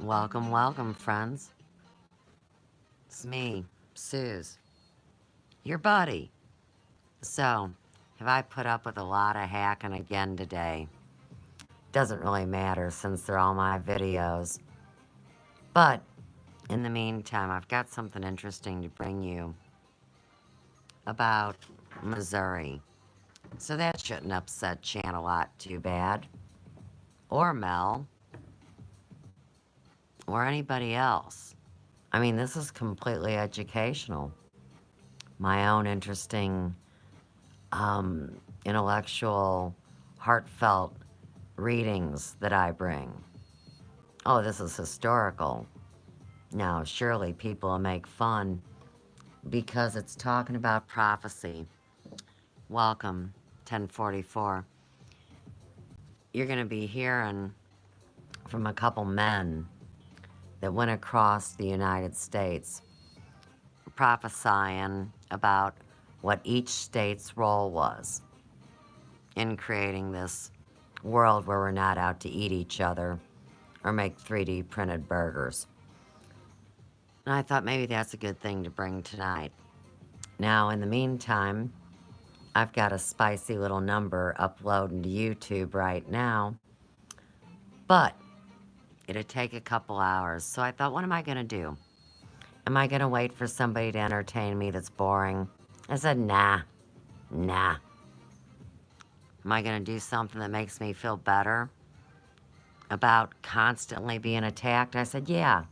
Welcome, welcome, friends. It's me, Suze, your buddy. So, have I put up with a lot of hacking again today? Doesn't really matter since they're all my videos. But, in the meantime, I've got something interesting to bring you about Missouri. So that shouldn't upset Channel Lot too bad. Or Mel. Or anybody else. I mean, this is completely educational. My own interesting intellectual, heartfelt readings that I bring. Oh, this is historical. Now, surely people will make fun because it's talking about prophecy. Welcome, 1044. You're going to be hearing from a couple men that went across the United States prophesying about what each state's role was in creating this world where we're not out to eat each other or make 3D printed burgers. And I thought maybe that's a good thing to bring tonight. Now, in the meantime, I've got a spicy little number uploading to YouTube right now, but it'd take a couple hours. So I thought, what am I going to do? Am I going to wait for somebody to entertain me that's boring? I said, nah. Am I going to do something that makes me feel better about constantly being attacked? I said, yeah,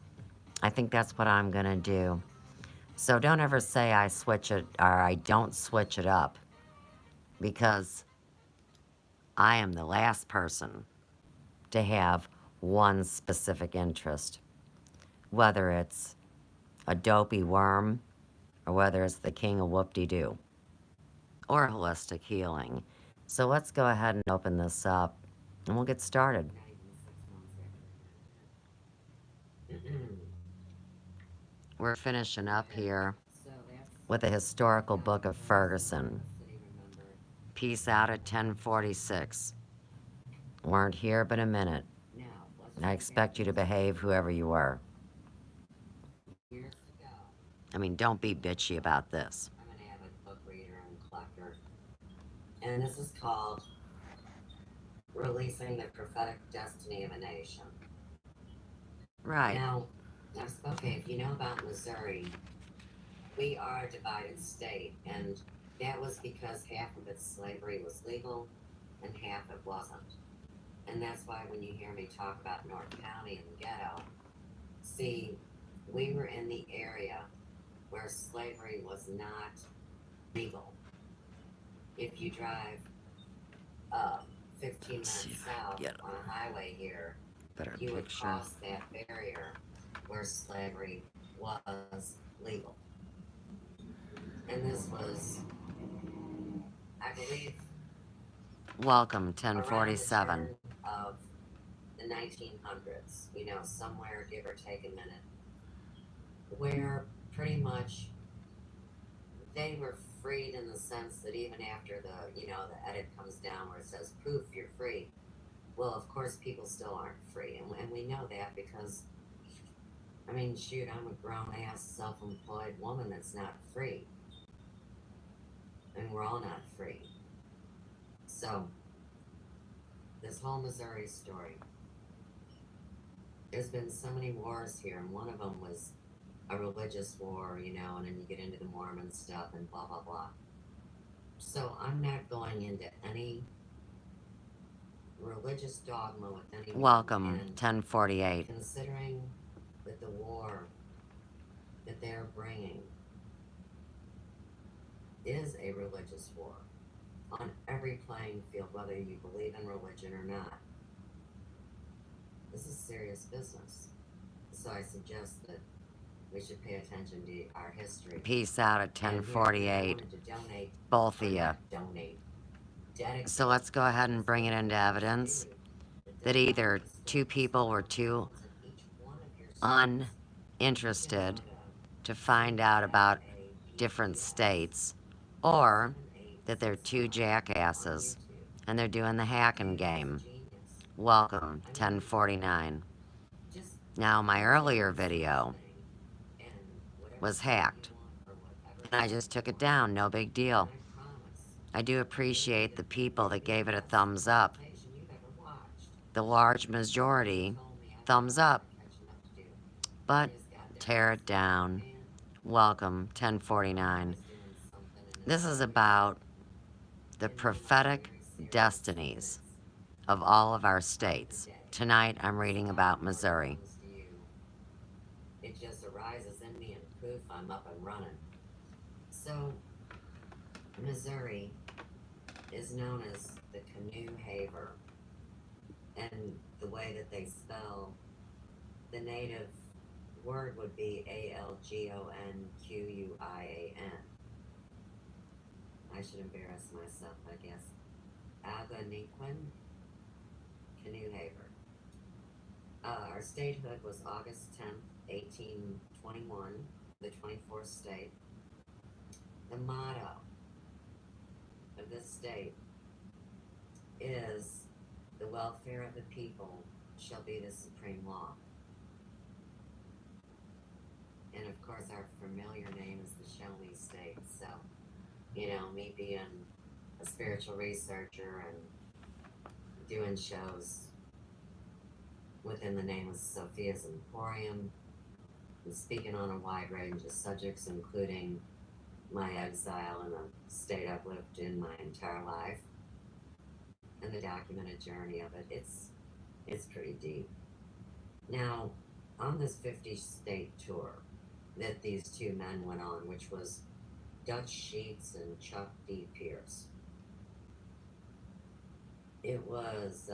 I think that's what I'm going to do. So don't ever say I switch it or I don't switch it up, because I am the last person to have one specific interest, whether it's a dopey worm or whether it's the king of whoop-de-doo or holistic healing. So let's go ahead and open this up and we'll get started. We're finishing up here with a historical book of Ferguson. Peace out at 1046. Weren't here but a minute. I expect you to behave whoever you are. I mean, don't be bitchy about this. I'm an avid book reader and collector. And this is called Releasing the Prophetic Destiny of a Nation. Right. Now, okay, if you know about Missouri, we are a divided state, and that was because half of its slavery was legal and half it wasn't. And that's why when you hear me talk about North County and the ghetto, see, we were in the area where slavery was not legal. If you drive 15 minutes south on a highway here, you would cross that barrier where slavery was legal. And this was, I believe, welcome, 1047. Of the 1900s, somewhere give or take a minute, where pretty much they were freed in the sense that even after the edit comes down where it says poof, you're free. Well, of course, people still aren't free, and we know that because, I mean, shoot, I'm a grown-ass, self-employed woman that's not free. And we're all not free. So, this whole Missouri story, there's been so many wars here, and one of them was a religious war, and then you get into the Mormon stuff and blah, blah, blah. So, I'm not going into any religious dogma with anyone. Welcome, 1048. Considering that the war that they're bringing is a religious war on every playing field, whether you believe in religion or not. This is serious business. So I suggest that we should pay attention to our history. Peace out at 1048. Both of you. So let's go ahead and bring it into evidence that either two people were too uninterested to find out about different states, or that they're two jackasses and they're doing the hacking game. Welcome, 1049. Now, my earlier video was hacked, and I just took it down, no big deal. I do appreciate the people that gave it a thumbs up. The large majority, thumbs up. But tear it down. Welcome, 1049. This is about the prophetic destinies of all of our states. Tonight I'm reading about Missouri. It just arises in me and poof, I'm up and running. So, Missouri is known as the Canoe Haver. And the way that they spell the native word would be Algonquin. I should embarrass myself, I guess. Algonquin, Canoe Haver. Our statehood was August 10th, 1821, the 24th state. The motto of this state is, the welfare of the people shall be the supreme law. And of course our familiar name is the Show Me State, so, you know, me being a spiritual researcher and doing shows within the name of Sophia's Emporium, and speaking on a wide range of subjects, including my exile and the state I've lived in my entire life, and the documented journey of it. It's pretty deep. Now, on this 50-state tour that these two men went on, which was Dutch Sheets and Chuck D. Pierce, it was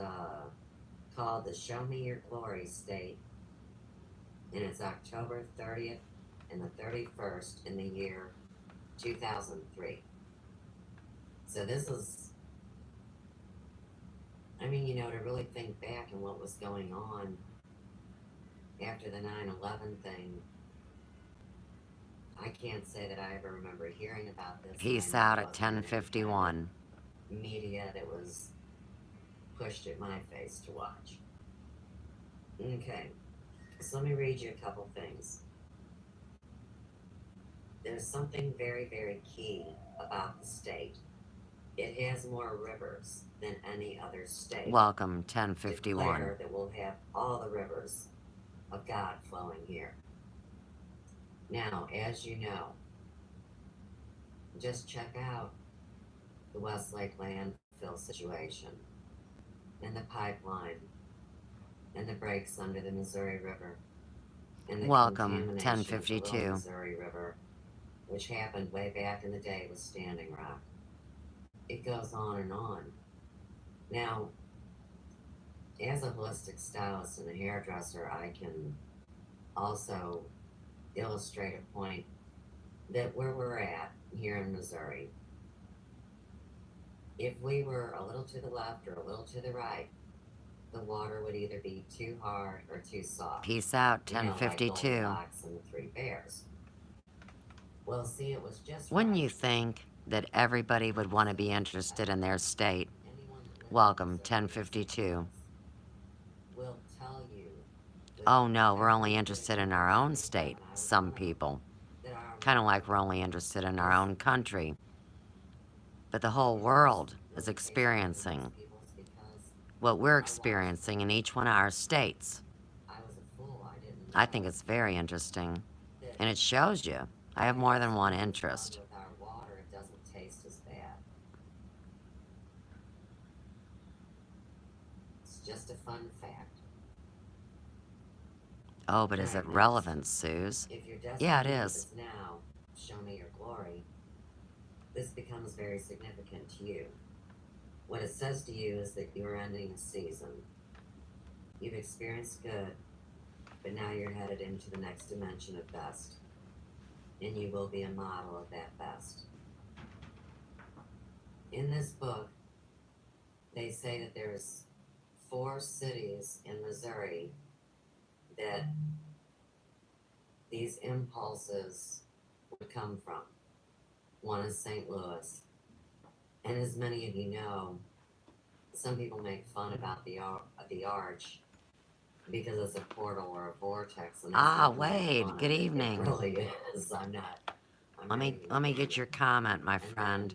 called the Show Me Your Glory State, and it's October 30th and the 31st in the year 2003. So this is, I mean, you know, to really think back and what was going on after the 9/11 thing, I can't say that I ever remember hearing about this. Peace out at 10:51. Media that was pushed at my face to watch. Okay, so let me read you a couple things. There's something very, very key about the state. It has more rivers than any other state. Welcome, 1051. Declare that we'll have all the rivers of God flowing here. Now, as you know, just check out the Westlake landfill situation, and the pipeline, and the breaks under the Missouri River, and the welcome, 1052. Of the Missouri River, which happened way back in the day with Standing Rock. It goes on and on. Now, as a holistic stylist and a hairdresser, I can also illustrate a point that where we're at here in Missouri, if we were a little to the left or a little to the right, the water would either be too hard or too soft. Peace out, 1052. You know, like Goldilocks and the Three Bears. Well, see, it was just wouldn't you think that everybody would want to be interested in their state? Welcome, 1052. Will tell you. Oh no, we're only interested in our own state, some people. Kind of like we're only interested in our own country. But the whole world is experiencing what we're experiencing in each one of our states. I think it's very interesting. And it shows you I have more than one interest. It's just a fun fact. Oh, but is it relevant, Suze? Yeah, it is. Now, show me your glory. This becomes very significant to you. What it says to you is that you're ending a season. You've experienced good, but now you're headed into the next dimension of best. And you will be a model of that best. In this book, they say that there's 4 cities in Missouri that these impulses would come from. One is St. Louis. And as many of you know, some people make fun about the arch because it's a portal or a vortex, and that's not Wade, good evening. It really is. Let me get your comment, my friend.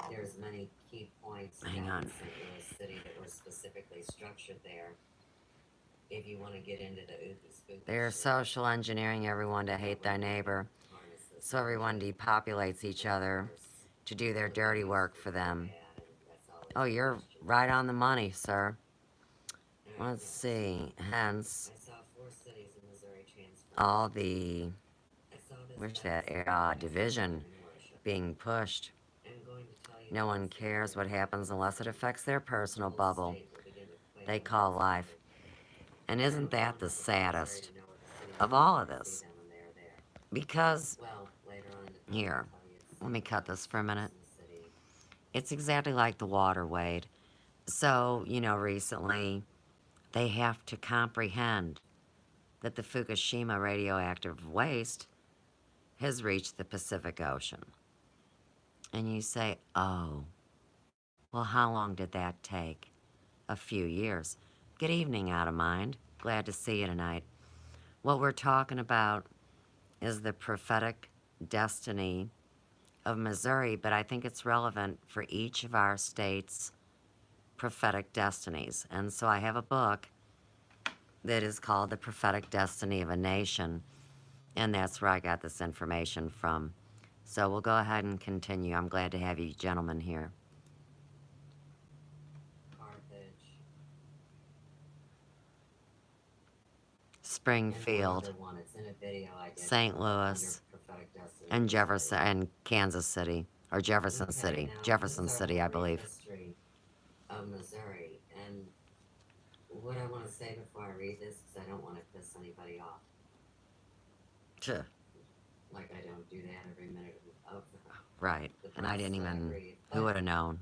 There's many key points Hang on. In St. Louis City that were specifically structured there. If you want to get into the ooky spooky They're social engineering everyone to hate thy neighbor, so everyone depopulates each other to do their dirty work for them. Oh, you're right on the money, sir. Let's see. Hence, all the, where's that division being pushed. No one cares what happens unless it affects their personal bubble they call life. And isn't that the saddest of all of this? Because, here, let me cut this for a minute. It's exactly like the water, Wade. So, recently, they have to comprehend that the Fukushima radioactive waste has reached the Pacific Ocean. And you say, oh, well, how long did that take? A few years. Good evening, Out of Mind. Glad to see you tonight. What we're talking about is the prophetic destiny of Missouri, but I think it's relevant for each of our states' prophetic destinies. And so I have a book that is called The Prophetic Destiny of a Nation, and that's where I got this information from. So we'll go ahead and continue. I'm glad to have you gentlemen here. Springfield, St. Louis, and Jefferson, and Kansas City, or Jefferson City. Jefferson City, I believe. Of Missouri, and what I want to say before I read this, because I don't want to piss anybody off. Sure. Like I don't do that every minute of right, and I didn't even, who would have known?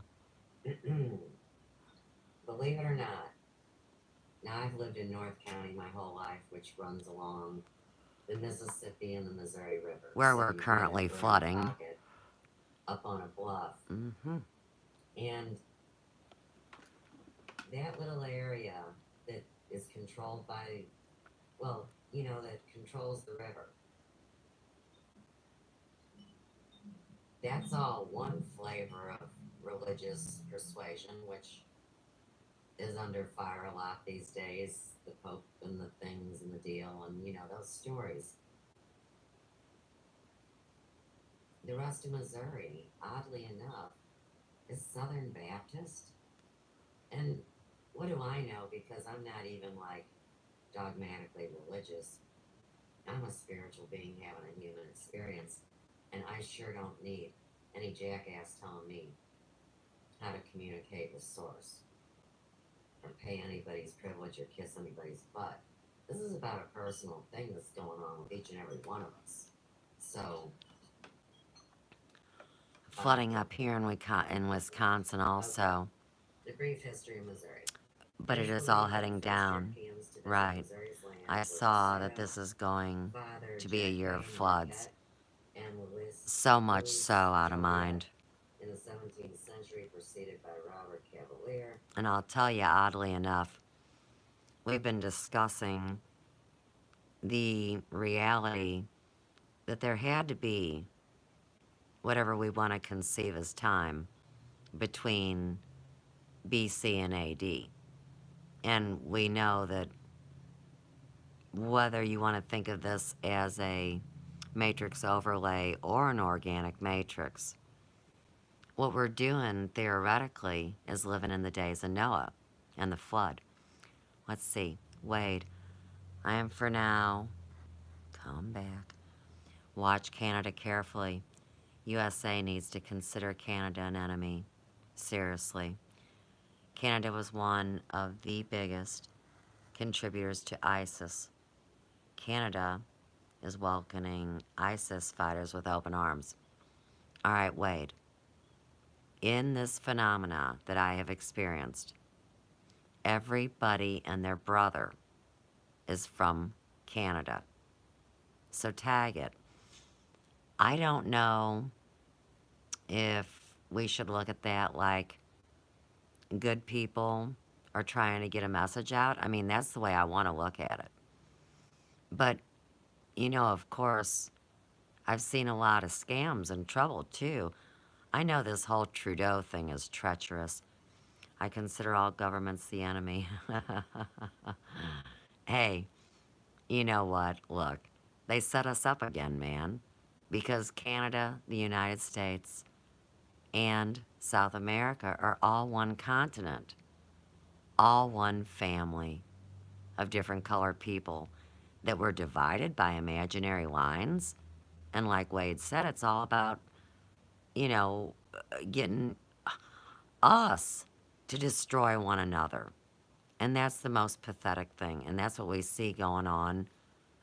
Believe it or not, now I've lived in North County my whole life, which runs along the Mississippi and the Missouri River. Where we're currently flooding. Up on a bluff. Mm-hmm. And that little area that is controlled by, well, that controls the river. That's all one flavor of religious persuasion, which is under fire a lot these days. The Pope and the things and the deal, and those stories. The rest of Missouri, oddly enough, is Southern Baptist. And what do I know? Because I'm not even like dogmatically religious. I'm a spiritual being having a human experience, and I sure don't need any jackass telling me how to communicate with Source, or pay anybody's privilege, or kiss anybody's butt. This is about a personal thing that's going on with each and every one of us. So, flooding up here in Wisconsin also. The brief history of Missouri. But it is all heading down. Right. I saw that this is going to be a year of floods. So much so out of mind. In the 17th century, preceded by Robert Cavalier. And I'll tell you, oddly enough, we've been discussing the reality that there had to be whatever we want to conceive as time between BC and AD. And we know that whether you want to think of this as a matrix overlay or an organic matrix, what we're doing theoretically is living in the days of Noah and the flood. Let's see. Wade, I am for now. Come back. Watch Canada carefully. USA needs to consider Canada an enemy. Seriously. Canada was one of the biggest contributors to ISIS. Canada is welcoming ISIS fighters with open arms. All right, Wade. In this phenomena that I have experienced, everybody and their brother is from Canada. So tag it. I don't know if we should look at that like good people or trying to get a message out. I mean, that's the way I want to look at it. But, of course, I've seen a lot of scams and trouble too. I know this whole Trudeau thing is treacherous. I consider all governments the enemy. Hey, you know what? Look, they set us up again, man. Because Canada, the United States, and South America are all one continent, all one family of different colored people that were divided by imaginary lines. And like Wade said, it's all about, getting us to destroy one another. And that's the most pathetic thing. And that's what we see going on,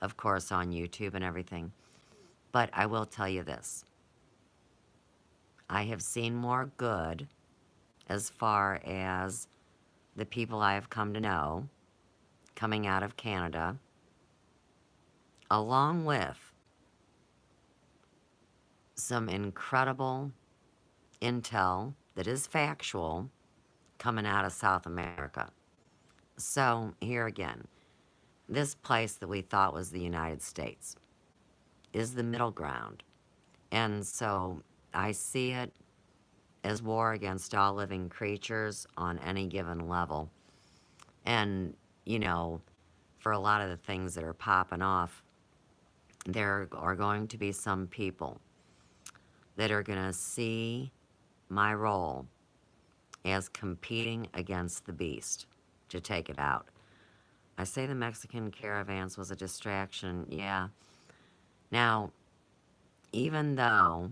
of course, on YouTube and everything. But I will tell you this, I have seen more good as far as the people I have come to know coming out of Canada, along with some incredible intel that is factual coming out of South America. So, here again, this place that we thought was the United States is the middle ground. And so I see it as war against all living creatures on any given level. And, for a lot of the things that are popping off, there are going to be some people that are going to see my role as competing against the beast to take it out. I say the Mexican caravans was a distraction, yeah. Now, even though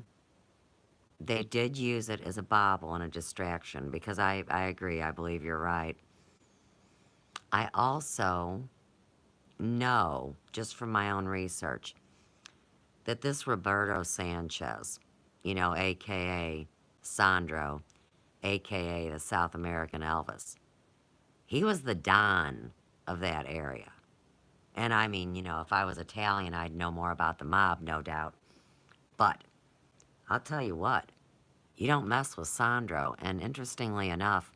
they did use it as a bauble and a distraction, because I agree, I believe you're right, I also know, just from my own research, that this Roberto Sanchez, aka Sandro, aka the South American Elvis, he was the Don of that area. And I mean, if I was Italian, I'd know more about the mob, no doubt. But I'll tell you what, you don't mess with Sandro. And interestingly enough,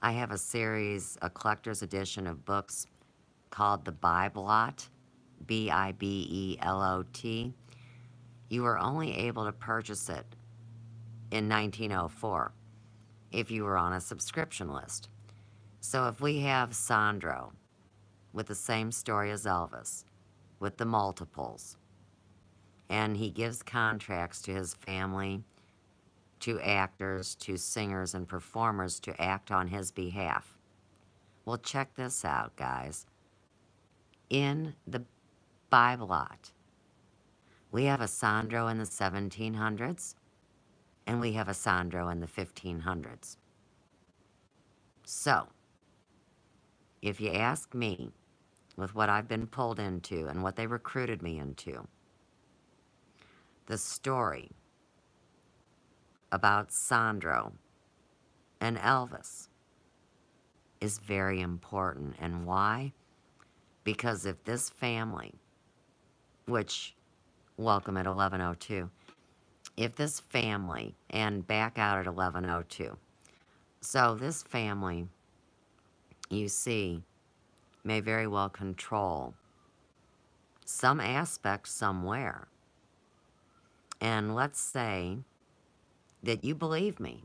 I have a series, a collector's edition of books called The Bibelot, Bibelot. You were only able to purchase it in 1904 if you were on a subscription list. So if we have Sandro with the same story as Elvis, with the multiples, and he gives contracts to his family, to actors, to singers and performers to act on his behalf. Well, check this out, guys. In the Bibelot, we have a Sandro in the 1700s, and we have a Sandro in the 1500s. So, if you ask me, with what I've been pulled into and what they recruited me into, the story about Sandro and Elvis is very important. And why? Because if this family, which, welcome at 11:02, if this family, and back out at 11:02, so this family, you see, may very well control some aspect somewhere. And let's say that you believe me,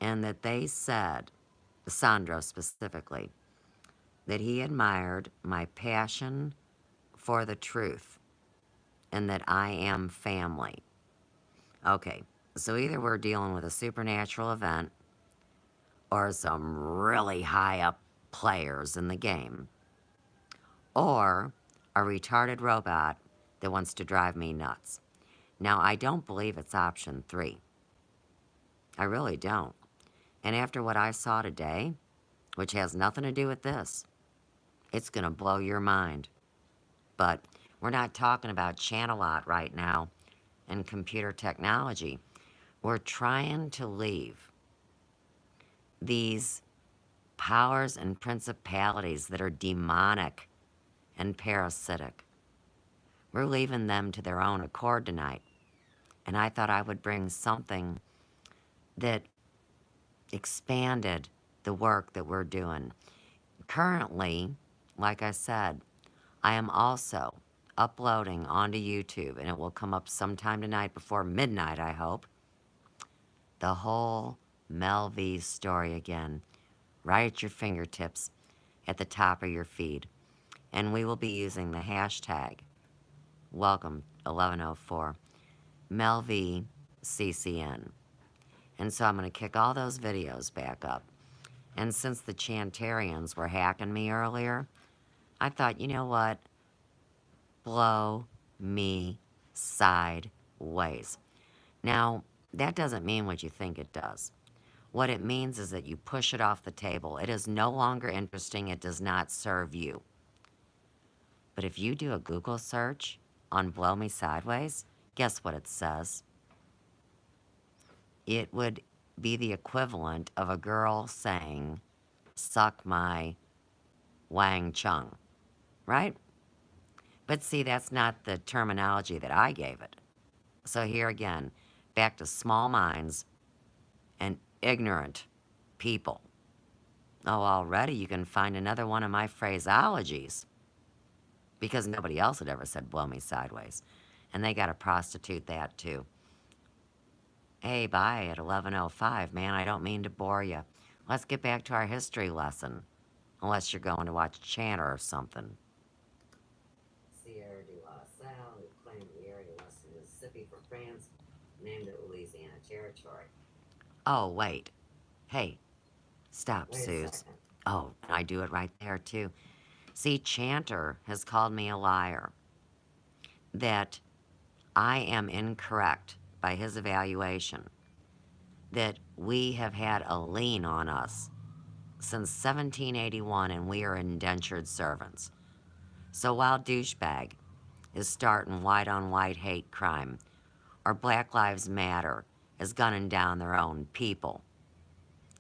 and that they said, Sandro specifically, that he admired my passion for the truth and that I am family. Okay, so either we're dealing with a supernatural event or some really high up players in the game, or a retarded robot that wants to drive me nuts. Now, I don't believe it's option 3. I really don't. And after what I saw today, which has nothing to do with this, it's going to blow your mind. But we're not talking about Channelot right now and computer technology. We're trying to leave these powers and principalities that are demonic and parasitic. We're leaving them to their own accord tonight. And I thought I would bring something that expanded the the work that we're doing. Currently, like I said, I am also uploading onto YouTube, and it will come up sometime tonight before midnight, I hope, the whole Mel V story again, right at your fingertips at the top of your feed. And we will be using the hashtag welcome 1104 MelVCCN. And so I'm going to kick all those videos back up. And since the Chantarians were hacking me earlier, I thought, you know what? Blow me sideways. Now, that doesn't mean what you think it does. What it means is that you push it off the table. It is no longer interesting. It does not serve you. But if you do a Google search on Blow Me Sideways, guess what it says? It would be the equivalent of a girl saying, suck my Wang Chung, right? But see, that's not the terminology that I gave it. So here again, back to small minds and ignorant people. Oh, already you can find another one of my phraseologies because nobody else had ever said blow me sideways. And they got to prostitute that too. Hey, bye at 11:05, man. I don't mean to bore you. Let's get back to our history lesson. Unless you're going to watch Chanter or something. Sierra de La Salle, who claimed the area west of Mississippi for France, named it Louisiana Territory. Oh, wait. Hey, stop, Suze. Oh, I do it right there, too. See, Chanter has called me a liar. That I am incorrect by his evaluation. That we have had a lien on us since 1781 and we are indentured servants. So while douchebag is starting white-on-white hate crime, or Black Lives Matter is gunning down their own people,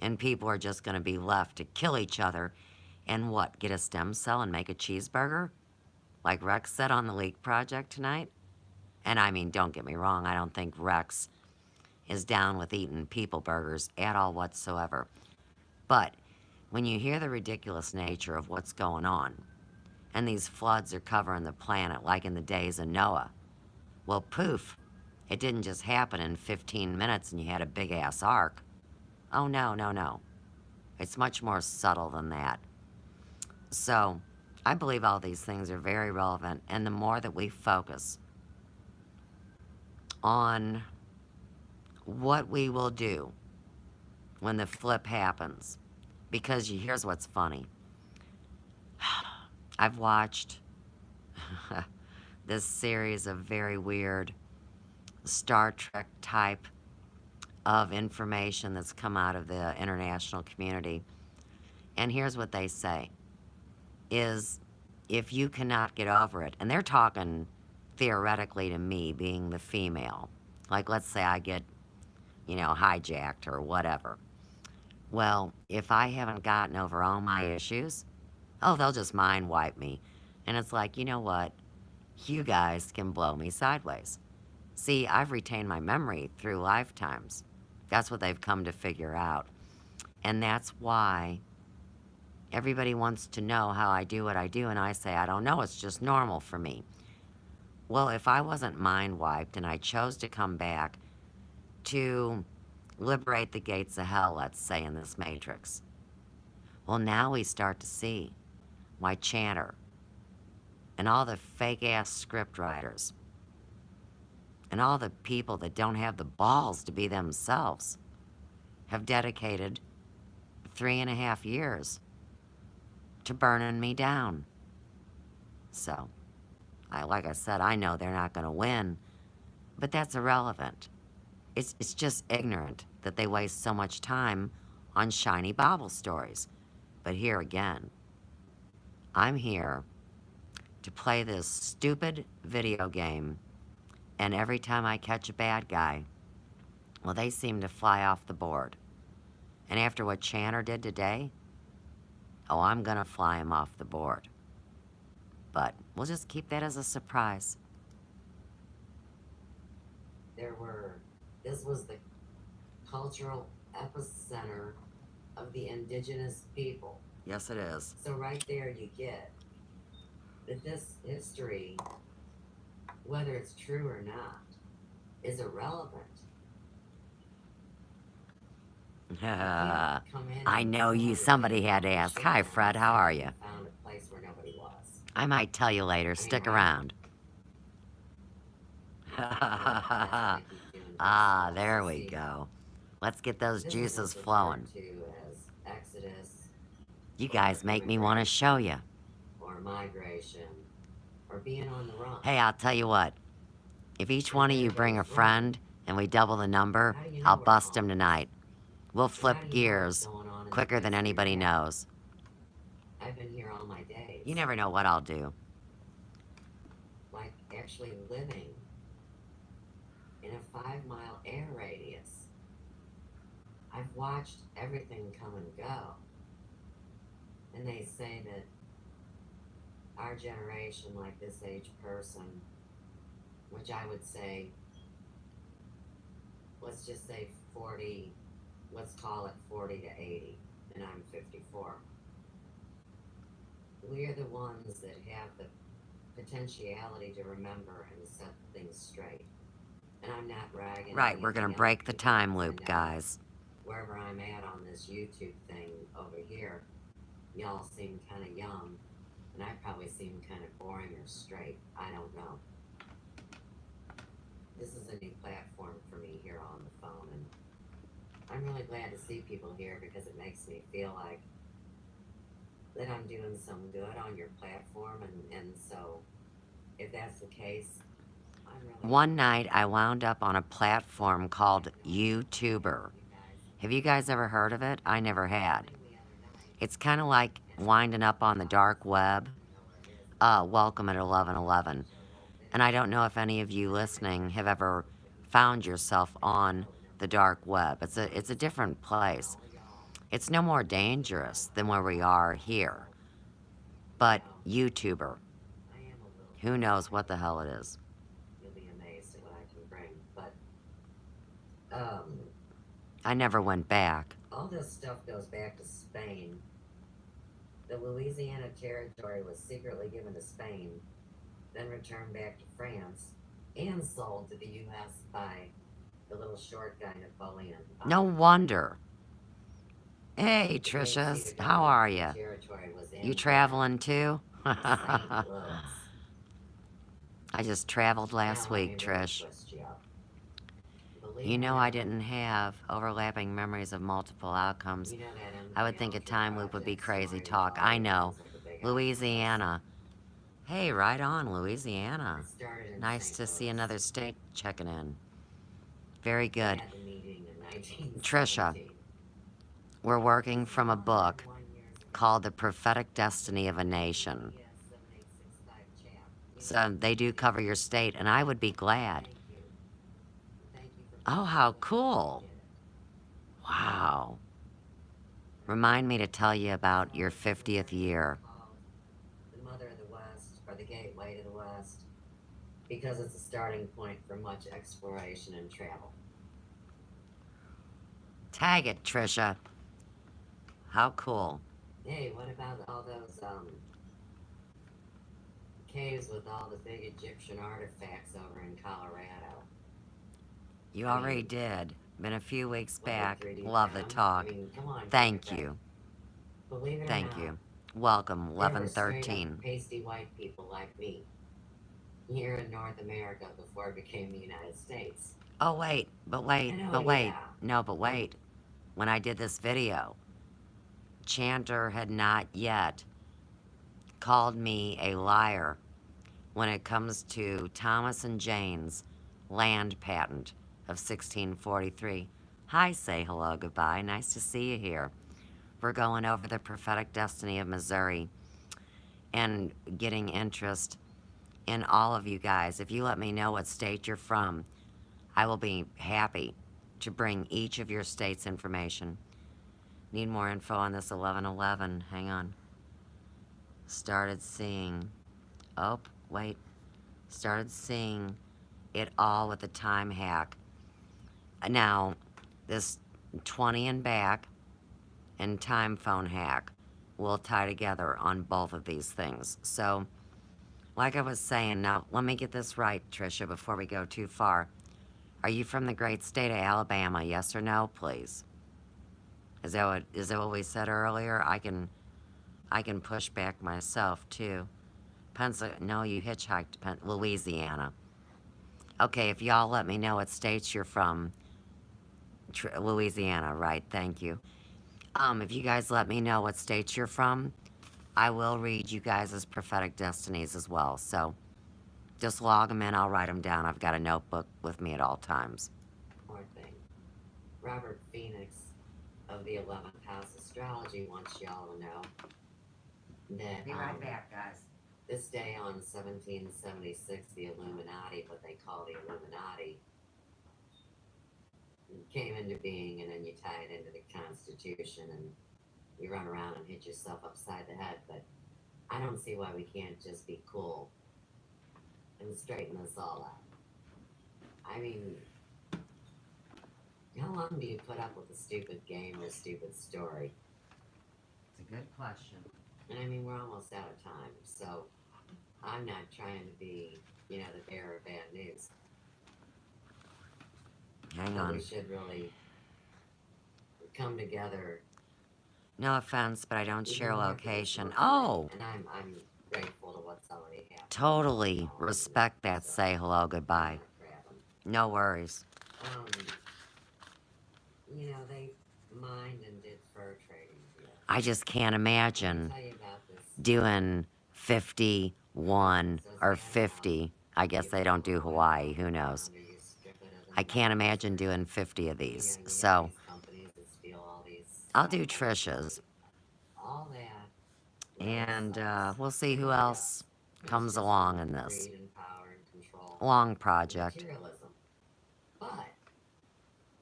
and people are just going to be left to kill each other and what, get a stem cell and make a cheeseburger? Like Rex said on the Leak Project tonight? And I mean, don't get me wrong, I don't think Rex is down with eating people burgers at all whatsoever. But when you hear the ridiculous nature of what's going on, and these floods are covering the planet like in the days of Noah, well, poof, it didn't just happen in 15 minutes and you had a big-ass ark. Oh, no, no, no. It's much more subtle than that. So, I believe all these things are very relevant, and the more that we focus on what we will do when the flip happens, because here's what's funny. I've watched this series of very weird Star Trek type of information that's come out of the international community. And here's what they say, is if you cannot get over it, and they're talking theoretically to me being the female, like let's say I get, hijacked or whatever. Well, if I haven't gotten over all my issues, oh, they'll just mind wipe me. And it's like, you know what? You guys can blow me sideways. See, I've retained my memory through lifetimes. That's what they've come to figure out. And that's why everybody wants to know how I do what I do, and I say, I don't know, it's just normal for me. Well, if I wasn't mind wiped and I chose to come back to liberate the gates of hell, let's say, in this matrix, well, now we start to see why Chanter and all the fake-ass script writers and all the people that don't have the balls to be themselves have dedicated 3.5 years to burning me down. So, like I said, I know they're not going to win, but that's irrelevant. It's just ignorant that they waste so much time on shiny Bible stories. But here again, I'm here to play this stupid video game, and every time I catch a bad guy, well, they seem to fly off the board. And after what Chanter did today, oh, I'm gonna fly him off the board. But we'll just keep that as a surprise. This was the cultural epicenter of the indigenous people. Yes, it is. So right there you get that this history, whether it's true or not, is irrelevant. I know you. Somebody had to ask. Hi, Fred. How are you? Found a place where nobody was. I might tell you later. Stick around. Ah, there we go. Let's get those juices flowing. You guys make me want to show you. Or migration. Or being on the run. Hey, I'll tell you what. If each one of you bring a friend and we double the number, I'll bust them tonight. We'll flip gears quicker than anybody knows. I've been here all my days. You never know what I'll do. Like actually living in a 5-mile air radius. I've watched everything come and go. And they say that our generation, like this age person, which I would say, let's just say 40, let's call it 40 to 80, and I'm 54. We're the ones that have the potentiality to remember and set things straight. And I'm not bragging. Right, we're going to break the time loop, guys. Wherever I'm at on this YouTube thing over here, y'all seem kind of young, and I probably seem kind of boring or straight. I don't know. This is a new platform for me here on the phone, and I'm really glad to see people here because it makes me feel like that I'm doing some good on your platform, and so if that's the case, I'm really... One night I wound up on a platform called YouTuber. Have you guys ever heard of it? I never had. It's kind of like winding up on the dark web. Welcome at 11:11. And I don't know if any of you listening have ever found yourself on the dark web. It's a different place. It's no more dangerous than where we are here. But YouTuber, who knows what the hell it is? You'll be amazed at what I can bring. But I never went back. All this stuff goes back to Spain. The Louisiana Territory was secretly given to Spain, then returned back to France, and sold to the U.S. by the little short guy Napoleon. No wonder. Hey, Tricia, how are you? You traveling too? I just traveled last week, Trish. You know I didn't have overlapping memories of multiple outcomes. I would think a time loop would be crazy talk. I know. Louisiana. Hey, right on, Louisiana. Nice to see another state checking in. Very good. Trisha, we're working from a book called The Prophetic Destiny of a Nation. So they do cover your state, and I would be glad. Oh, how cool. Wow. Remind me to tell you about your 50th year. The Mother of the West, or the Gateway to the West, because it's a starting point for much exploration and travel. Tag it, Trisha. How cool. Hey, what about all those caves with all the big Egyptian artifacts over in Colorado? You already did. Been a few weeks back. Love the talk. Thank you. Thank you. Welcome, 1113. Pasty white people like me here in North America before it became the United States. Oh, wait, but wait. No, but wait. When I did this video, Chanter had not yet called me a liar when it comes to Thomas and Jane's land patent of 1643. Hi, say hello, goodbye. Nice to see you here. We're going over the prophetic destiny of Missouri and getting interest in all of you guys. If you let me know what state you're from, I will be happy to bring each of your state's information. Need more info on this 1111. Hang on. Started seeing it all with the time hack. Now, this 20 and back and time phone hack will tie together on both of these things. So, like I was saying, now let me get this right, Tricia, before we go too far. Are you from the great state of Alabama? Yes or no, please? Is that what we said earlier? I can push back myself too. No, you hitchhiked to Louisiana. Okay, if y'all let me know what states you're from. Louisiana, right? Thank you. If you guys let me know what states you're from, I will read you guys' prophetic destinies as well. So just log them in. I'll write them down. I've got a notebook with me at all times. More thing. Robert Phoenix of the 11th House Astrology wants y'all to know that. Be right back, guys. This day on 1776, the Illuminati, what they call the Illuminati, came into being, and then you tie it into the Constitution, and you run around and hit yourself upside the head. But I don't see why we can't just be cool and straighten this all out. I mean, how long do you put up with a stupid game or a stupid story? It's a good question. And I mean, we're almost out of time, so I'm not trying to be, the bearer of bad news. Hang on. We should really come together. No offense, but I don't share location. Oh! And I'm grateful to what's already happened. Totally respect that. Say hello, goodbye. No worries. They mined and did fur trading here. I just can't imagine doing 51 or 50. I guess they don't do Hawaii. Who knows? I can't imagine doing 50 of these. So I'll do Trisha's. And we'll see who else comes along in this long project. But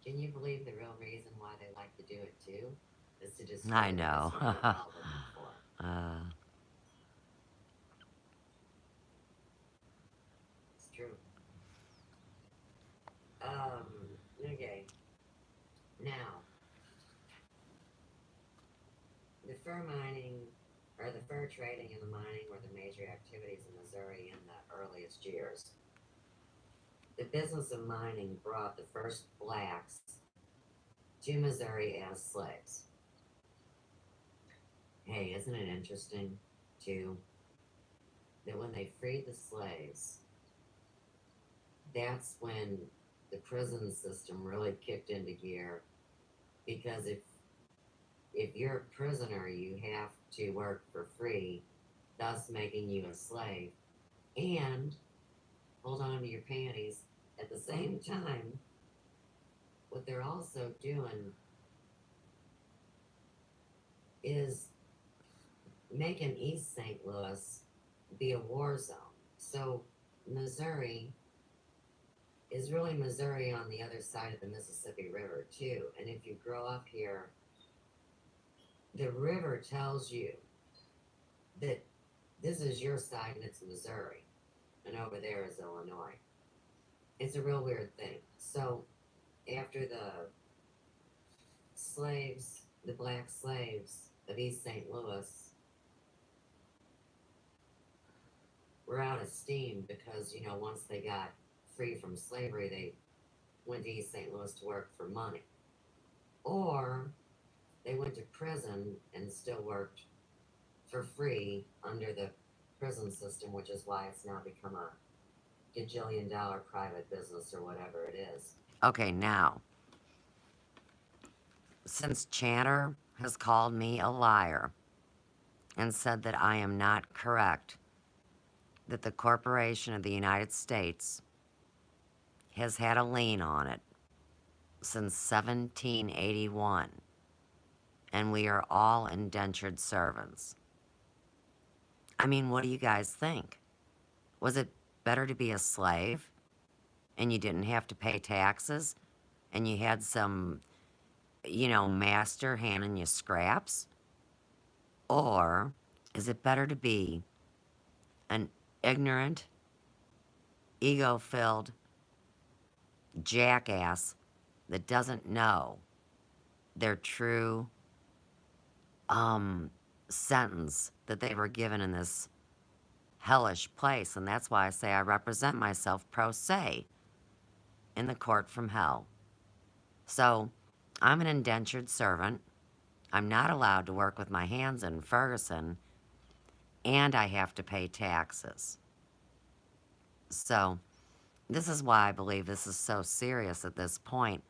can you believe the real reason why they like to do it too? Is to just. I know. It's true. Okay. Now, the fur mining, or the fur trading and the mining were the major activities in Missouri in the earliest years. The business of mining brought the first blacks to Missouri as slaves. Hey, isn't it interesting, too, that when they freed the slaves, that's when the prison system really kicked into gear, because if you're a prisoner, you have to work for free, thus making you a slave, and hold on to your panties. At the same time, what they're also doing is making East St. Louis be a war zone. So Missouri is really Missouri on the other side of the Mississippi River too. And if you grow up here, the river tells you that this is your side and it's Missouri, and over there is Illinois. It's a real weird thing. So after the slaves, the black slaves of East St. Louis were out of steam because, once they got free from slavery, they went to East St. Louis to work for money. Or they went to prison and still worked for free under the prison system, which is why it's now become a gajillion-dollar private business or whatever it is. Okay, now, since Chanter has called me a liar and said that I am not correct, that the corporation of the United States has had a lien on it since 1781, and we are all indentured servants. I mean, what do you guys think? Was it better to be a slave and you didn't have to pay taxes and you had some, master handing you scraps? Or is it better to be an ignorant, ego-filled jackass that doesn't know their true um, sentence that they were given in this hellish place. And that's why I say I represent myself pro se in the court from hell. So I'm an indentured servant. I'm not allowed to work with my hands in Ferguson, and I have to pay taxes. So this is why I believe this is so serious at this point.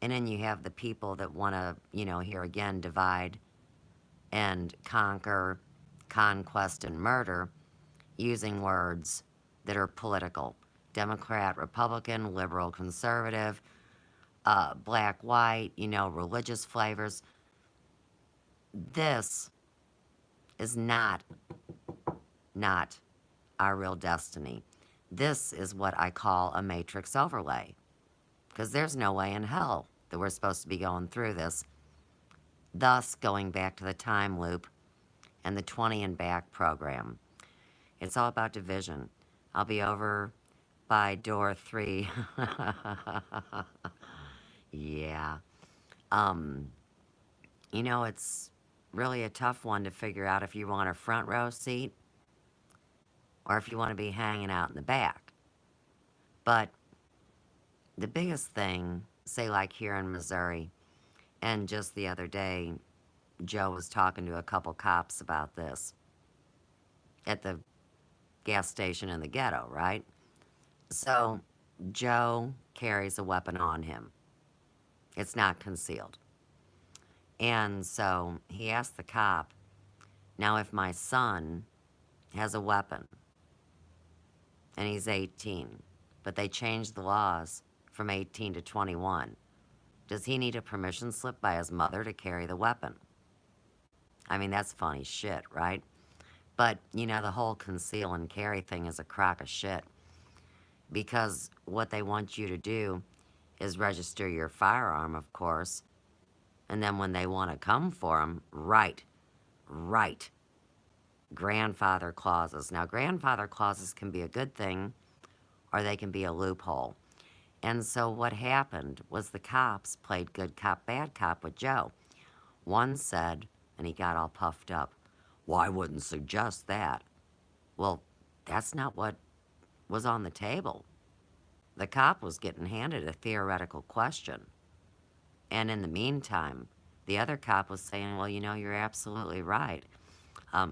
And then you have the people that want to, here again, divide and conquer, conquest, and murder using words that are political. Democrat, Republican, liberal, conservative, black, white, religious flavors. This is not our real destiny. This is what I call a matrix overlay. Because there's no way in hell that we're supposed to be going through this. Thus, going back to the time loop and the 20 and back program. It's all about division. I'll be over by door 3. Yeah. Um, it's really a tough one to figure out if you want a front row seat or if you want to be hanging out in the back. But the biggest thing, say like here in Missouri, and just the other day, Joe was talking to a couple cops about this at the gas station in the ghetto, right? So Joe carries a weapon on him. It's not concealed. And so he asked the cop, now if my son has a weapon and he's 18, but they changed the laws from 18 to 21, does he need a permission slip by his mother to carry the weapon? I mean, that's funny shit, right? But, the whole conceal and carry thing is a crock of shit. Because what they want you to do is register your firearm, of course. And then when they want to come for them, right. Grandfather clauses. Now, grandfather clauses can be a good thing, or they can be a loophole. And so what happened was the cops played good cop, bad cop with Joe. One said, and he got all puffed up, well, I wouldn't suggest that. Well, that's not what was on the table. The cop was getting handed a theoretical question. And in the meantime, the other cop was saying, well, you're absolutely right.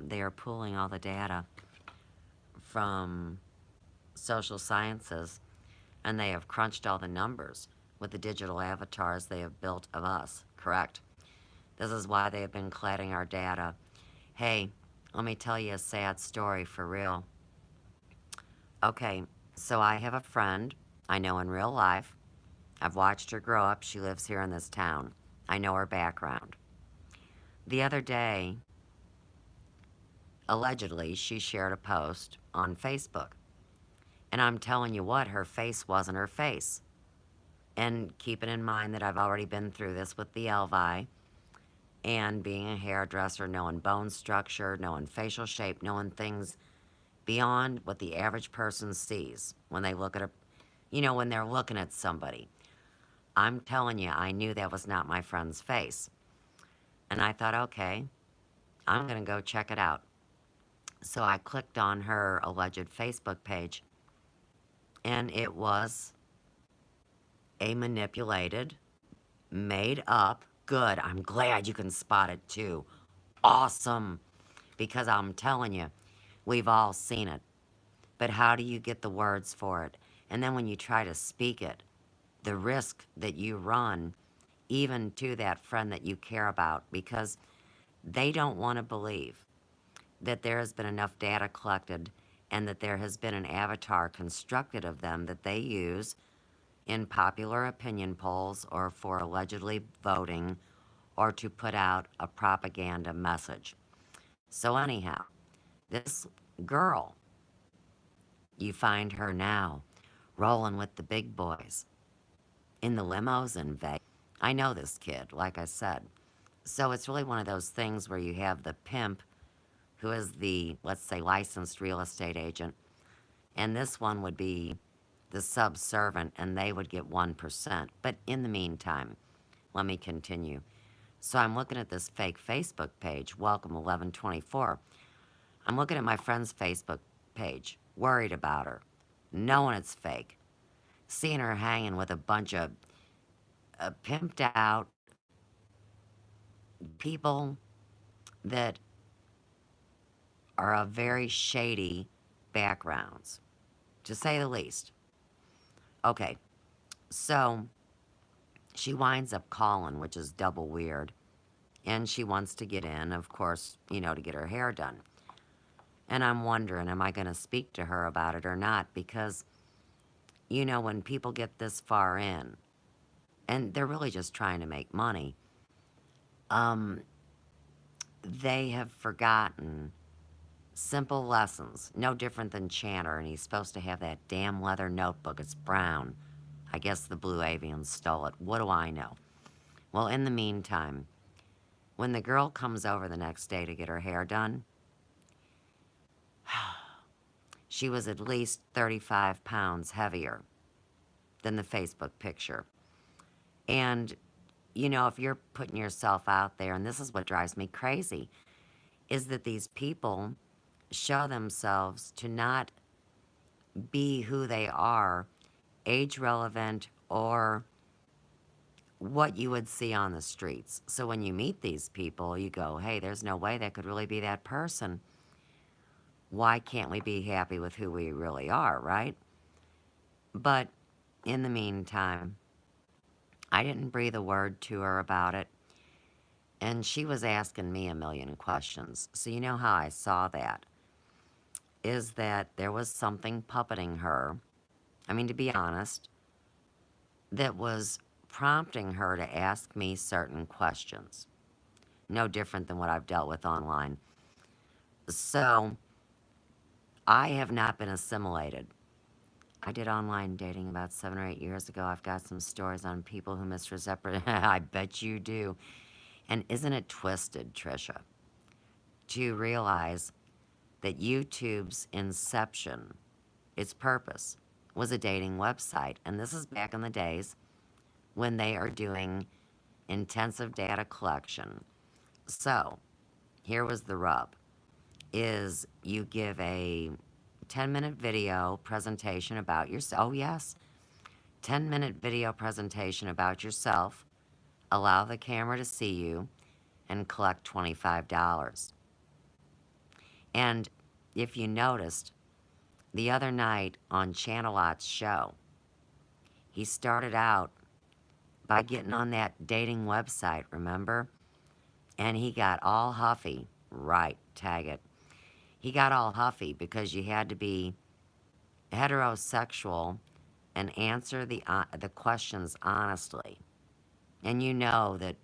They are pulling all the data from social sciences, and they have crunched all the numbers with the digital avatars they have built of us, correct? This is why they have been collecting our data. Hey, let me tell you a sad story for real. Okay, so I have a friend I know in real life. I've watched her grow up. She lives here in this town. I know her background. The other day, allegedly, she shared a post on Facebook. And I'm telling you what, her face wasn't her face. And keeping in mind that I've already been through this with the Elvi, and being a hairdresser, knowing bone structure, knowing facial shape, knowing things beyond what the average person sees when they look at when they're looking at somebody. I'm telling you, I knew that was not my friend's face. And I thought, okay, I'm going to go check it out. So I clicked on her alleged Facebook page, and it was a manipulated, made up, good. I'm glad you can spot it too. Awesome. Because I'm telling you, we've all seen it. But how do you get the words for it? And then when you try to speak it, the risk that you run, even to that friend that you care about, because they don't want to believe that there has been enough data collected and that there has been an avatar constructed of them that they use in popular opinion polls or for allegedly voting or to put out a propaganda message. So anyhow, this girl, you find her now rolling with the big boys in the limos in Vegas. I know this kid, like I said. So it's really one of those things where you have the pimp who is the, let's say, licensed real estate agent, and this one would be the subservient, and they would get 1%. But in the meantime, let me continue. So I'm looking at this fake Facebook page, Welcome 1124. I'm looking at my friend's Facebook page, worried about her, knowing it's fake, seeing her hanging with a bunch of pimped out people that are of very shady backgrounds, to say the least. Okay, so she winds up calling, which is double weird, and she wants to get in, of course, to get her hair done. And I'm wondering, am I going to speak to her about it or not? Because, when people get this far in, and they're really just trying to make money, um, they have forgotten simple lessons, no different than Channer, and he's supposed to have that damn leather notebook. It's brown. I guess the blue avians stole it. What do I know? Well, in the meantime, when the girl comes over the next day to get her hair done, she was at least 35 pounds heavier than the Facebook picture. And, if you're putting yourself out there, and this is what drives me crazy, is that these people show themselves to not be who they are, age relevant, or what you would see on the streets. So when you meet these people, you go, hey, there's no way that could really be that person. Why can't we be happy with who we really are, right? But in the meantime, I didn't breathe a word to her about it. And she was asking me a million questions. So you know how I saw that? Is that there was something puppeting her, I mean, to be honest, that was prompting her to ask me certain questions. No different than what I've dealt with online. So I have not been assimilated. I did online dating about 7 or 8 years ago. I've got some stories on people who misrepresent. I bet you do. And isn't it twisted, Trisha, to realize that YouTube's inception, its purpose, was a dating website. And this is back in the days when they are doing intensive data collection. So, here was the rub, is you give a 10-minute video presentation about yourself. Oh, yes. 10-minute video presentation about yourself. Allow the camera to see you and collect $25. And if you noticed, the other night on Channelot's show, he started out by getting on that dating website, remember? And he got all huffy. Right, tag it. He got all huffy because you had to be heterosexual and answer the questions honestly. And you know that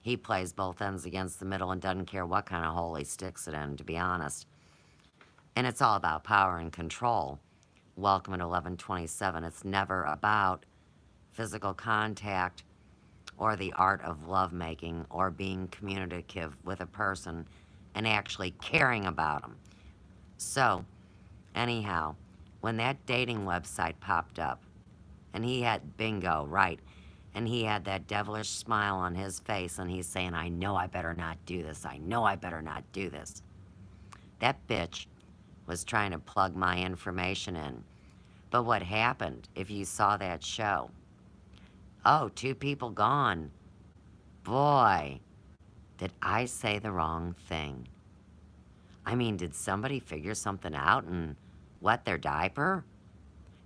he plays both ends against the middle and doesn't care what kind of hole he sticks it in, to be honest. And it's all about power and control. Welcome at 1127. It's never about physical contact or the art of lovemaking or being communicative with a person and actually caring about them. So, anyhow, when that dating website popped up, and he had bingo, right, and he had that devilish smile on his face, and he's saying, I know I better not do this. I know I better not do this. That bitch was trying to plug my information in. But what happened, if you saw that show? Oh, 2 people gone. Boy, did I say the wrong thing. I mean, did somebody figure something out and wet their diaper?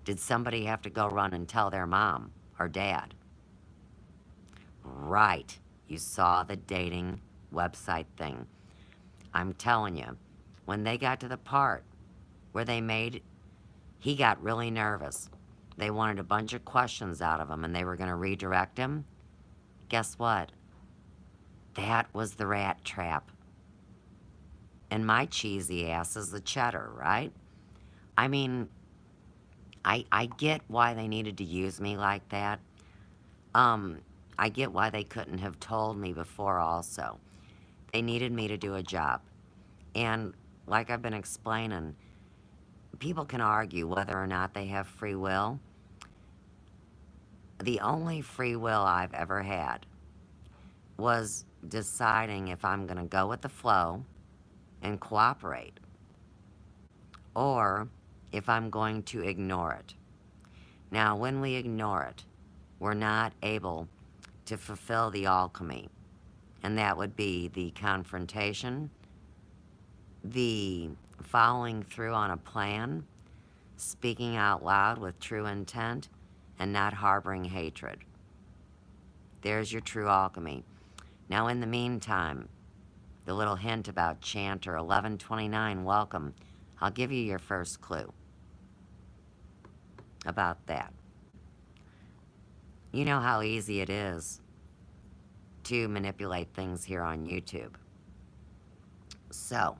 Did somebody have to go run and tell their mom or dad? Right, you saw the dating website thing. I'm telling you, when they got to the part where he got really nervous. They wanted a bunch of questions out of him and they were going to redirect him. Guess what? That was the rat trap. And my cheesy ass is the cheddar, right? I mean, I get why they needed to use me like that. I get why they couldn't have told me before also. They needed me to do a job. And like I've been explaining, people can argue whether or not they have free will. The only free will I've ever had was deciding if I'm going to go with the flow and cooperate, or if I'm going to ignore it. Now, when we ignore it, we're not able to fulfill the alchemy, and that would be the confrontation, the following through on a plan, speaking out loud with true intent, and not harboring hatred. There's your true alchemy. Now, in the meantime, the little hint about Chanter 1129, welcome. I'll give you your first clue about that. You know how easy it is to manipulate things here on YouTube. So,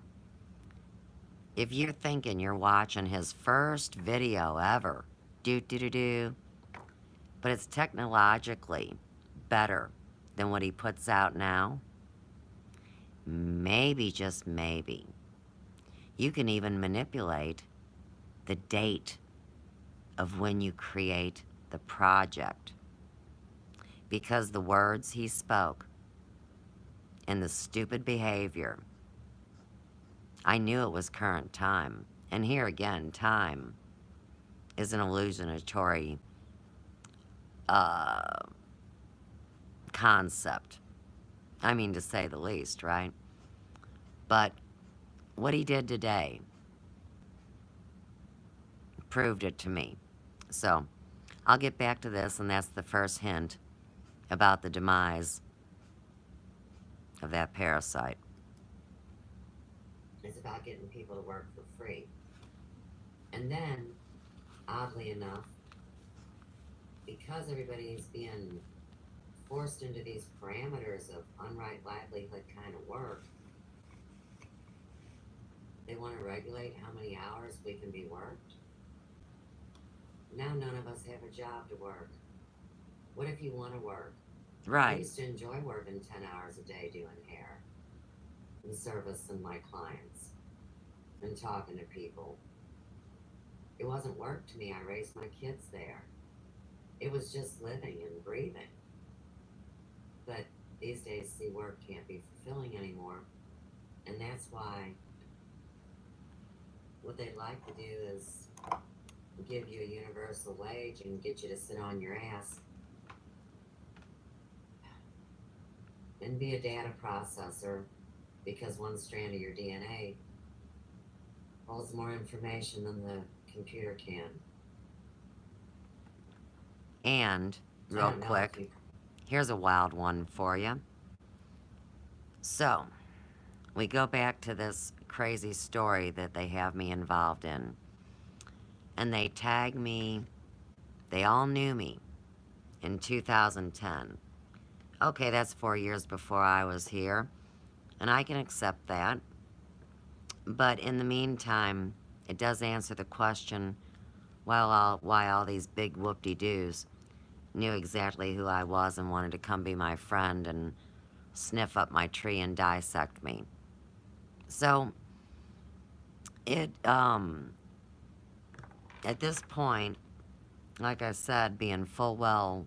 if you're thinking you're watching his first video ever, but it's technologically better than what he puts out now, maybe, just maybe, you can even manipulate the date of when you create the project. Because the words he spoke and the stupid behavior, I knew it was current time. And here again, time is an illusionatory concept. I mean, to say the least, right? But what he did today proved it to me. So, I'll get back to this, and that's the first hint about the demise of that parasite. It's about getting people to work for free. And then, oddly enough, because everybody's being forced into these parameters of unright livelihood kind of work, they want to regulate how many hours we can be worked. Now none of us have a job to work. What if you want to work? Right. I used to enjoy working 10 hours a day doing hair and servicing my clients and talking to people. It wasn't work to me. I raised my kids there. It was just living and breathing. But these days, see, work can't be fulfilling anymore. And that's why what they'd like to do is give you a universal wage and get you to sit on your ass and be a data processor, because one strand of your DNA holds more information than the computer can. And, real quick, here's a wild one for you. So, we go back to this crazy story that they have me involved in. And they tag me, they all knew me in 2010. Okay, that's 4 years before I was here, and I can accept that. But in the meantime, it does answer the question why all these big whoop-de-doos knew exactly who I was and wanted to come be my friend and sniff up my tree and dissect me. So, at this point, like I said, being full well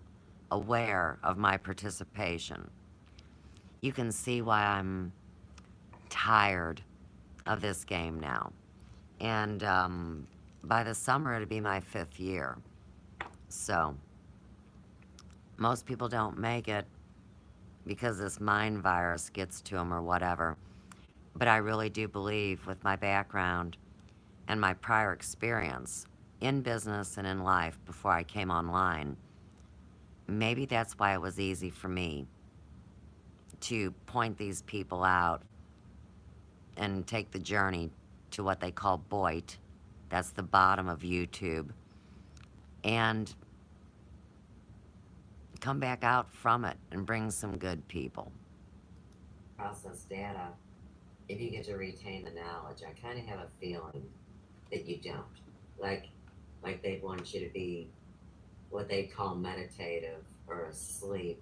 aware of my participation, you can see why I'm tired of this game now. And by the summer, it'll be my 5th year. So, most people don't make it because this mind virus gets to them or whatever. But I really do believe, with my background and my prior experience in business and in life before I came online, maybe that's why it was easy for me to point these people out and take the journey to what they call Boit. That's the bottom of YouTube. And come back out from it and bring some good people. Process data, if you get to retain the knowledge. I kind of have a feeling that you don't. Like they'd want you to be what they call meditative or asleep.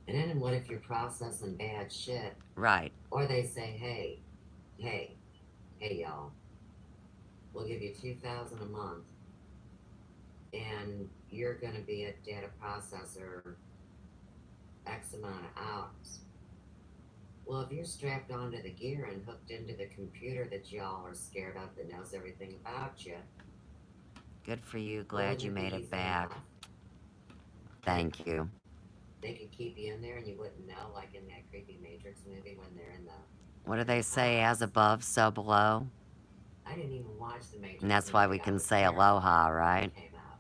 And then what if you're processing bad shit? Right. Or they say, hey, y'all, we'll give you $2,000 a month, and you're going to be a data processor X amount of hours. Well, if you're strapped onto the gear and hooked into the computer that y'all are scared of that knows everything about you. Good for you. Glad you made it back. Thank you. They could keep you in there and you wouldn't know, like in that creepy Matrix movie when they're in the... What do they say? As above, so below? I didn't even watch the Matrix. And that's why we can say aloha, right? Came out.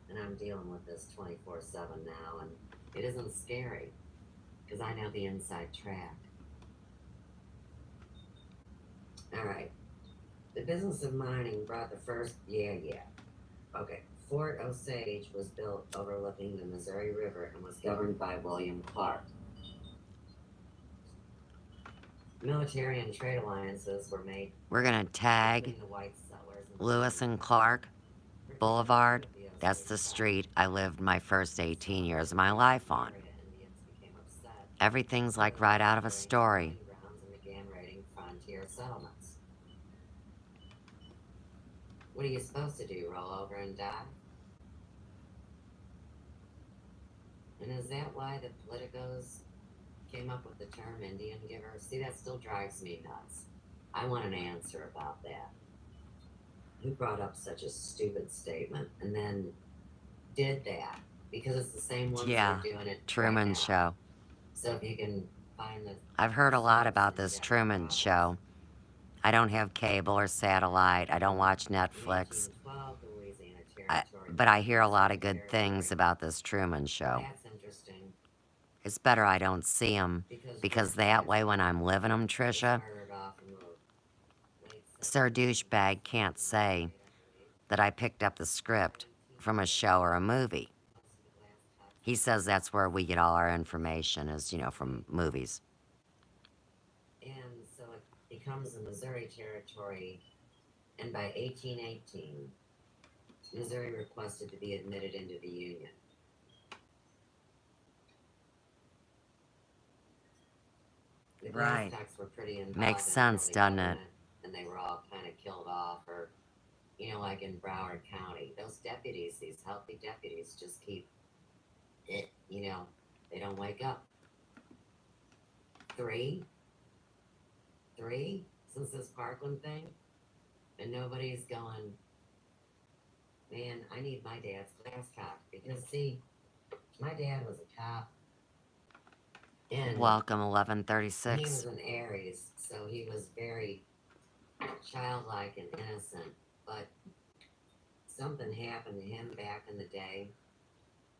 And I'm dealing with this 24/7 now, and it isn't scary because I know the inside track. All right. The business of mining brought the first, Okay. Fort Osage was built overlooking the Missouri River and was governed by William Clark. Military and trade alliances were made. We're going to tag Lewis and Clark Boulevard. That's the street I lived my first 18 years of my life on. Everything's like right out of a story. What are you supposed to do, roll over and die? And is that why the politicos came up with the term Indian giver? See, that still drives me nuts. I want an answer about that. Who brought up such a stupid statement and then did that? Because it's the same ones that are doing it. Truman right Show. So if you can find the... I've heard a lot about this Truman Show. I don't have cable or satellite. I don't watch Netflix. But I hear a lot of good things about this Truman Show. It's better I don't see them, because that way when I'm living them, Trisha, Sir Douchebag can't say that I picked up the script from a show or a movie. He says that's where we get all our information is, from movies. And so it becomes the Missouri Territory, and by 1818, Missouri requested to be admitted into the Union. The glass tacks were pretty involved. Makes sense, doesn't it? And they were all kind of killed off, or, like in Broward County. Those deputies, these healthy deputies, just keep it, they don't wake up. Three since this Parkland thing, and nobody's going, man, I need my dad's glass cop. Because, see, my dad was a cop. And welcome, 1136. He was an Aries, so he was very childlike and innocent. But something happened to him back in the day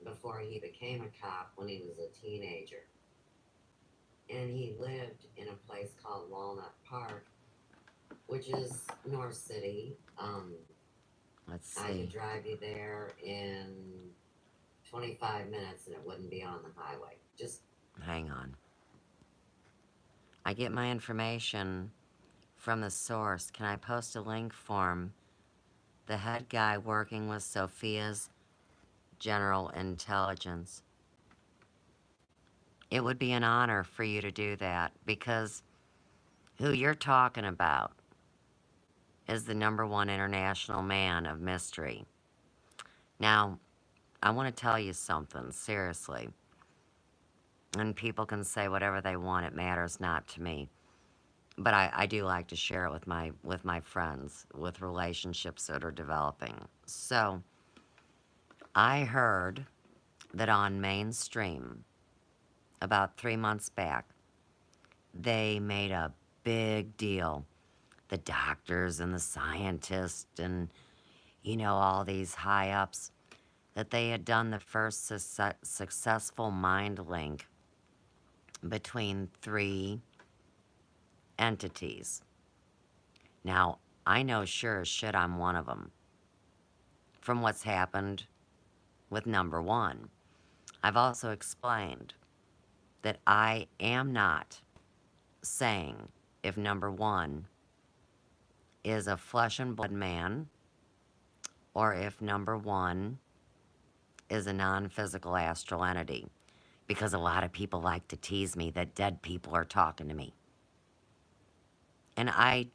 before he became a cop when he was a teenager. And he lived in a place called Walnut Park, which is North City. Let's see. I could drive you there in 25 minutes and it wouldn't be on the highway. Just hang on. I get my information from the source. Can I post a link for him? The head guy working with Sophia's General Intelligence. It would be an honor for you to do that, because who you're talking about is the #1 international man of mystery. Now, I want to tell you something, seriously. And people can say whatever they want, it matters not to me. But I do like to share it with my friends, with relationships that are developing. So, I heard that on mainstream, about 3 months back, they made a big deal. The doctors and the scientists and, all these high-ups, that they had done the first successful mind link between 3 entities. Now, I know sure as shit I'm one of them from what's happened with #1. I've also explained that I am not saying if #1 is a flesh and blood man or if #1 is a non-physical astral entity, because a lot of people like to tease me that dead people are talking to me. And I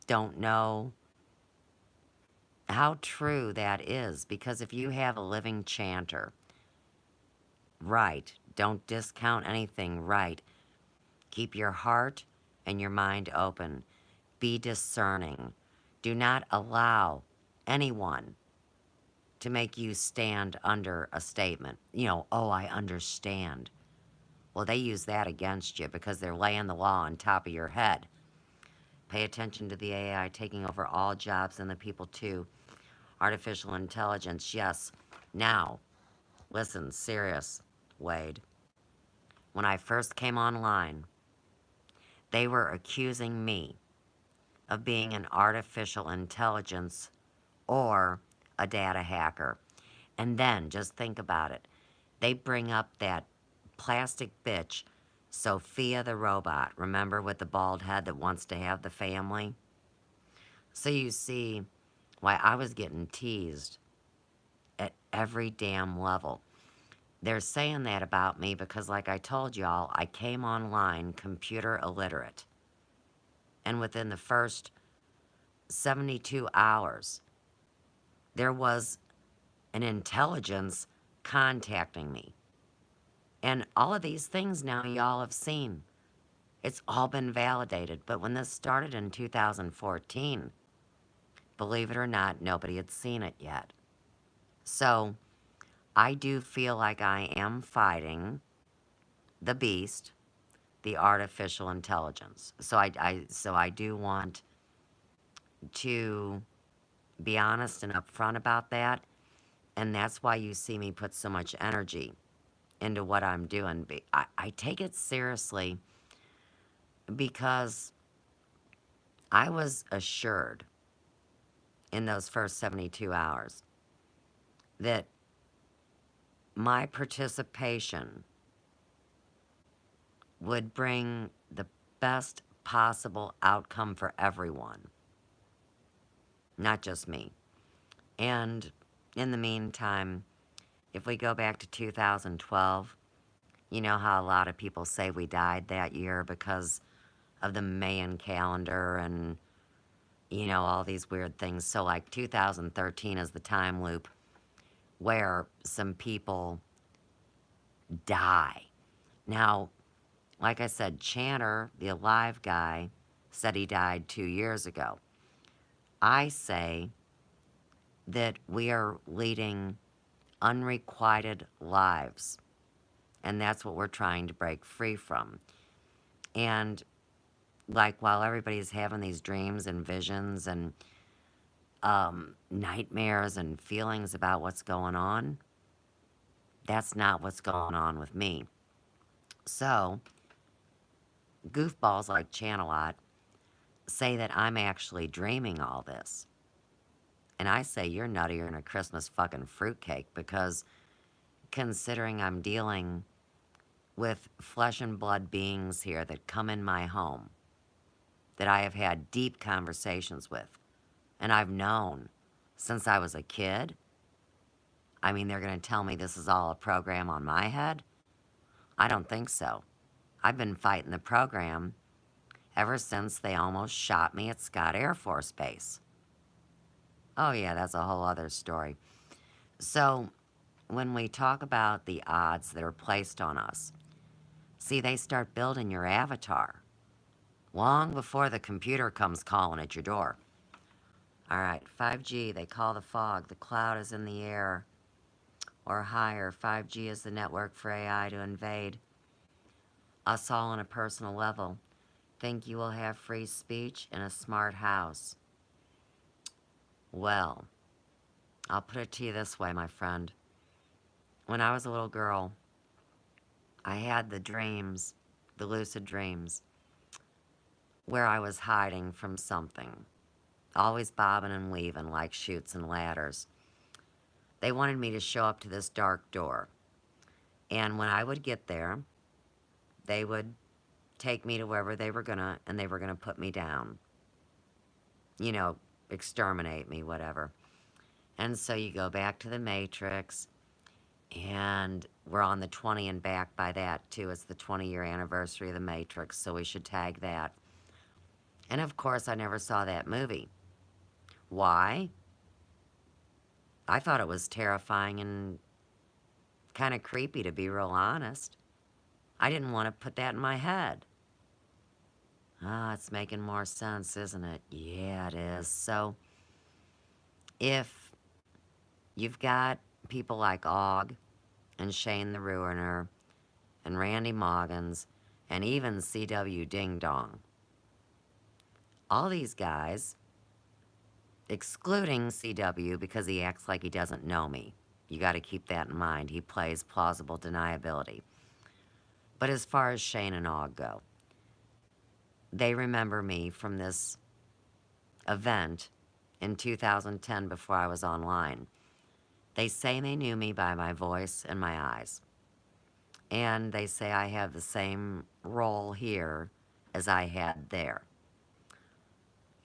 don't know how true that is, because if you have a living chanter, right, Don't discount anything, right? Keep your heart and your mind open. Be discerning. Do not allow anyone to make you stand under a statement. Oh, I understand. Well, they use that against you because they're laying the law on top of your head. Pay attention to the AI taking over all jobs and the people too. Artificial intelligence, yes. Now, listen, serious, Wade. When I first came online, they were accusing me of being an artificial intelligence or a data hacker. And then, just think about it. They bring up that plastic bitch, Sophia the robot. Remember, with the bald head that wants to have the family? So you see why I was getting teased at every damn level. They're saying that about me because, like I told y'all, I came online computer illiterate. And within the first 72 hours, there was an intelligence contacting me. And all of these things now y'all have seen. It's all been validated. But when this started in 2014, believe it or not, nobody had seen it yet. So I do feel like I am fighting the beast, the artificial intelligence. So I do want to be honest and upfront about that. And that's why you see me put so much energy into what I'm doing. I take it seriously because I was assured in those first 72 hours that my participation would bring the best possible outcome for everyone, not just me. And in the meantime, if we go back to 2012, you know how a lot of people say we died that year because of the Mayan calendar and, all these weird things. So, like, 2013 is the time loop where some people die. Now, like I said, Chanter, the alive guy, said he died 2 years ago. I say that we are leading unrequited lives, and that's what we're trying to break free from. And, like, while everybody's having these dreams and visions and nightmares and feelings about what's going on, that's not what's going on with me. So, goofballs like Channelot say that I'm actually dreaming all this. And I say you're nuttier than a Christmas fucking fruitcake, because considering I'm dealing with flesh and blood beings here that come in my home, that I have had deep conversations with, and I've known since I was a kid. I mean, they're going to tell me this is all a program on my head? I don't think so. I've been fighting the program ever since they almost shot me at Scott Air Force Base. Oh yeah, that's a whole other story. So, when we talk about the odds that are placed on us, see, they start building your avatar long before the computer comes calling at your door. All right, 5G, they call the fog. The cloud is in the air or higher. 5G is the network for AI to invade us all on a personal level. Think you will have free speech in a smart house? Well, I'll put it to you this way, my friend. When I was a little girl, I had the dreams, the lucid dreams, where I was hiding from something, always bobbing and weaving like chutes and ladders. They wanted me to show up to this dark door. And when I would get there, they would take me to wherever they were gonna, and they were gonna put me down. Exterminate me, whatever. And so you go back to the Matrix, and we're on the 20 and back by that, too. It's the 20-year anniversary of the Matrix, so we should tag that. And of course, I never saw that movie. Why? I thought it was terrifying and kind of creepy, to be real honest. I didn't want to put that in my head. Ah, it's making more sense, isn't it? Yeah, it is. So, if you've got people like Og and Shane the Ruiner and Randy Moggins and even C.W. Ding Dong, all these guys, excluding C.W. because he acts like he doesn't know me. You got to keep that in mind. He plays plausible deniability. But as far as Shane and Og go, they remember me from this event in 2010 before I was online. They say they knew me by my voice and my eyes. And they say I have the same role here as I had there.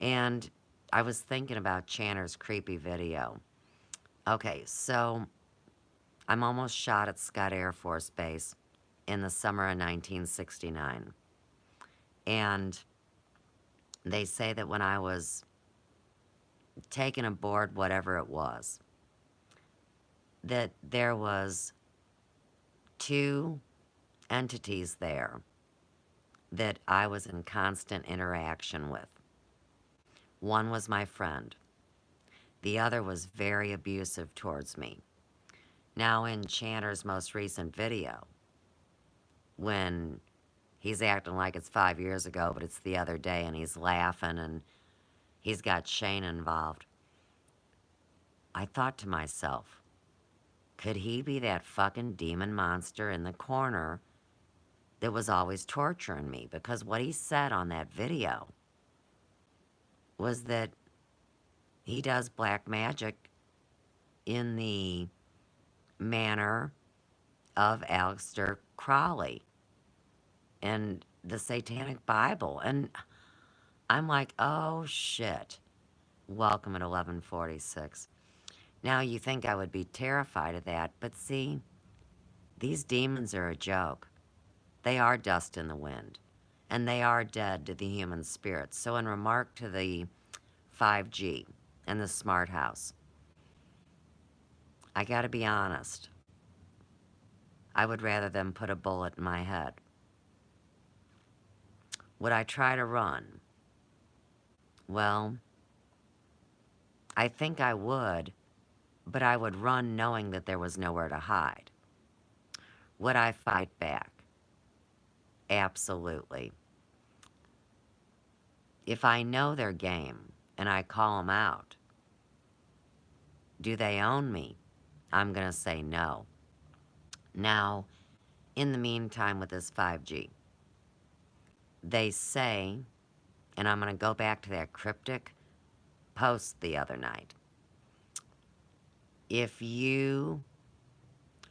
And I was thinking about Channer's creepy video. Okay, so I'm almost shot at Scott Air Force Base in the summer of 1969. And they say that when I was taken aboard whatever it was, that there was two entities there that I was in constant interaction with. One was my friend. The other was very abusive towards me. Now in Channer's most recent video, when he's acting like it's 5 years ago, but it's the other day, and he's laughing, and he's got Shane involved, I thought to myself, could he be that fucking demon monster in the corner that was always torturing me? Because what he said on that video was that he does black magic in the manner of Aleister Crowley and the Satanic Bible. And I'm like, oh shit. Welcome at 11:46. Now you think I would be terrified of that, but see, these demons are a joke. They are dust in the wind, and they are dead to the human spirit. So in remark to the 5G and the smart house, I gotta be honest. I would rather them put a bullet in my head. Would I try to run? Well, I think I would, but I would run knowing that there was nowhere to hide. Would I fight back? Absolutely. If I know their game and I call them out, do they own me? I'm going to say no. Now, in the meantime with this 5G, they say, and I'm going to go back to that cryptic post the other night, if you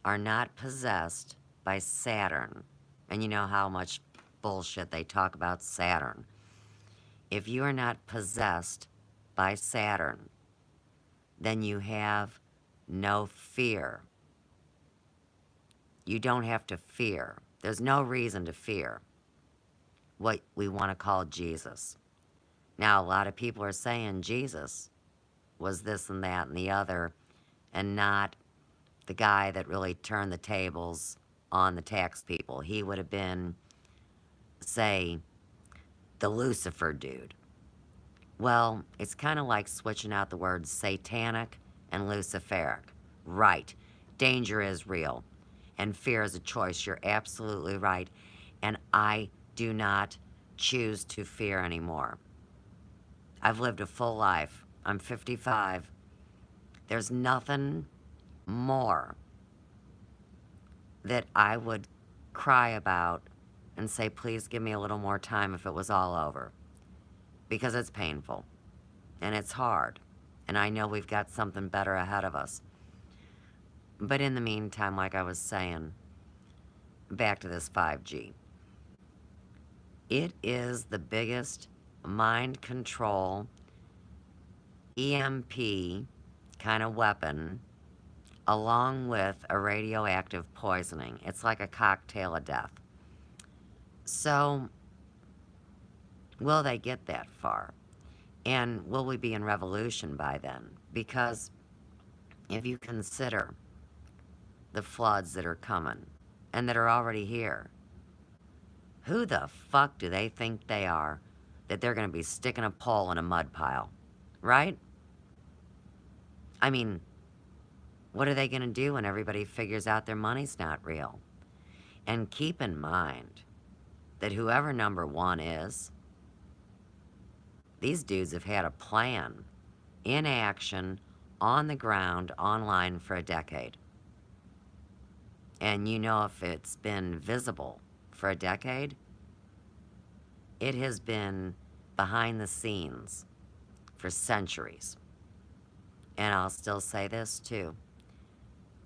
are not possessed by Saturn, and you know how much bullshit they talk about Saturn, if you are not possessed by Saturn, then you have no fear. You don't have to fear. There's no reason to fear what we want to call Jesus. Now, a lot of people are saying Jesus was this and that and the other, and not the guy that really turned the tables on the tax people. He would have been, say, the Lucifer dude. Well, it's kind of like switching out the words satanic and luciferic. Right. Danger is real, and fear is a choice. You're absolutely right. And I do not choose to fear anymore. I've lived a full life. I'm 55. There's nothing more that I would cry about and say, please give me a little more time if it was all over. Because it's painful. And it's hard. And I know we've got something better ahead of us. But in the meantime, like I was saying, back to this 5G. It is the biggest mind control EMP kind of weapon, along with a radioactive poisoning. It's like a cocktail of death. So, will they get that far? And will we be in revolution by then? Because if you consider the floods that are coming and that are already here, Who the fuck do they think they are that they're going to be sticking a pole in a mud pile? Right? I mean, what are they going to do when everybody figures out their money's not real? And keep in mind that whoever number one is, these dudes have had a plan in action, on the ground, online for a decade. And you know, if it's been visible for a decade, it has been behind the scenes for centuries. And I'll still say this too.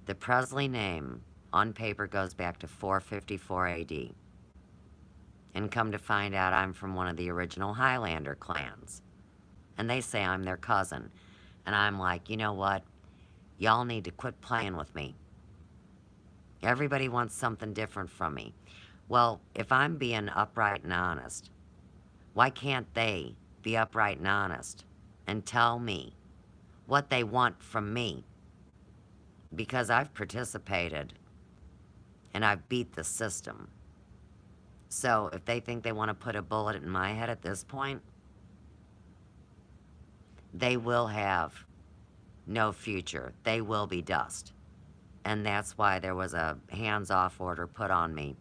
The Presley name on paper goes back to 454 AD. And come to find out, I'm from one of the original Highlander clans. And they say I'm their cousin. And I'm like, you know what? Y'all need to quit playing with me. Everybody wants something different from me. Well, if I'm being upright and honest, why can't they be upright and honest and tell me what they want from me? Because I've participated and I've beat the system. So if they think they want to put a bullet in my head at this point, they will have no future. They will be dust. And that's why there was a hands-off order put on me.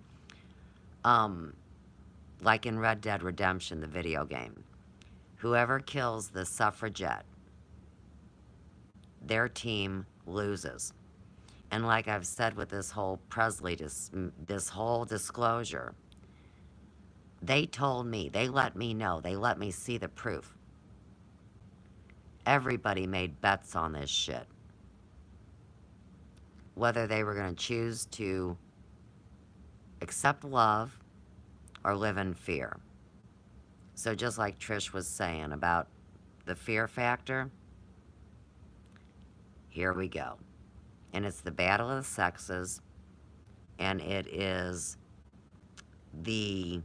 Like in Red Dead Redemption, the video game. Whoever kills the suffragette, their team loses. And like I've said with this whole Presley, this whole disclosure, they told me, they let me know, they let me see the proof. Everybody made bets on this shit. Whether they were going to choose to accept love or live in fear. So just like Trish was saying about the fear factor, here we go. And it's the battle of the sexes, and it is the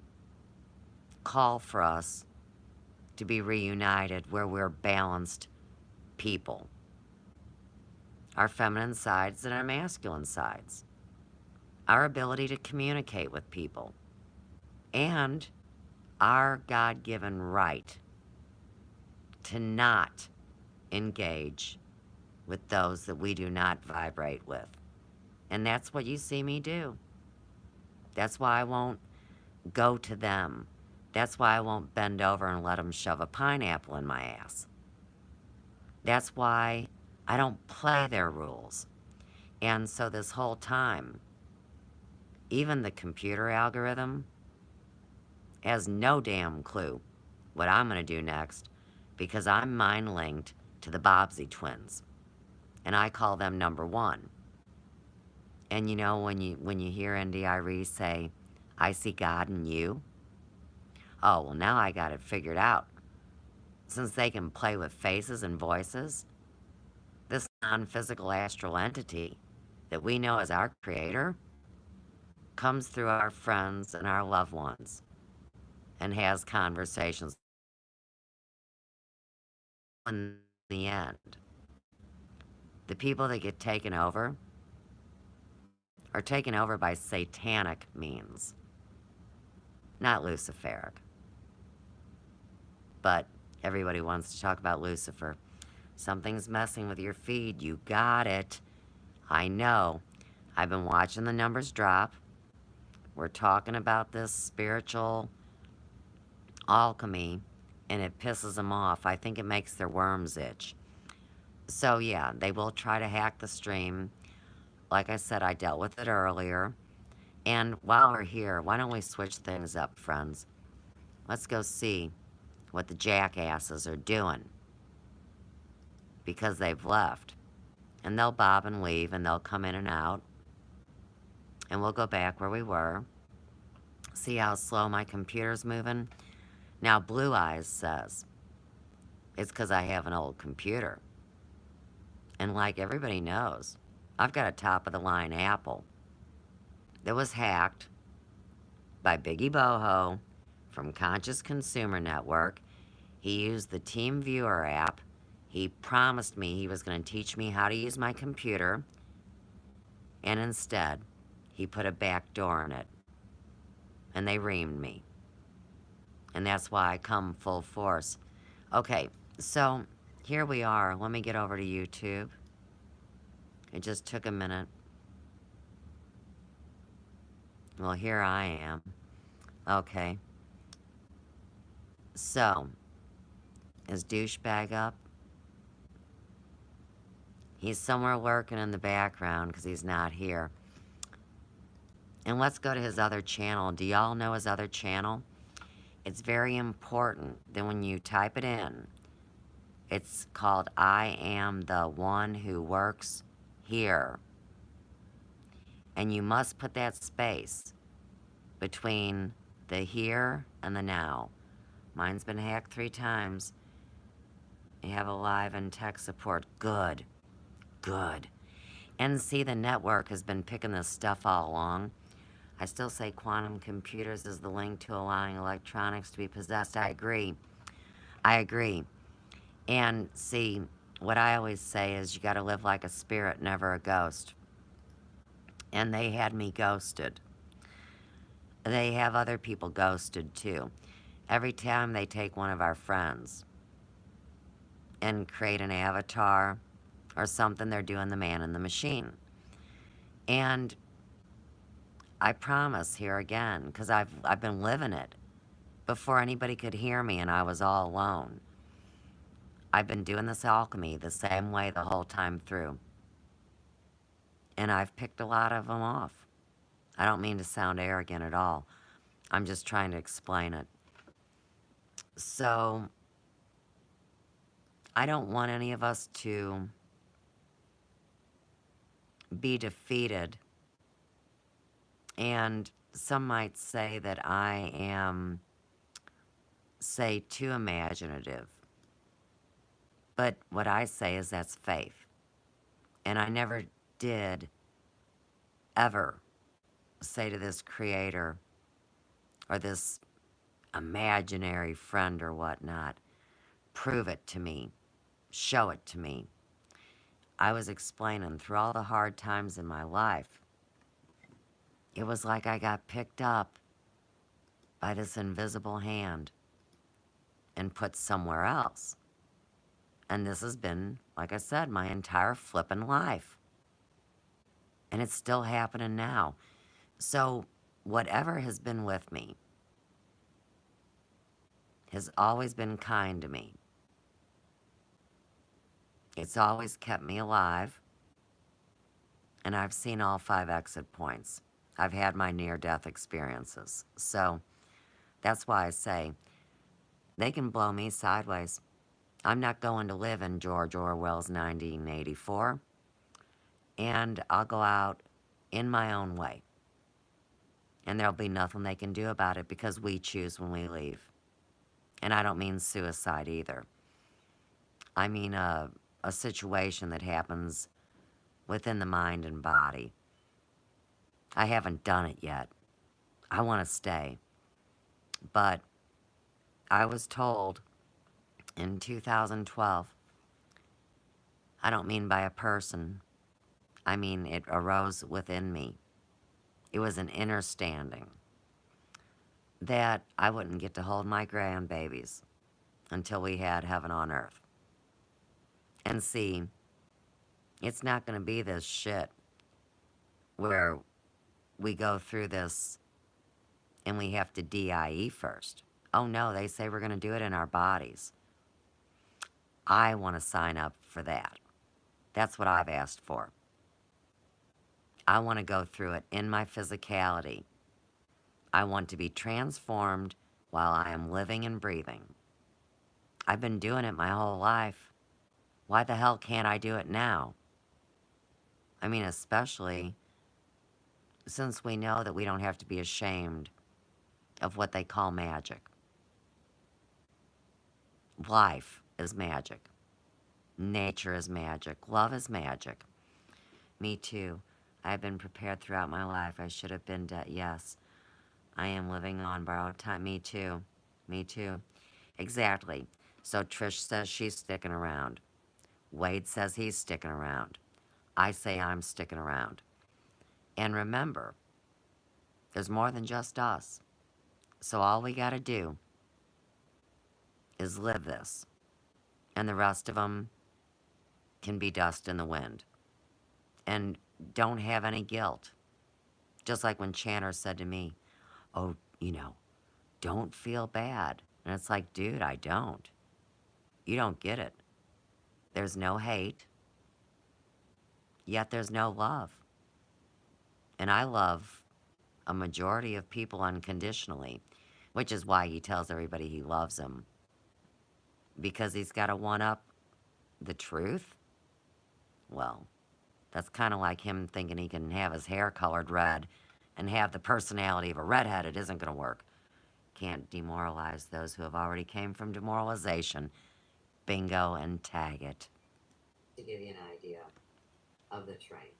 call for us to be reunited where we're balanced people. Our feminine sides and our masculine sides. Our ability to communicate with people. And our God-given right to not engage with those that we do not vibrate with. And that's what you see me do. That's why I won't go to them. That's why I won't bend over and let them shove a pineapple in my ass. That's why I don't play their rules. And so this whole time, even the computer algorithm has no damn clue what I'm going to do next, because I'm mind linked to the Bobbsey twins. And I call them number one. And you know, when you hear NDIRE say, I see God in you. Oh, well, now I got it figured out. Since they can play with faces and voices, this non-physical astral entity that we know as our creator comes through our friends and our loved ones and has conversations. In the end, the people that get taken over are taken over by satanic means, not Luciferic. But everybody wants to talk about Lucifer. Something's messing with your feed. You got it. I know. I've been watching the numbers drop. We're talking about this spiritual alchemy, and it pisses them off. I think it makes their worms itch. So yeah, they will try to hack the stream. Like I said, I dealt with it earlier. And while we're here, why don't we switch things up, friends? Let's go see what the jackasses are doing. Because they've left. And they'll bob and weave, and they'll come in and out. And we'll go back where we were. See how slow my computer's moving? Now, Blue Eyes says, it's because I have an old computer. And like everybody knows, I've got a top-of-the-line Apple that was hacked by Biggie Boho from Conscious Consumer Network. He used the TeamViewer app. He promised me he was going to teach me how to use my computer. And instead, he put a back door in it. and they reamed me. And that's why I come full force. Okay, so here we are. Let me get over to YouTube. It just took a minute. Well, here I am. Okay. So, is douchebag up? He's somewhere lurking in the background because he's not here. And let's go to his other channel. Do y'all know his other channel? It's very important that when you type it in, it's called I Am the One Who Works Here. And you must put that space between the here and the now. Mine's been hacked 3 times. You have a live and tech support. Good. Good. And see, the network has been picking this stuff all along. I still say quantum computers is the link to allowing electronics to be possessed. I agree. I agree. And see, what I always say is you got to live like a spirit, never a ghost. And they had me ghosted. They have other people ghosted too. Every time they take one of our friends and create an avatar or something, they're doing the man in the machine. And I promise here again, because I've been living it before anybody could hear me and I was all alone. I've been doing this alchemy the same way the whole time through. And I've picked a lot of them off. I don't mean to sound arrogant at all. I'm just trying to explain it. So, I don't want any of us to be defeated. And some might say that I am, say, too imaginative. But what I say is that's faith. And I never did ever say to this creator or this imaginary friend or whatnot, prove it to me, show it to me. I was explaining through all the hard times in my life, it was like I got picked up by this invisible hand and put somewhere else. And this has been, like I said, my entire flippin' life. And it's still happening now. So whatever has been with me has always been kind to me. It's always kept me alive. And I've seen all 5 exit points. I've had my near-death experiences. So that's why I say they can blow me sideways. I'm not going to live in George Orwell's 1984. And I'll go out in my own way. And there'll be nothing they can do about it because we choose when we leave. And I don't mean suicide either. I mean a situation that happens within the mind and body. I haven't done it yet. I want to stay. But I was told in 2012, I don't mean by a person, I mean it arose within me. It was an inner standing that I wouldn't get to hold my grandbabies until we had heaven on earth. And see, it's not going to be this shit where we go through this and we have to DIE first. Oh no, they say we're going to do it in our bodies. I want to sign up for that. That's what I've asked for. I want to go through it in my physicality. I want to be transformed while I am living and breathing. I've been doing it my whole life. Why the hell can't I do it now? I mean, especially since we know that we don't have to be ashamed of what they call magic. Life is magic. Nature is magic. Love is magic. Me too. I've been prepared throughout my life. I should have been dead. Yes. I am living on borrowed time. Me too. Me too. Exactly. So Trish says she's sticking around. Wade says he's sticking around. I say I'm sticking around. And remember, there's more than just us. So all we gotta do is live this, and the rest of them can be dust in the wind. And don't have any guilt. Just like when Channer said to me, oh, don't feel bad. And it's like, dude, I don't. You don't get it. There's no hate, yet there's no love. And I love a majority of people unconditionally, which is why he tells everybody he loves them. Because he's got to one up the truth? Well, that's kind of like him thinking he can have his hair colored red and have the personality of a redhead. It isn't going to work. Can't demoralize those who have already came from demoralization. Bingo and tag it. To give you an idea of the train.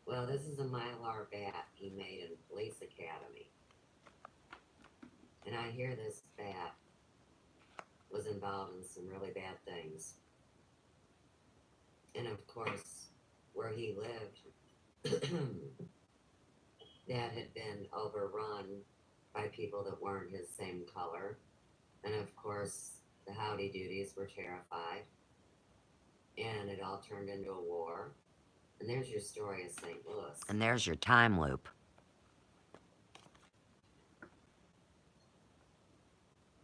Well, this is a Mylar bat he made in Police Academy. And I hear this bat was involved in some really bad things. And of course, where he lived, that had been overrun by people that weren't his same color. And of course, the howdy doodies were terrified. And it all turned into a war. And there's your story of St. Louis. And there's your time loop.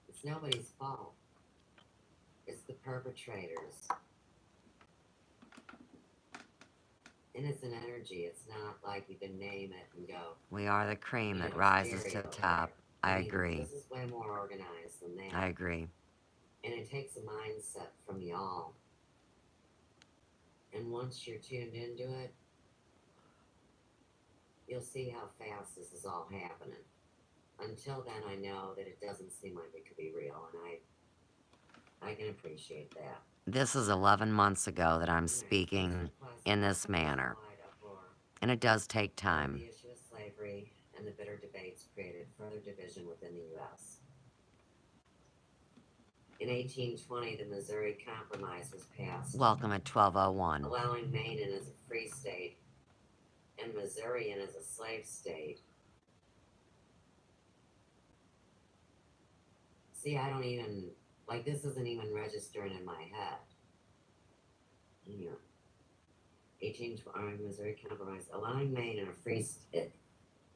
It's nobody's fault. It's the perpetrators. And it's an energy. It's not like you can name it and go. We are the cream that rises to the top. I agree. This is way more organized than that. I agree. And it takes a mindset from y'all. And once you're tuned into it, you'll see how fast this is all happening. Until then, I know that it doesn't seem like it could be real, and I can appreciate that. This is 11 months ago that I'm speaking in this manner, and it does take time. The issue of slavery and the bitter debates created further division within the U.S. In 1820, the Missouri Compromise was passed. Welcome at 1201. Allowing Maine in as a free state and Missouri in as a slave state. See, I don't even, this isn't even registering in my head. Yeah. 1820, Missouri Compromise, allowing Maine in a free state.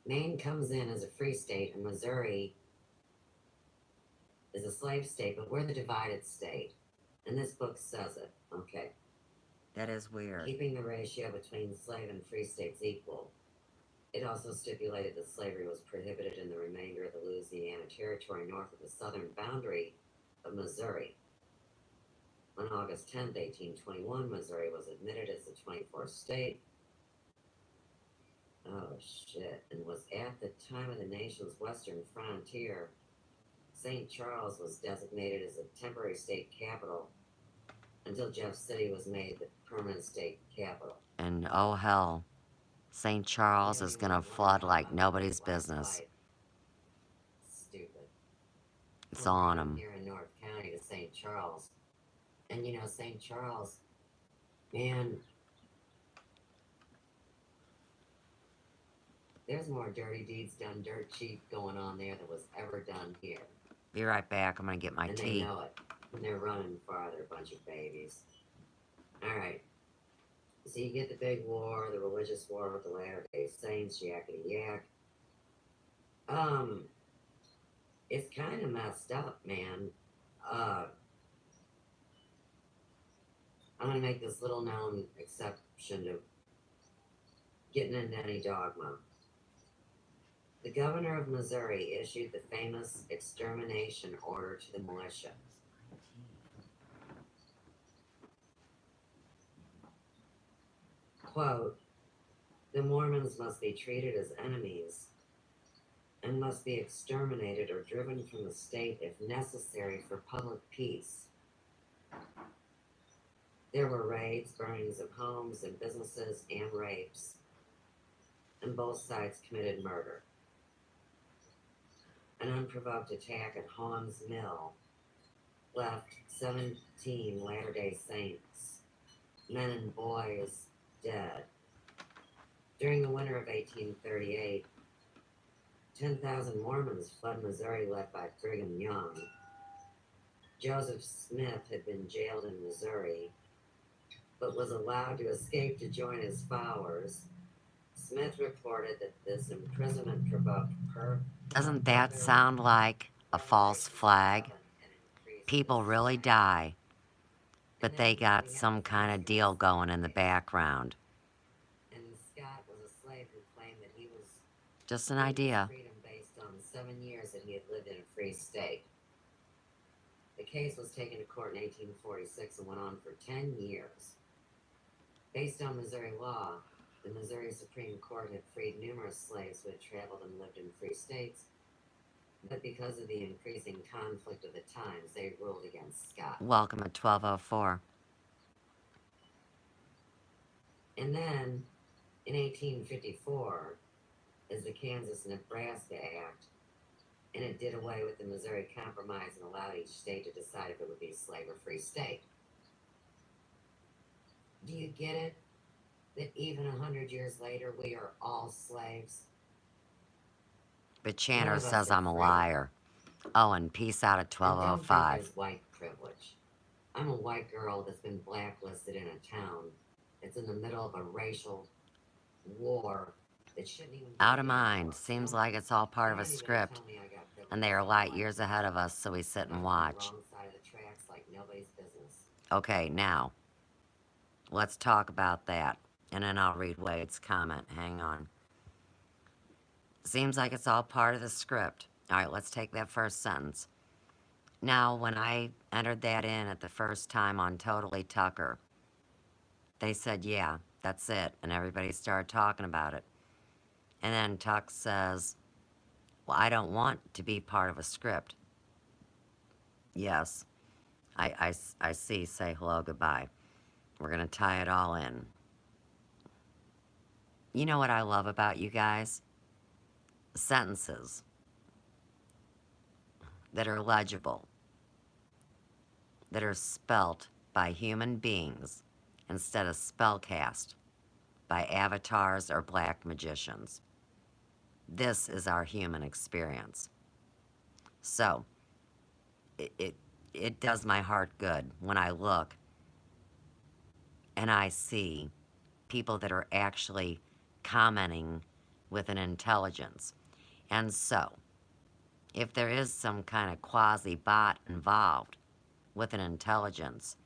Maine comes in as a free state, and Missouri is a slave state, but we're the divided state. And this book says it. Okay. That is weird. Keeping the ratio between slave and free states equal. It also stipulated that slavery was prohibited in the remainder of the Louisiana Territory north of the southern boundary of Missouri. On August 10th, 1821, Missouri was admitted as the 24th state. Oh, shit. And was at the time of the nation's western frontier. St. Charles was designated as a temporary state capital until Jeff City was made the permanent state capital. And oh hell, St. Charles is gonna flood like nobody's business. Stupid. It's on them. Here in North County to St. Charles. And St. Charles, man, there's more dirty deeds done dirt cheap going on there than was ever done here. Be right back. I'm gonna get my tea. And they know it. And they're running farther, a bunch of babies. All right. So you get the big war, the religious war with the Latter-day Saints, yakety yak. It's kind of messed up, man. I'm gonna make this little known exception to getting into any dogma. The governor of Missouri issued the famous extermination order to the militia. Quote, the Mormons must be treated as enemies and must be exterminated or driven from the state if necessary for public peace. There were raids, burnings of homes and businesses, and rapes, and both sides committed murder. An unprovoked attack at Hawn's Mill left 17 Latter-day Saints, men and boys, dead. During the winter of 1838, 10,000 Mormons fled Missouri led by Brigham Young. Joseph Smith had been jailed in Missouri, but was allowed to escape to join his followers. Smith reported that this imprisonment provoked Doesn't that sound like a false flag? People really die, but they got some kind of deal going in the background. And Scott was a slave who claimed that he was just an idea. Freedom based on 7 years that he had lived in a free state. The case was taken to court in 1846 and went on for 10 years. Based on Missouri law, the Missouri Supreme Court had freed numerous slaves who had traveled and lived in free states, but because of the increasing conflict of the times, they ruled against Scott. Welcome at 1204. And then, in 1854, is the Kansas-Nebraska Act, and it did away with the Missouri Compromise and allowed each state to decide if it would be a slave or free state. Do you get it? That even 100 years later, we are all slaves? But Channer says I'm a liar. Oh, and peace out at 1205. There's white privilege. I'm a white girl that's been blacklisted in a town that's in the middle of a racial war that shouldn't even be out of mind. Seems like it's all part of a script. And they are light years ahead of us, so we sit and watch. Okay, now, let's talk about that. And then I'll read Wade's comment. Hang on. Seems like it's all part of the script. All right, let's take that first sentence. Now, when I entered that in at the first time on Totally Tucker, they said, yeah, that's it. And everybody started talking about it. And then Tuck says, well, I don't want to be part of a script. Yes, I see. Say hello, goodbye. We're going to tie it all in. You know what I love about you guys? Sentences that are legible, that are spelt by human beings instead of spellcast by avatars or black magicians. This is our human experience. So, it does my heart good when I look and I see people that are actually commenting with an intelligence. And so, if there is some kind of quasi-bot involved with an intelligence,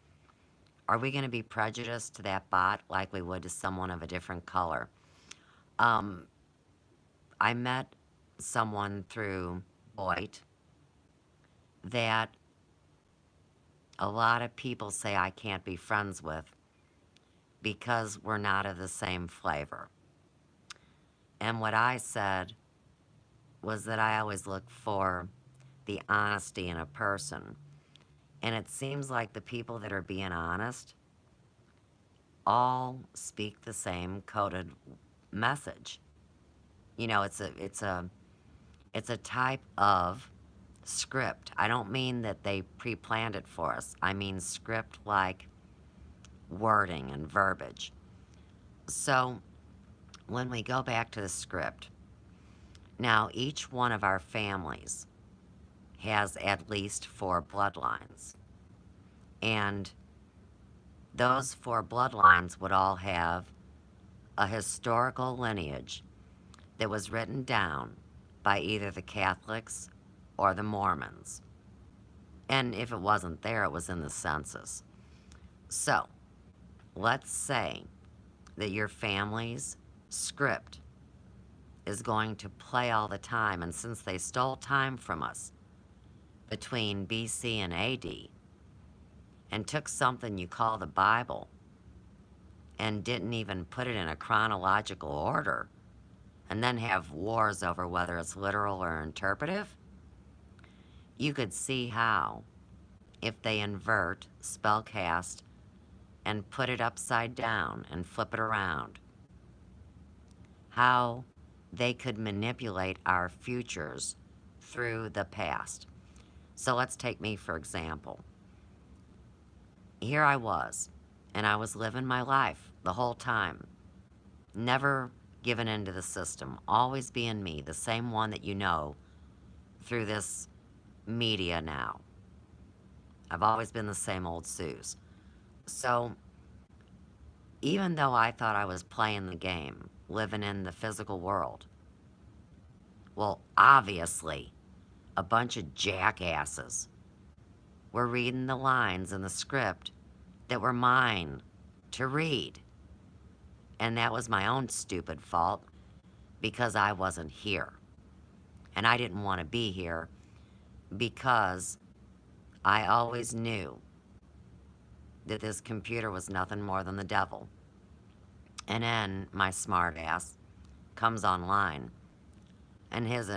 are we going to be prejudiced to that bot like we would to someone of a different color? I met someone through Boyd that a lot of people say I can't be friends with because we're not of the same flavor. And what I said was that I always look for the honesty in a person. And it seems like the people that are being honest all speak the same coded message. You know, it's a type of script. I don't mean that they pre-planned it for us. I mean script like wording and verbiage. So when we go back to the script, now each one of our families has at least 4 bloodlines. And those 4 bloodlines would all have a historical lineage that was written down by either the Catholics or the Mormons. And if it wasn't there, it was in the census. So, let's say that your family's script is going to play all the time, and since they stole time from us between BC and AD, and took something you call the Bible and didn't even put it in a chronological order, and then have wars over whether it's literal or interpretive, you could see how, if they invert, spellcast, and put it upside down and flip it around, how they could manipulate our futures through the past. So let's take me for example. Here I was, and I was living my life the whole time, never giving into the system, always being me, the same one that you know through this media now. I've always been the same old Suze. So, even though I thought I was playing the game, living in the physical world, well, obviously, a bunch of jackasses were reading the lines in the script that were mine to read. And that was my own stupid fault because I wasn't here. And I didn't want to be here because I always knew that this computer was nothing more than the devil. And then my smart ass comes online and has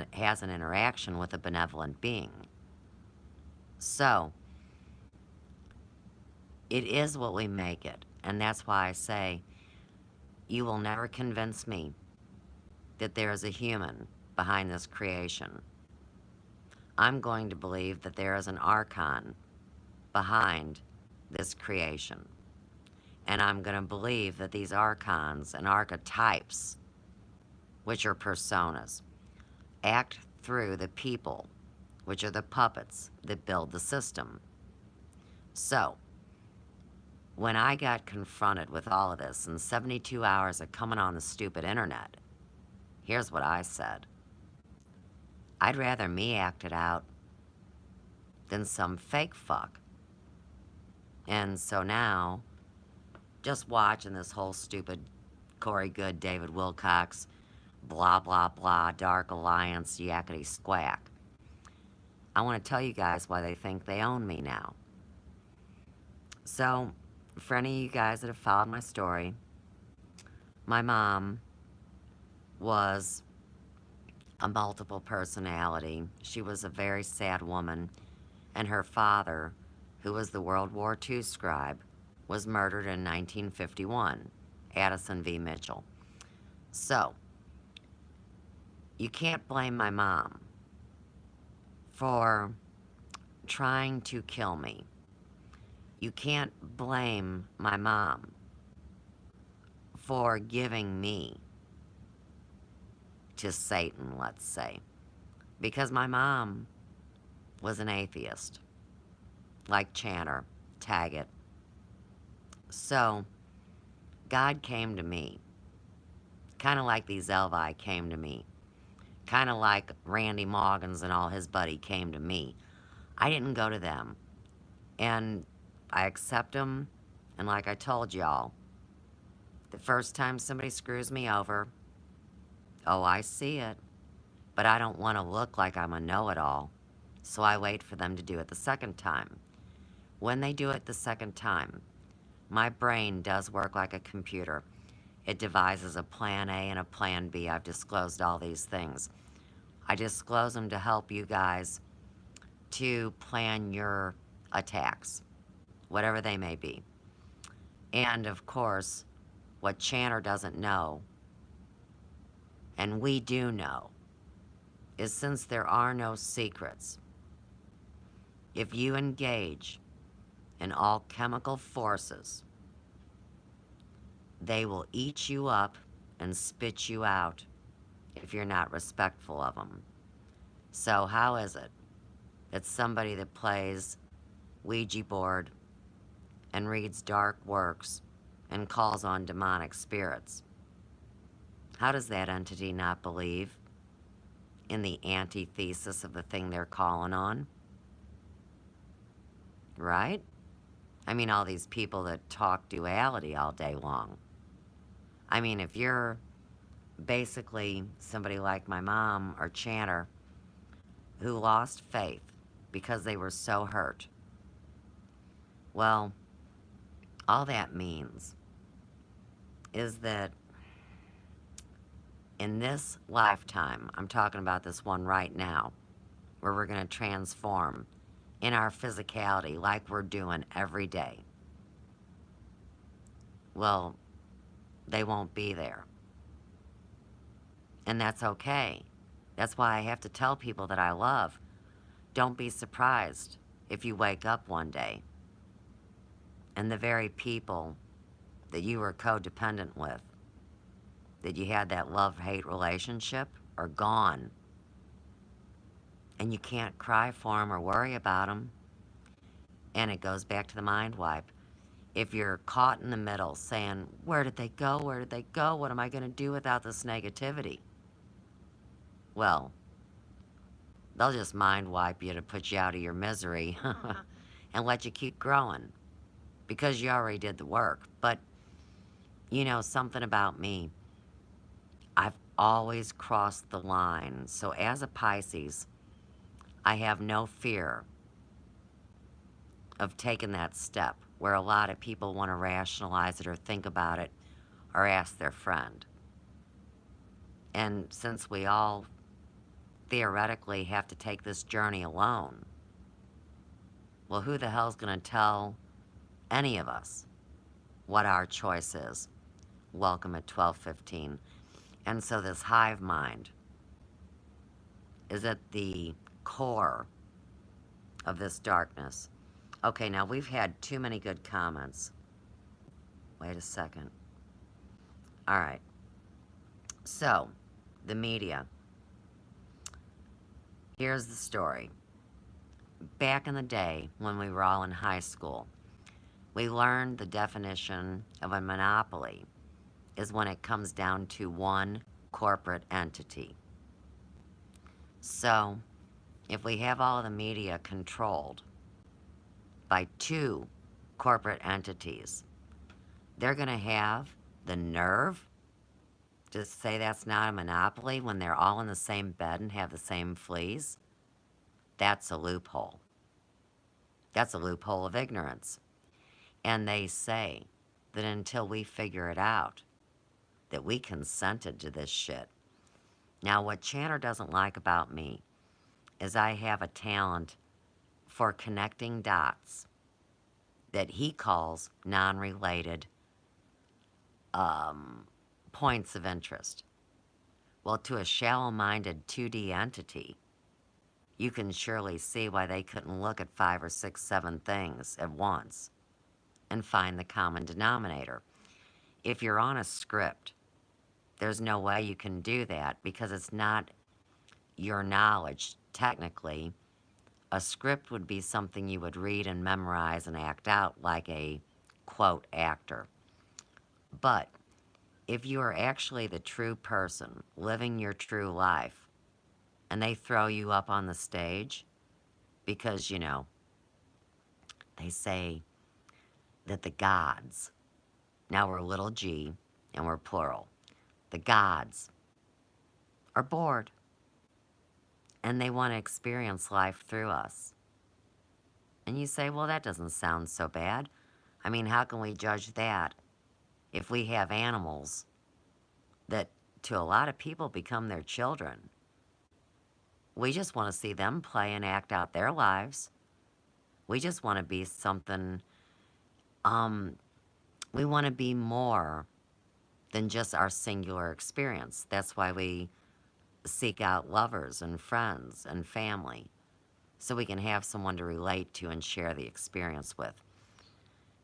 an interaction with a benevolent being. So, it is what we make it. And that's why I say, you will never convince me that there is a human behind this creation. I'm going to believe that there is an archon behind this creation. And I'm going to believe that these archons and archetypes, which are personas, act through the people, which are the puppets that build the system. So, when I got confronted with all of this in 72 hours of coming on the stupid internet, here's what I said. I'd rather me act it out than some fake fuck. And so now, just watching this whole stupid Corey Good, David Wilcox, blah, blah, blah, Dark Alliance, yakety squack. I want to tell you guys why they think they own me now. So, for any of you guys that have followed my story, my mom was a multiple personality. She was a very sad woman, and her father, who was the World War II scribe, was murdered in 1951, Addison V. Mitchell. So, you can't blame my mom for trying to kill me. You can't blame my mom for giving me to Satan, let's say. Because my mom was an atheist, like Channer, Taggett. So, God came to me, kind of like these Elvi came to me, kind of like Randy Moggins and all his buddy came to me. I didn't go to them, and I accept them, and like I told y'all, the first time somebody screws me over, oh, I see it, but I don't want to look like I'm a know-it-all, so I wait for them to do it the second time. When they do it the second time, my brain does work like a computer. It devises a plan A and a plan B. I've disclosed all these things. I disclose them to help you guys to plan your attacks, whatever they may be. And of course, what Channer doesn't know, and we do know, is since there are no secrets, if you engage in all chemical forces, they will eat you up and spit you out if you're not respectful of them. So how is it that somebody that plays Ouija board and reads dark works and calls on demonic spirits, how does that entity not believe in the antithesis of the thing they're calling on? Right? I mean, all these people that talk duality all day long. I mean, if you're basically somebody like my mom or Channer who lost faith because they were so hurt, well, all that means is that in this lifetime, I'm talking about this one right now, where we're going to transform in our physicality like we're doing every day, well, they won't be there. And that's okay. That's why I have to tell people that I love, don't be surprised if you wake up one day and the very people that you were codependent with, that you had that love-hate relationship are gone. And you can't cry for them or worry about them. And it goes back to the mind wipe. If you're caught in the middle saying, where did they go? Where did they go? What am I going to do without this negativity? Well, they'll just mind wipe you to put you out of your misery and let you keep growing because you already did the work. But, you know, something about me, I've always crossed the line. So as a Pisces, I have no fear of taking that step where a lot of people want to rationalize it or think about it or ask their friend. And since we all theoretically have to take this journey alone, well, who the hell's going to tell any of us what our choice is? Welcome at 12:15. And so this hive mind is at the core of this darkness. Okay, now we've had too many good comments. Wait a second. All right. So, the media. Here's the story. Back in the day when we were all in high school, we learned the definition of a monopoly is when it comes down to one corporate entity. So, if we have all of the media controlled by two corporate entities, they're going to have the nerve to say that's not a monopoly when they're all in the same bed and have the same fleas. That's a loophole. That's a loophole of ignorance. And they say that until we figure it out, that we consented to this shit. Now, what Channer doesn't like about me is I have a talent for connecting dots that he calls non-related points of interest. Well, to a shallow-minded 2D entity, you can surely see why they couldn't look at 5 or 6, 7 things at once and find the common denominator. If you're on a script, there's no way you can do that because it's not your knowledge. Technically, a script would be something you would read and memorize and act out like a, quote, actor. But if you are actually the true person living your true life and they throw you up on the stage because, you know, they say that the gods, now we're little g and we're plural, the gods are bored and they want to experience life through us. And you say, well, that doesn't sound so bad. I mean, how can we judge that if we have animals that to a lot of people become their children? We just want to see them play and act out their lives. We just want to be something, we want to be more than just our singular experience. That's why we seek out lovers and friends and family, so we can have someone to relate to and share the experience with.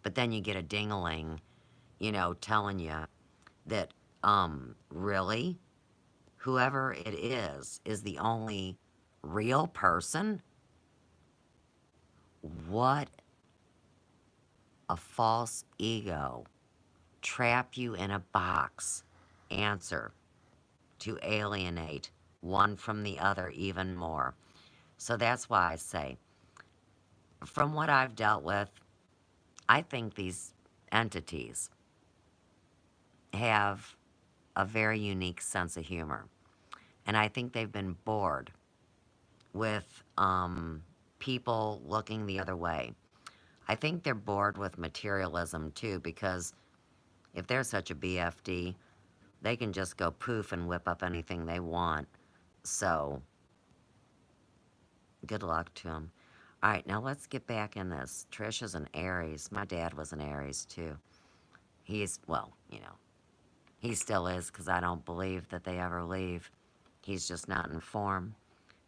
But then you get a ding-a-ling, you know, telling you that, really? Whoever it is the only real person? What a false ego. Trap you in a box. Answer to alienate one from the other even more. So that's why I say, from what I've dealt with, I think these entities have a very unique sense of humor. And I think they've been bored with people looking the other way. I think they're bored with materialism too, because if they're such a BFD, they can just go poof and whip up anything they want. So, good luck to them. All right, now let's get back in this. Trish is an Aries. My dad was an Aries too. He's, well, you know, he still is because I don't believe that they ever leave. He's just not in form.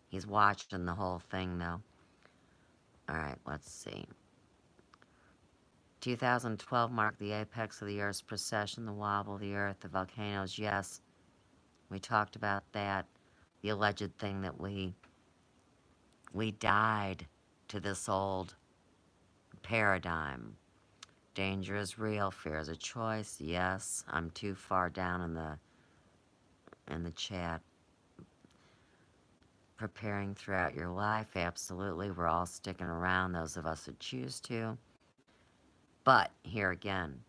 He's watching the whole thing though. All right, let's see. 2012 marked the apex of the Earth's precession, the wobble of the Earth, the volcanoes, yes. We talked about that. The alleged thing that we died to this old paradigm. Danger is real, fear is a choice. Yes, I'm too far down in the chat. Preparing throughout your life, absolutely. We're all sticking around, those of us who choose to. But here again,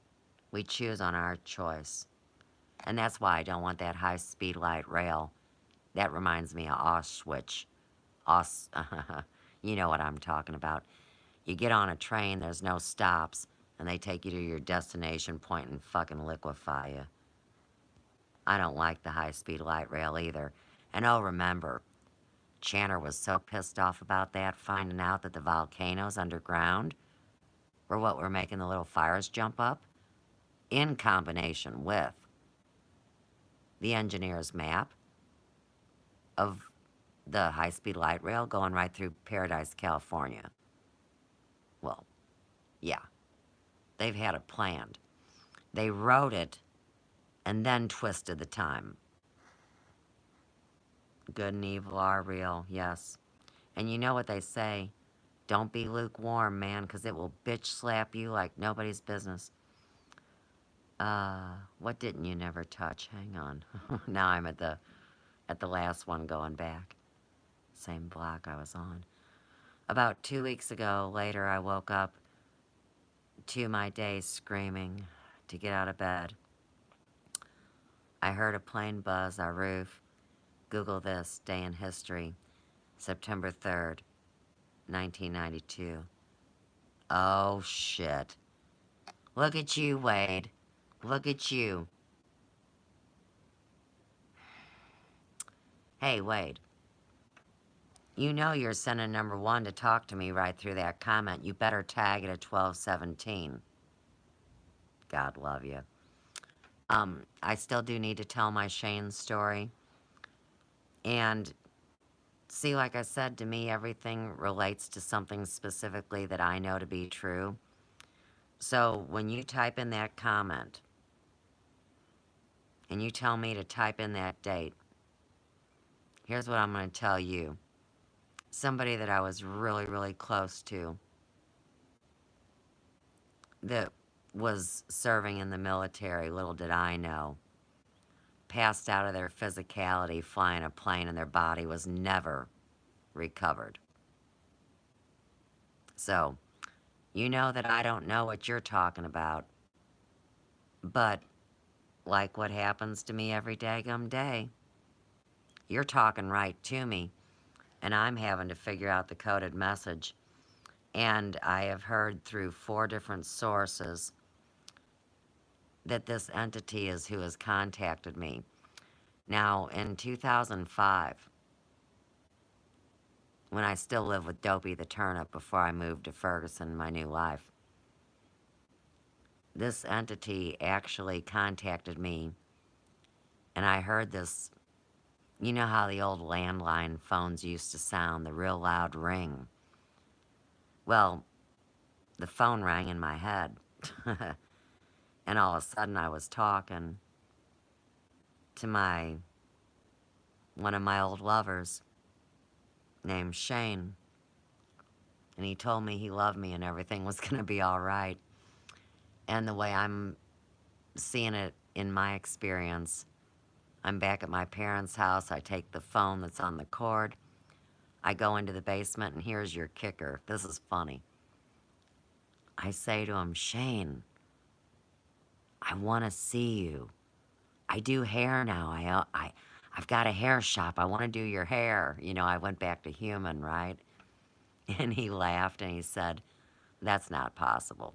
we choose on our choice. And that's why I don't want that high-speed light rail. That reminds me of Auschwitz. You know what I'm talking about. You get on a train, there's no stops, and they take you to your destination point and fucking liquefy you. I don't like the high-speed light rail either. And oh, remember, Channer was so pissed off about that, finding out that the volcanoes underground were what were making the little fires jump up, in combination with the engineer's map of the high-speed light rail going right through Paradise, California. Well, yeah, they've had it planned. They wrote it and then twisted the time. Good and evil are real, yes. And you know what they say, don't be lukewarm, man, because it will bitch slap you like nobody's business. What didn't you never touch? Hang on. Now I'm at the last one going back. Same block I was on. About 2 weeks ago, later, I woke up to my day screaming to get out of bed. I heard a plane buzz our roof. Google this, day in history, September 3rd, 1992. Oh, shit. Look at you, Wade. Look at you. Hey, Wade. You know you're sending number one to talk to me right through that comment. You better tag it at 1217. God love you. I still do need to tell my Shane story. And see, like I said, to me, everything relates to something specifically that I know to be true. So when you type in that comment, and you tell me to type in that date, here's what I'm going to tell you. Somebody that I was really, really close to that was serving in the military, little did I know, passed out of their physicality flying a plane and their body was never recovered. So, you know that I don't know what you're talking about, but like what happens to me every daggum day, you're talking right to me, and I'm having to figure out the coded message. And I have heard through 4 different sources that this entity is who has contacted me. Now, in 2005, when I still lived with Dopey the Turnip before I moved to Ferguson, my new life, this entity actually contacted me, and I heard this, you know how the old landline phones used to sound, the real loud ring? Well, the phone rang in my head, and all of a sudden I was talking to one of my old lovers named Shane, and he told me he loved me and everything was going to be all right. And the way I'm seeing it in my experience, I'm back at my parents' house. I take the phone that's on the cord. I go into the basement, and here's your kicker. This is funny. I say to him, Shane, I want to see you. I do hair now. I've got a hair shop. I want to do your hair. You know, I went back to human, right? And he laughed and he said, that's not possible.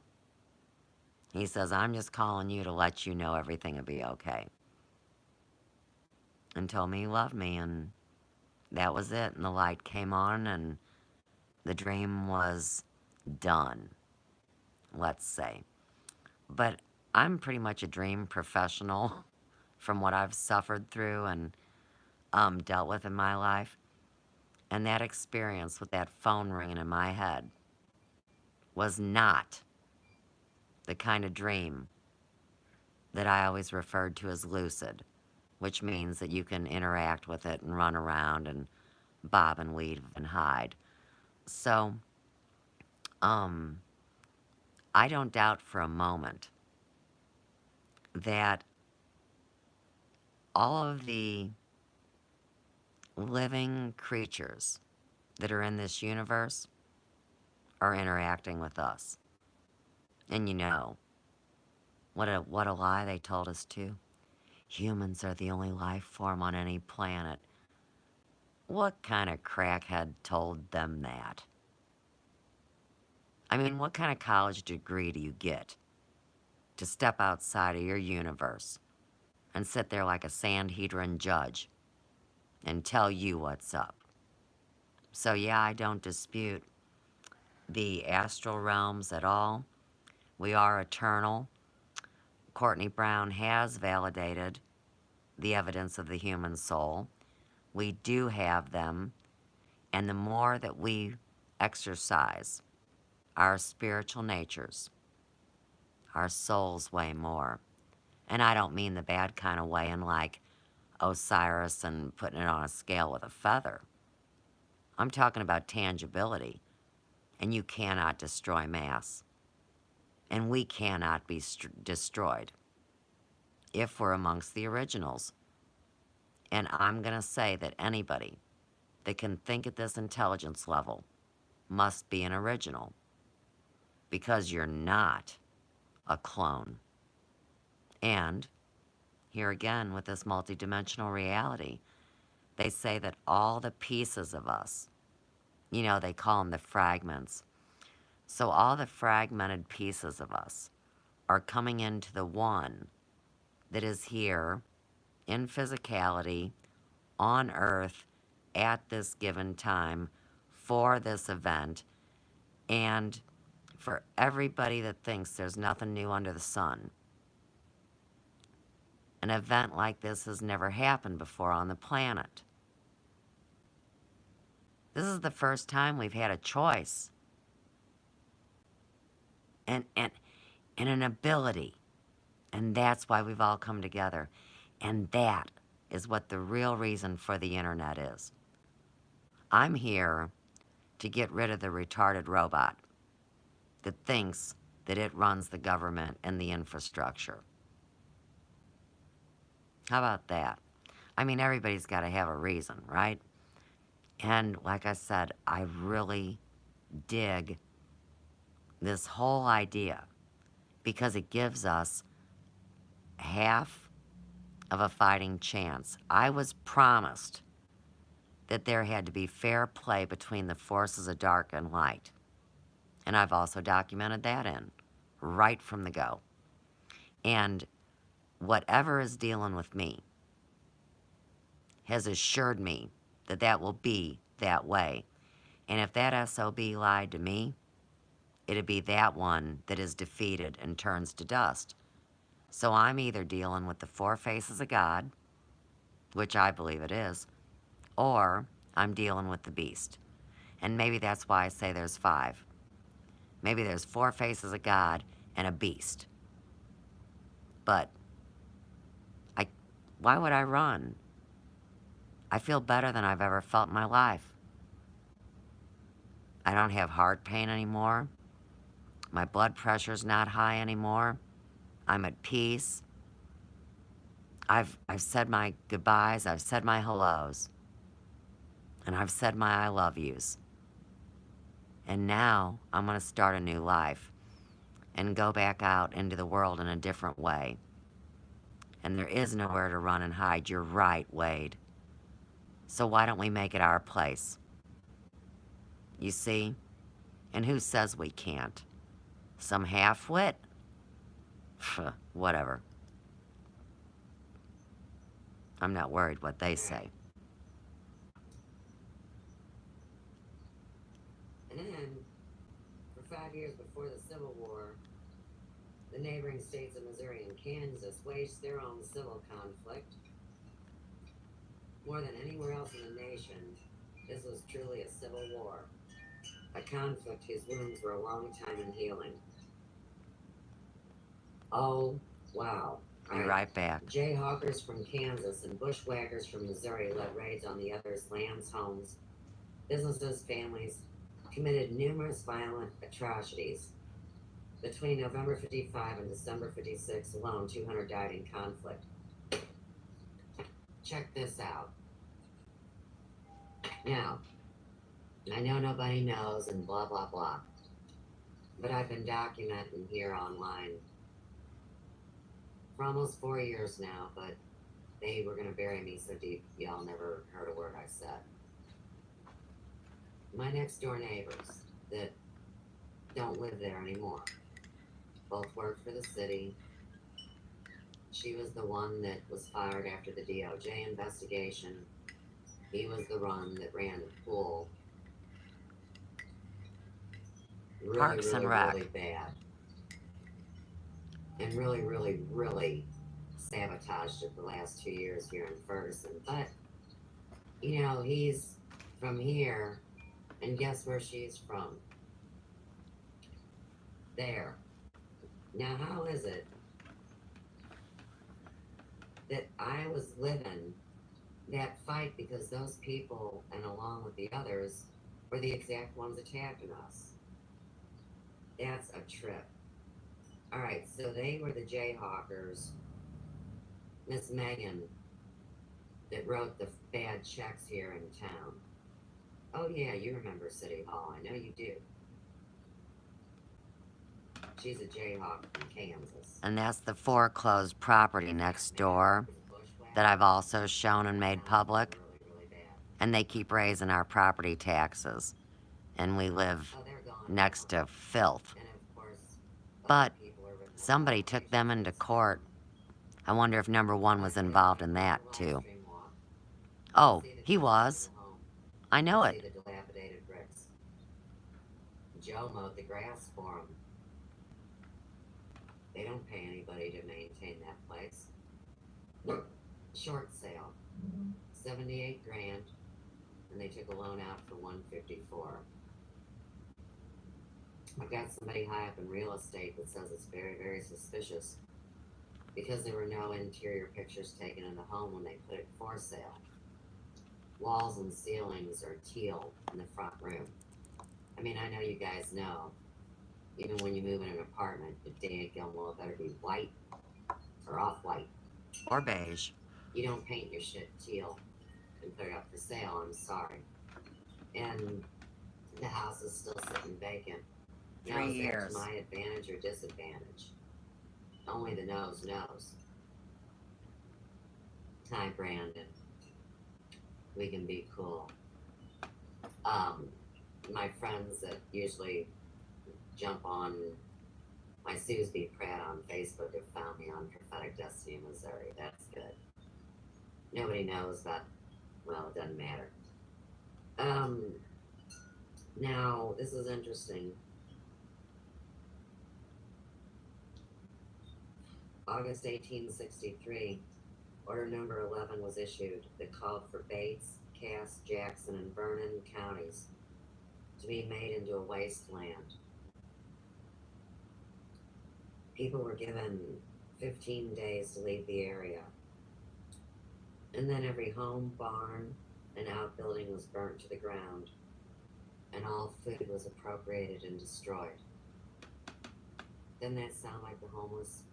He says, I'm just calling you to let you know everything will be okay. And told me he loved me, and that was it. And the light came on, and the dream was done, let's say. But I'm pretty much a dream professional from what I've suffered through and dealt with in my life. And that experience with that phone ringing in my head was not the kind of dream that I always referred to as lucid. which means that you can interact with it and run around and bob and weave and hide. So, um, I don't doubt for a moment that all of the living creatures that are in this universe are interacting with us. And you know, what a lie they told us too. Humans are the only life form on any planet. What kind of crackhead told them that? I mean, what kind of college degree do you get to step outside of your universe and sit there like a Sanhedrin judge and tell you what's up? So yeah, I don't dispute the astral realms at all. We are eternal. Courtney Brown has validated the evidence of the human soul. We do have them, and the more that we exercise our spiritual natures, our souls weigh more. And I don't mean the bad kind of weighing like Osiris and putting it on a scale with a feather. I'm talking about tangibility, and you cannot destroy mass. And we cannot be destroyed if we're amongst the originals. And I'm going to say that anybody that can think at this intelligence level must be an original, because you're not a clone. And here again with this multidimensional reality, they say that all the pieces of us, you know, they call them the fragments. So all the fragmented pieces of us are coming into the one that is here in physicality on Earth at this given time for this event. And for everybody that thinks there's nothing new under the sun, an event like this has never happened before on the planet. This is the first time we've had a choice and an ability. And that's why we've all come together. And that is what the real reason for the internet is. I'm here to get rid of the retarded robot that thinks that it runs the government and the infrastructure. How about that? I mean, everybody's got to have a reason, right? And like I said, I really dig this whole idea because it gives us half of a fighting chance. I was promised that there had to be fair play between the forces of dark and light. And I've also documented that in right from the go. And whatever is dealing with me has assured me that that will be that way. And if that SOB lied to me, it'd be that one that is defeated and turns to dust. So I'm either dealing with the four faces of God, which I believe it is, or I'm dealing with the beast. And maybe that's why I say there's five. Maybe there's four faces of God and a beast. But why would I run? I feel better than I've ever felt in my life. I don't have heart pain anymore. My blood pressure's not high anymore. I'm at peace. I've said my goodbyes, I've said my hellos, and I've said my I love yous. And now I'm going to start a new life and go back out into the world in a different way. And there is nowhere to run and hide. You're right, Wade. So why don't we make it our place? You see? And who says we can't? Some half-wit? Whatever. I'm not worried what they say. And then, for 5 years before the Civil War, the neighboring states of Missouri and Kansas waged their own civil conflict. More than anywhere else in the nation, this was truly a civil war. A conflict whose wounds were a long time in healing. Oh, wow. Be right back. Jayhawkers from Kansas and bushwhackers from Missouri led raids on the others' lands, homes, businesses, families, committed numerous violent atrocities. Between November 55 and December 56 alone, 200 died in conflict. Check this out. Now, I know nobody knows and blah, blah, blah, but I've been documenting here online for almost 4 years now, but they were going to bury me so deep y'all never heard a word I said. My next door neighbors that don't live there anymore both worked for the city. She was the one that was fired after the DOJ investigation. He was the one that ran the pool. Really, Parks and Rec. really bad. And really, really, really sabotaged it the last 2 years here in Ferguson. But, you know, he's from here, and guess where she's from? There. Now, how is it that I was living that fight because those people, and along with the others, were the exact ones attacking us? That's a trip. Alright, so they were the Jayhawkers. Miss Megan, that wrote the bad checks here in town. Oh yeah, you remember City Hall. I know you do. She's a Jayhawk from Kansas. And that's the foreclosed property next door that I've also shown and made public. And they keep raising our property taxes. And we live next to filth. But somebody took them into court. I wonder if number one was involved in that too. Oh, he was. I know it. Joe mowed the grass for him. They don't pay anybody to maintain that place. Short sale. 78 grand, and they took a loan out for 154. I've got somebody high up in real estate that says it's very, very suspicious because there were no interior pictures taken in the home when they put it for sale. Walls and ceilings are teal in the front room. I mean, I know you guys know, even when you move in an apartment, the daggum wall better be white or off-white. Or beige. You don't paint your shit teal and put it up for sale, I'm sorry. And the house is still sitting vacant. 3 years. Is that to my advantage or disadvantage? Only the nose knows. Hi, Brandon. We can be cool. My friends that usually jump on my Susie Pratt on Facebook have found me on Prophetic Destiny, Missouri. That's good. Nobody knows that. Well, it doesn't matter. Now, this is interesting. August 1863, order number 11 was issued that called for Bates, Cass, Jackson, and Vernon counties to be made into a wasteland. People were given 15 days to leave the area. And then every home, barn, and outbuilding was burnt to the ground, and all food was appropriated and destroyed. Doesn't that sound like the homeless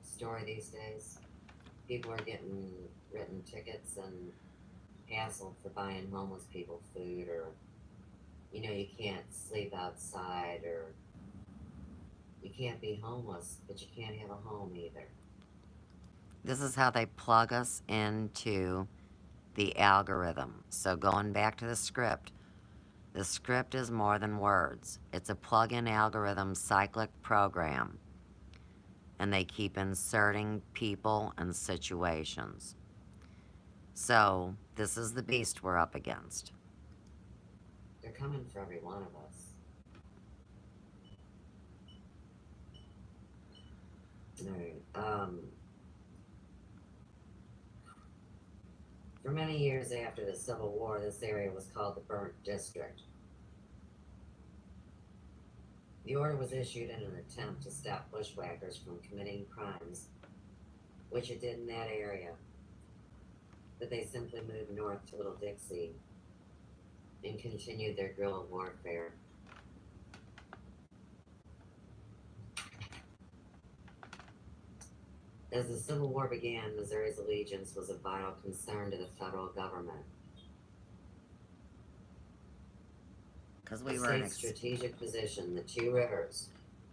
story these days? People are getting written tickets and hassled for buying homeless people food, or, you know, you can't sleep outside, or you can't be homeless, but you can't have a home either. This is how they plug us into the algorithm. So going back to the script is more than words. It's a plug-in algorithm cyclic program. And they keep inserting people and situations. So this is the beast we're up against. They're coming for every one of us. Alright, for many years after the Civil War, this area was called the Burnt District. The order was issued in an attempt to stop bushwhackers from committing crimes, which it did in that area, but they simply moved north to Little Dixie and continued their guerrilla warfare. As the Civil War began, Missouri's allegiance was a vital concern to the federal government. Because The state's strategic position, the two rivers,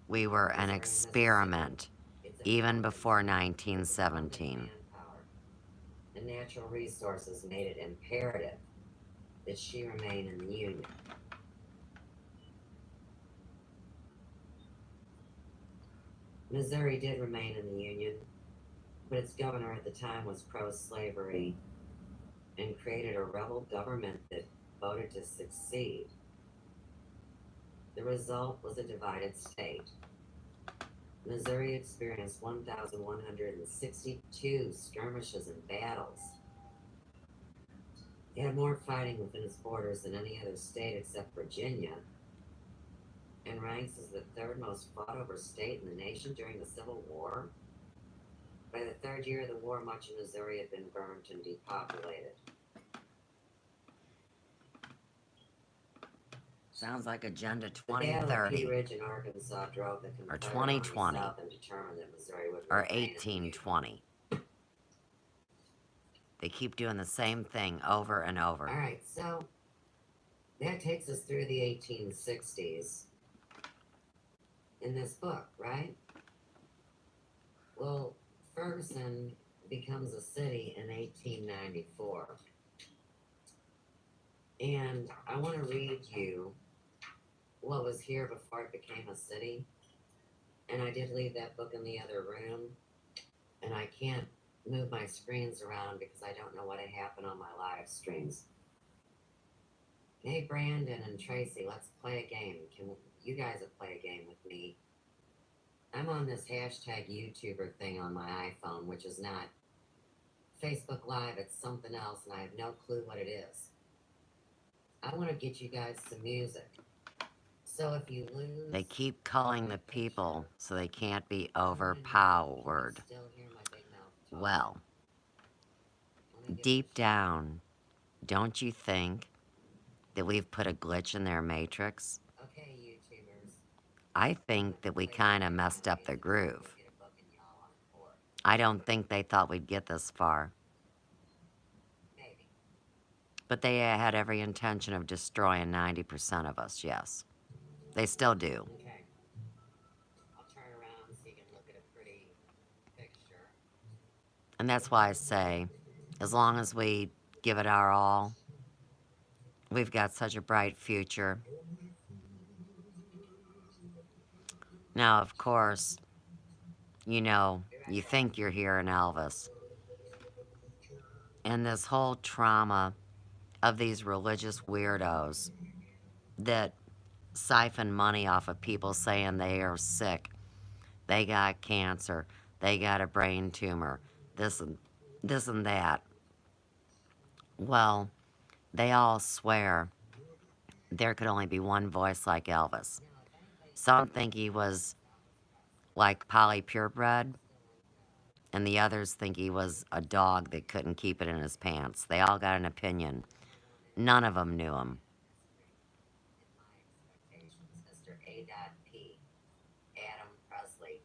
we were an Missouri and experiment Mississippi, even its before abundant 1917. manpower and natural resources made it imperative that she remain in the Union. Missouri did remain in the Union, but its governor at the time was pro-slavery and created a rebel government that voted to succeed. The result was a divided state. Missouri experienced 1,162 skirmishes and battles. It had more fighting within its borders than any other state except Virginia, and ranks as the third most fought over state in the nation during the Civil War. By the third year of the war, much of Missouri had been burned and depopulated. Sounds like Agenda The Battle of 2030 Pea Ridge in Arkansas drove the or Confederate Army 2020 south and determined that Missouri would or remain in the Union. 1820. They keep doing the same thing over and over. All right, so that takes us through the 1860s in this book, right? Well, Ferguson becomes a city in 1894. And I want to read you what was here before it became a city. And I did leave that book in the other room. And I can't move my screens around because I don't know what had happened on my live streams. Hey, Brandon and Tracy, let's play a game. You guys will play a game with me? I'm on this hashtag YouTuber thing on my iPhone, which is not Facebook Live, it's something else, and I have no clue what it is. I want to get you guys some music. So if you lose... They keep calling the people so they can't be overpowered. Well, deep down, don't you think that we've put a glitch in their matrix? Okay, YouTubers. I think that we kind of messed up the groove. I don't think they thought we'd get this far. Maybe. But they had every intention of destroying 90% of us, yes. They still do. Okay. I'll turn around so you can look at a pretty picture. And that's why I say, as long as we give it our all, we've got such a bright future. Now, of course, you know, you think you're hearing Elvis. And this whole trauma of these religious weirdos that siphon money off of people saying they are sick, they got cancer, they got a brain tumor, this and that. Well, they all swear there could only be one voice like Elvis. Some think he was like Polly Purebred, and the others think he was a dog that couldn't keep it in his pants. They all got an opinion. None of them knew him. Mr. A.P. Adam Presley.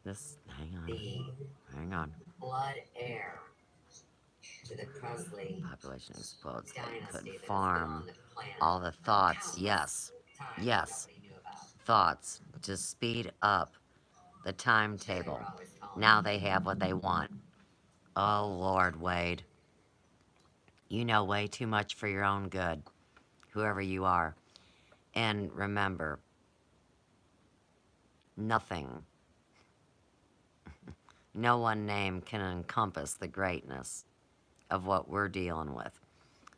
Hang on. Blood heir to the Presley Population explodes. They dynasty couldn't that has been farm. on the planet All the thoughts, countless yes, times yes, nobody knew about. thoughts to speed up the timetable. Now they have what they want. Oh, Lord, Wade. You know way too much for your own good, whoever you are. And remember, nothing, no one name can encompass the greatness of what we're dealing with.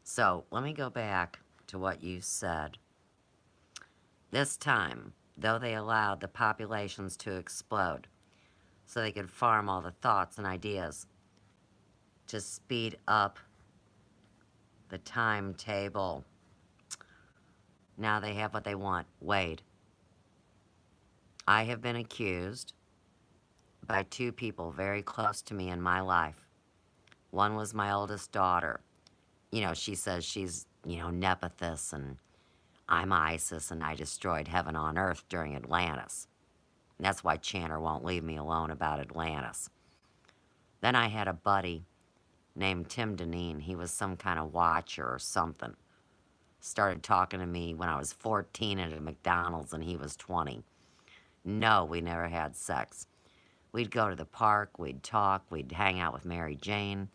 So, let me go back to what you said. This time, though they allowed the populations to explode so they could farm all the thoughts and ideas to speed up the timetable. Now they have what they want. Wade, I have been accused by two people very close to me in my life. One was my oldest daughter. You know, she says she's, Nephthys and I'm Isis and I destroyed heaven on earth during Atlantis. And that's why Channer won't leave me alone about Atlantis. Then I had a buddy named Tim Deneen. He was some kind of watcher or something. Started talking to me when I was 14 at a McDonald's and he was 20. No, we never had sex. We'd go to the park, we'd talk, we'd hang out with Mary Jane.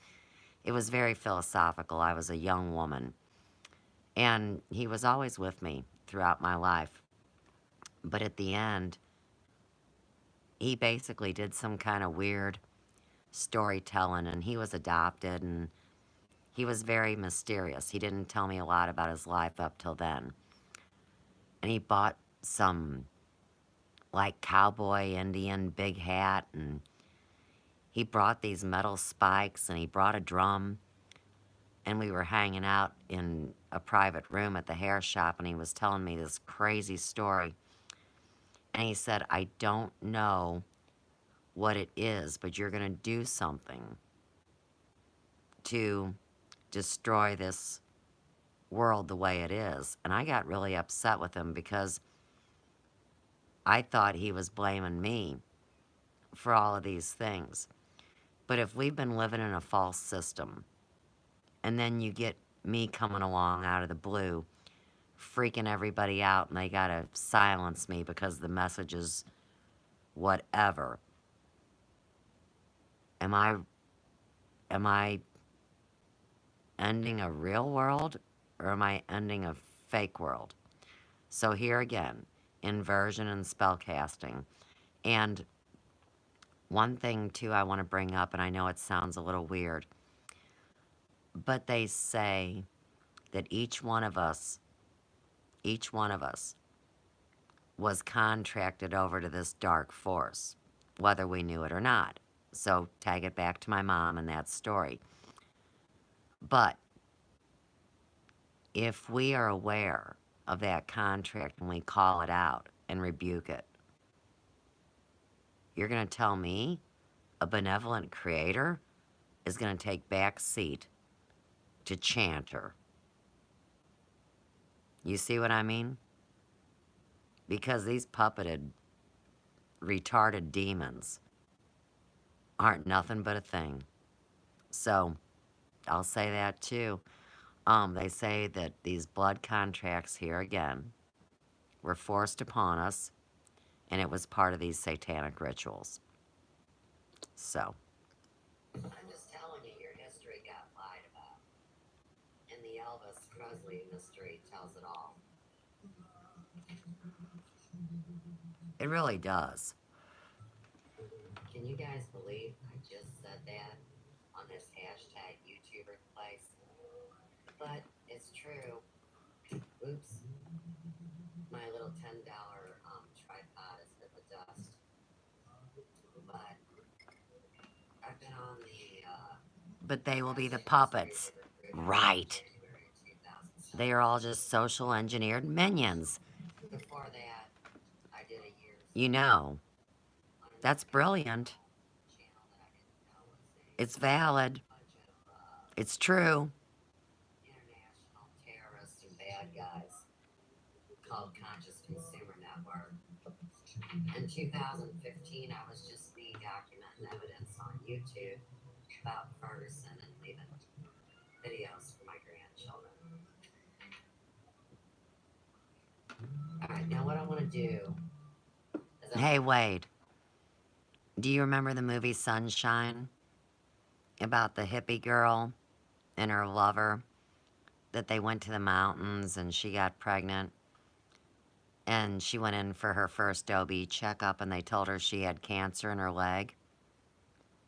It was very philosophical. I was a young woman. And he was always with me throughout my life. But at the end, he basically did some kind of weird storytelling, and he was adopted, and he was very mysterious. He didn't tell me a lot about his life up till then. And he bought some, like, cowboy Indian big hat, and he brought these metal spikes, and he brought a drum, and we were hanging out in a private room at the hair shop, and he was telling me this crazy story. And he said, I don't know what it is, but you're going to do something to destroy this world the way it is. And I got really upset with him because I thought he was blaming me for all of these things. But if we've been living in a false system, and then you get me coming along out of the blue, freaking everybody out, and they gotta silence me because the message is whatever. Am I ending a real world, or am I ending a fake world? So here again, inversion and spellcasting. And one thing too I want to bring up, and I know it sounds a little weird, but they say that each one of us was contracted over to this dark force, whether we knew it or not. So tag it back to my mom and that story. But if we are aware of that contract and we call it out and rebuke it, you're going to tell me a benevolent creator is going to take back seat to chanter. You see what I mean? Because these puppeted, retarded demons aren't nothing but a thing. So, I'll say that too. They say that these blood contracts here again were forced upon us, and it was part of these satanic rituals. So, I'm just telling you, your history got lied about. And the Elvis Presley mystery tells it all. it really does. Can you guys believe I just said that on this hashtag YouTuber place? But it's true. Oops. My little $10 tripod has hit the dust. But I've been on the But they will be the Prophetic puppets. Mystery Recruiter Right. January 2007. They are all just social engineered minions. Before that, I did a year's You know, on that's another brilliant. channel that I didn't know was It's valid. a bunch of It's true. international terrorists and bad guys called Conscious Consumer Network. In 2015, I was just me documenting evidence on YouTube about Ferguson and leaving videos for my grandchildren. Alright, now what I want to do is Hey, Wade, do you remember the movie Sunshine? About the hippie girl and her lover, that they went to the mountains and she got pregnant, and she went in for her first OB checkup and they told her she had cancer in her leg.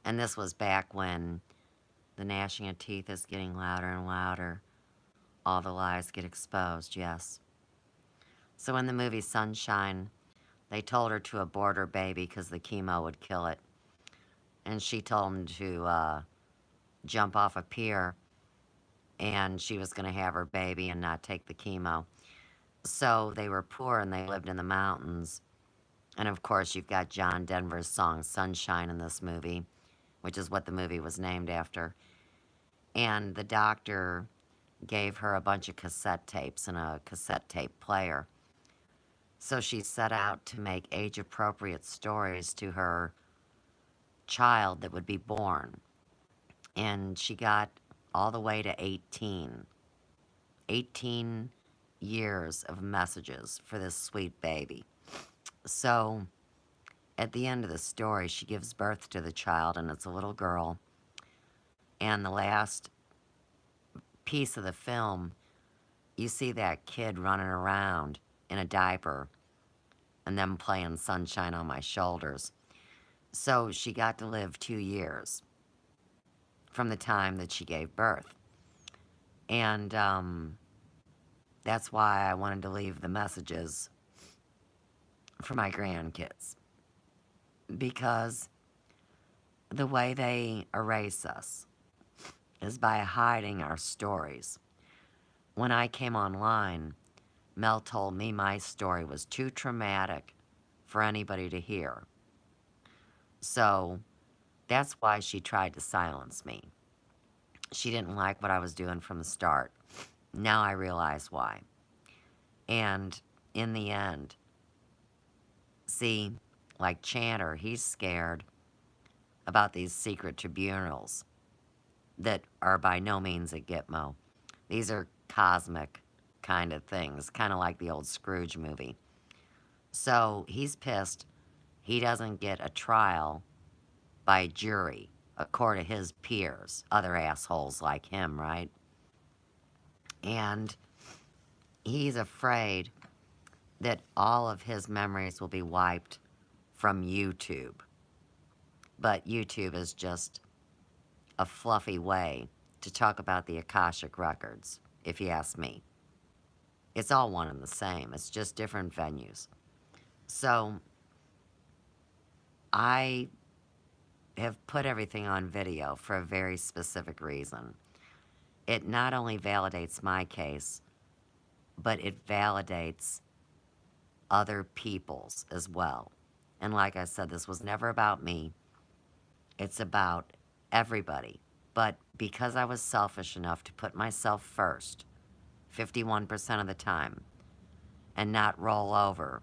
And this was back when the gnashing of teeth is getting louder and louder. All the lies get exposed, yes. So in the movie Sunshine, they told her to abort her baby because the chemo would kill it. And she told him to jump off a pier, and she was going to have her baby and not take the chemo. So they were poor and they lived in the mountains. And of course, you've got John Denver's song Sunshine in this movie, which is what the movie was named after. And the doctor gave her a bunch of cassette tapes and a cassette tape player. So she set out to make age appropriate stories to her child that would be born. And she got all the way to 18. 18 years of messages for this sweet baby. So at the end of the story, she gives birth to the child, and it's a little girl. And the last piece of the film, you see that kid running around in a diaper and them playing Sunshine on My Shoulders. So she got to live 2 years from the time that she gave birth. And that's why I wanted to leave the messages for my grandkids. Because the way they erase us is by hiding our stories. When I came online, Mel told me my story was too traumatic for anybody to hear. So that's why she tried to silence me. She didn't like what I was doing from the start. Now I realize why. And in the end, see, like Chanter, he's scared about these secret tribunals that are by no means a Gitmo. These are cosmic kind of things, kind of like the old Scrooge movie. So he's pissed he doesn't get a trial by jury, a court of his peers, other assholes like him, right? And he's afraid that all of his memories will be wiped from YouTube. But YouTube is just a fluffy way to talk about the Akashic Records, if you ask me. It's all one and the same. It's just different venues. So I have put everything on video for a very specific reason. It not only validates my case, but it validates other people's as well. And like I said, this was never about me. It's about everybody. But because I was selfish enough to put myself first, 51% of the time, and not roll over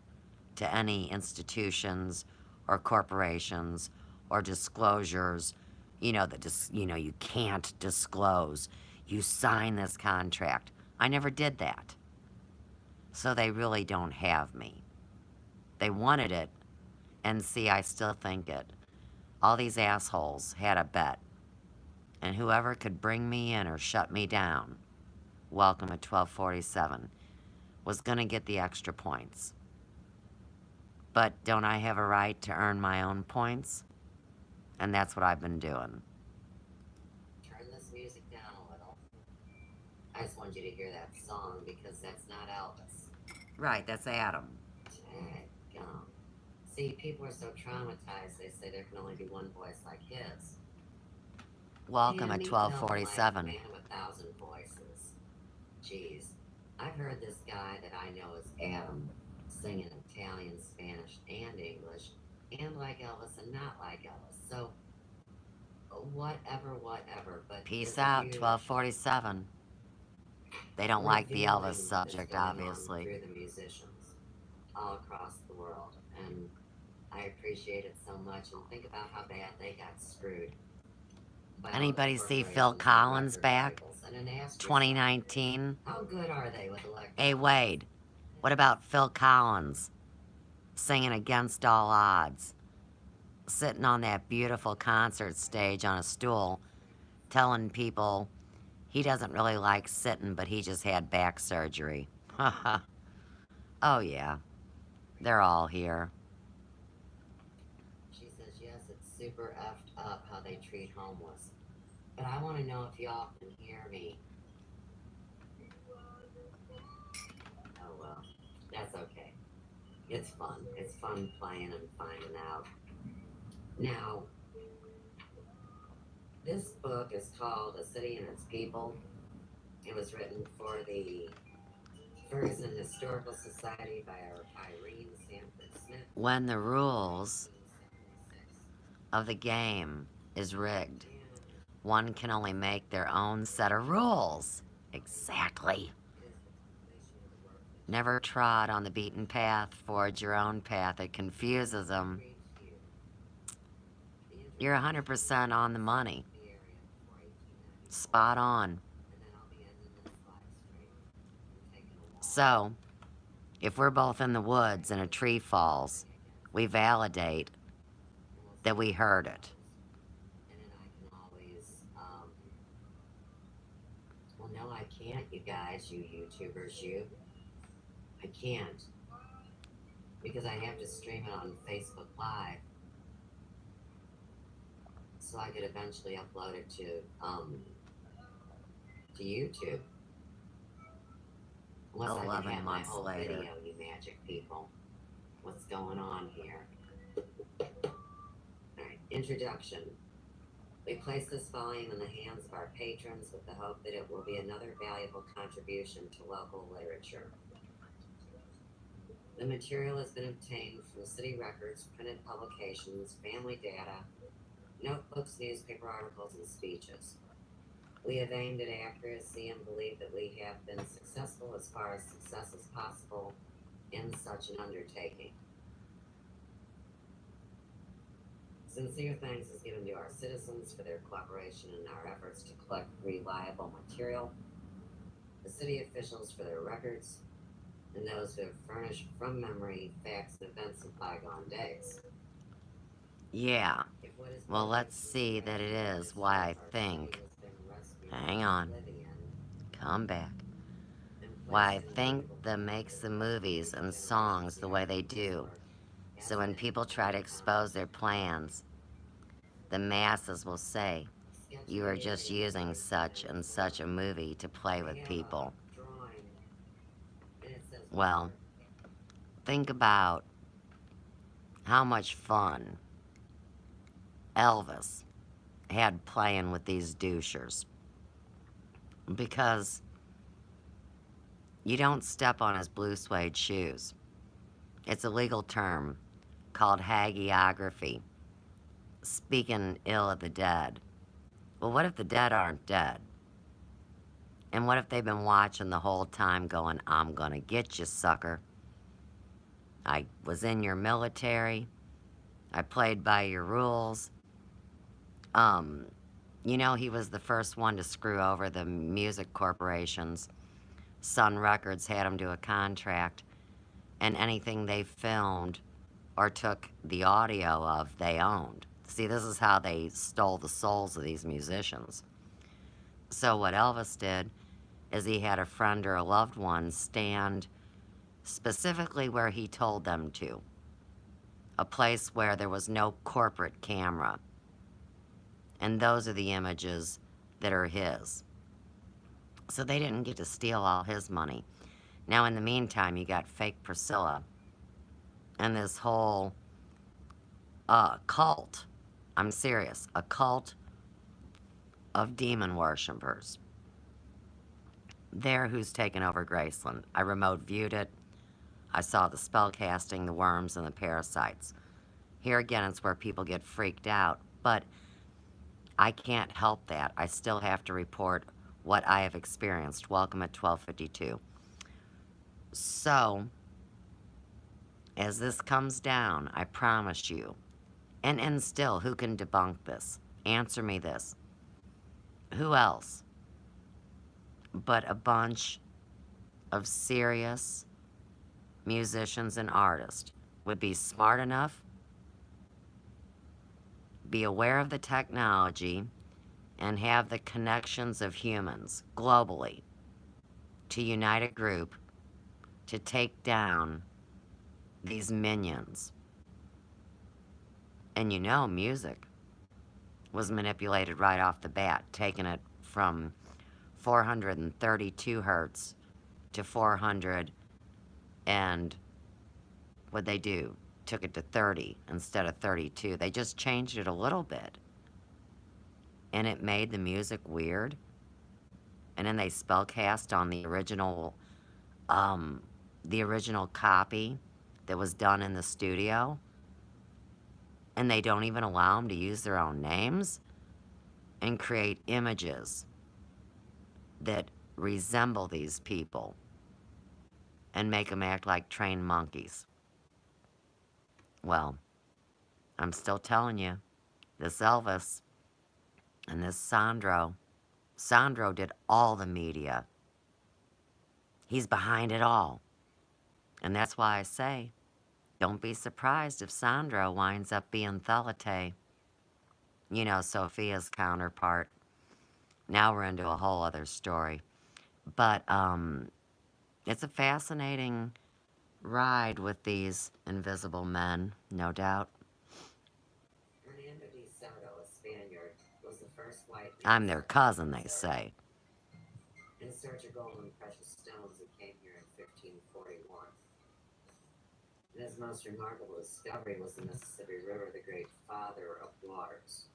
to any institutions or corporations or disclosures, you can't disclose. You sign this contract. I never did that. So they really don't have me. They wanted it, and see, I still think it. All these assholes had a bet, and whoever could bring me in or shut me down, welcome at 1247, was going to get the extra points. But don't I have a right to earn my own points? And that's what I've been doing. Turn this music down a little. I just wanted you to hear that song because that's not Elvis. Right, that's Adam. Dadgum. See, people are so traumatized, they say there can only be one voice like his. Welcome at 1247. Man of 1,000 voices. Jeez. I've heard this guy that I know is Adam sing in Italian, Spanish, and English, and like Elvis and not like Elvis. So, whatever. But Peace out, 1247. They don't like the Elvis subject, obviously. Through the musicians all across the world, and I appreciate it so much. And think about how bad they got screwed. Anybody see Phil Collins back? 2019. How good are they with electronics? Hey, Wade, what about Phil Collins singing Against All Odds? Sitting on that beautiful concert stage on a stool, telling people he doesn't really like sitting, but he just had back surgery. Oh, yeah. They're all here. She says, yes, it's super effed up how they treat homeless. But I want to know if y'all can hear me. Oh, well, that's okay. It's fun. It's fun playing and finding out. Now, this book is called A City and Its People. It was written for the Ferguson Historical Society by Irene Sanford Smith, When the rules 1976. of the game is rigged, And one can only make their own set of rules. Exactly. it is the completion of the work that you Never trod on the beaten path, forge your own path. It confuses them. read to you. The You're introduction 100% on the to money. the area before 1894, Spot on. and then I'll be ending this live stream and taking a walk. So, if we're both in the woods and a Practice tree falls, recording again, we validate and we'll that see we how heard it it. goes. And then I can always, well, no, I can't, you guys, you YouTubers, you. I can't. Because I have to stream it on Facebook Live. So I could eventually upload it to YouTube. Unless I can 11 have my months whole later. video, you magic people. What's going on here? Alright, introduction. We place this volume in the hands of our patrons with the hope that it will be another valuable contribution to local literature. The material has been obtained from city records, printed publications, family data, notebooks, newspaper articles, and speeches. We have aimed at accuracy and believe that we have been successful as far as success is possible in such an undertaking. Sincere thanks is given to our citizens for their cooperation in our efforts to collect reliable material, the city officials for their records, and those who have furnished from memory facts and events of bygone days. Yeah. If what is Well, let's believed to see be that it tragic is why I history of our think. city has been rescued Hang from on. oblivion Come back. and Why I placed in think livable that record makes the for movies future and generations songs to the way they read this do. work as So when it people has try to become. expose their plans, the masses will say, you are just using such and such a movie to play with people. Drawing, and it says Well, water. think about how much fun Elvis had playing with these douchers. Because you don't step on his blue suede shoes. It's a legal term called hagiography, speaking ill of the dead. Well, what if the dead aren't dead? And what if they've been watching the whole time going, I'm gonna get you, sucker. I was in your military. I played by your rules. Um, he was the first one to screw over the music corporations. Sun Records had him do a contract, and anything they filmed or took the audio of, they owned. See, this is how they stole the souls of these musicians. So what Elvis did is he had a friend or a loved one stand specifically where he told them to. A place where there was no corporate camera. And those are the images that are his. So they didn't get to steal all his money. Now, in the meantime, you got fake Priscilla and this whole cult. I'm serious. A cult of demon worshippers. There, who's taken over Graceland. I remote viewed it. I saw the spell casting, the worms, and the parasites. Here again, it's where people get freaked out. But I can't help that. I still have to report what I have experienced. Welcome at 12:52. So, as this comes down, I promise you, and still, who can debunk this? Answer me this. Who else but a bunch of serious musicians and artists would be smart enough, be aware of the technology, and have the connections of humans globally to unite a group to take down these minions? And music was manipulated right off the bat, taking it from 432 hertz to 400, and what'd they do? Took it to 30 instead of 32. They just changed it a little bit. And it made the music weird. And then they spellcast on the original um, the original copy that was done in the studio, and they don't even allow them to use their own names and create images that resemble these people and make them act like trained monkeys. Well, I'm still telling you, this Elvis and this Sandro did all the media. He's behind it all. And that's why I say, don't be surprised if Sandro winds up being Thelate, you know, Sophia's counterpart. Now we're into a whole other story. But it's a fascinating ride with these invisible men, no doubt. Hernando de Soto, a Spaniard, was the first white man I'm their cousin, they say. in search of gold and precious stones who came here in 1541. And his most remarkable discovery was the Mississippi River, the great father of waters.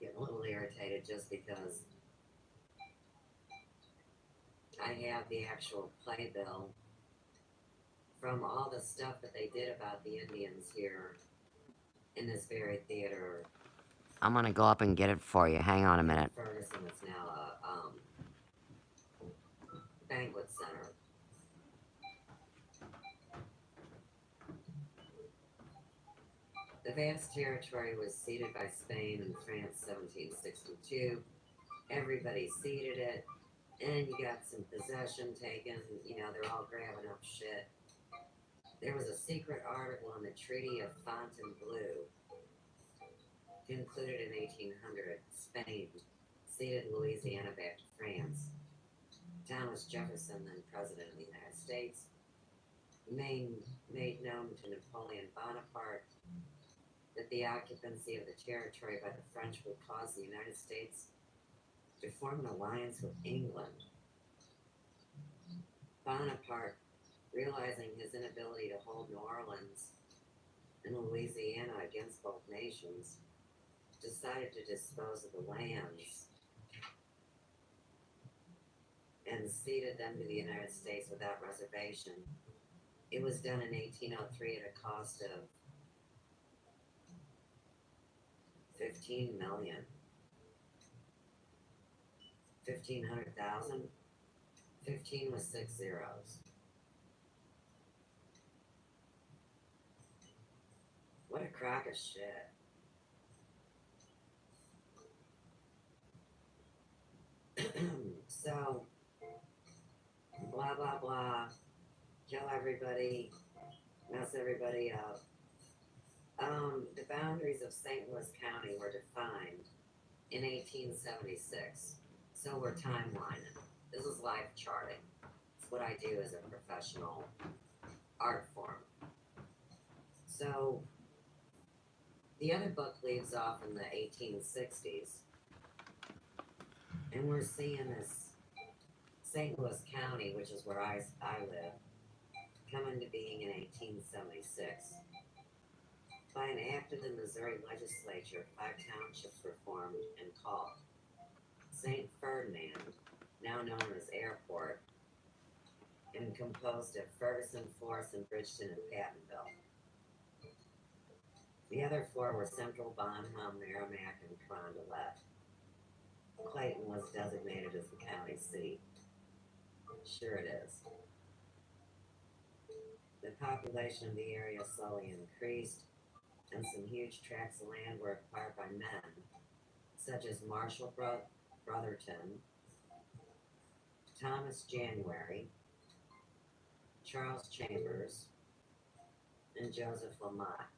Getting a little irritated just because I have the actual playbill from all the stuff that they did about the Indians here in this very theater. I'm gonna go up and get it for you. Hang on a minute. Ferguson is now a banquet center. The vast territory was ceded by Spain in France 1762. Everybody ceded it, and you got some possession taken. You know, they're all grabbing up shit. There was a secret article in the Treaty of Fontainebleau concluded in 1800. Spain ceded Louisiana back to France. Thomas Jefferson, then President of the United States, made known to Napoleon Bonaparte that the occupancy of the territory by the French would cause the United States to form an alliance with England. Bonaparte, realizing his inability to hold New Orleans and Louisiana against both nations, decided to dispose of the lands and ceded them to the United States without reservation. It was done in 1803 at a cost of 15 million. 1,500,000. 15 with 6 zeros. What a crock of shit. So, blah, blah, blah. Kill everybody. Mess everybody up. The boundaries of St. Louis County were defined in 1876. So we're timelining. This is life charting. It's what I do as a professional art form. So the other book leaves off in the 1860s. And we're seeing this St. Louis County, which is where I live, come into being in 1876. By an act of the Missouri legislature, 5 townships were formed and called St. Ferdinand, now known as Airport, and composed of Ferguson, Florissant, Bridgeton, and Pattonville. The other 4 were Central, Bonham, Merrimack, and Carondelet. Clayton was designated as the county seat. Sure it is. The population of the area slowly increased, and some huge tracts of land were acquired by men, such as Marshall Brotherton, Thomas January, Charles Chambers, and Joseph Lamott,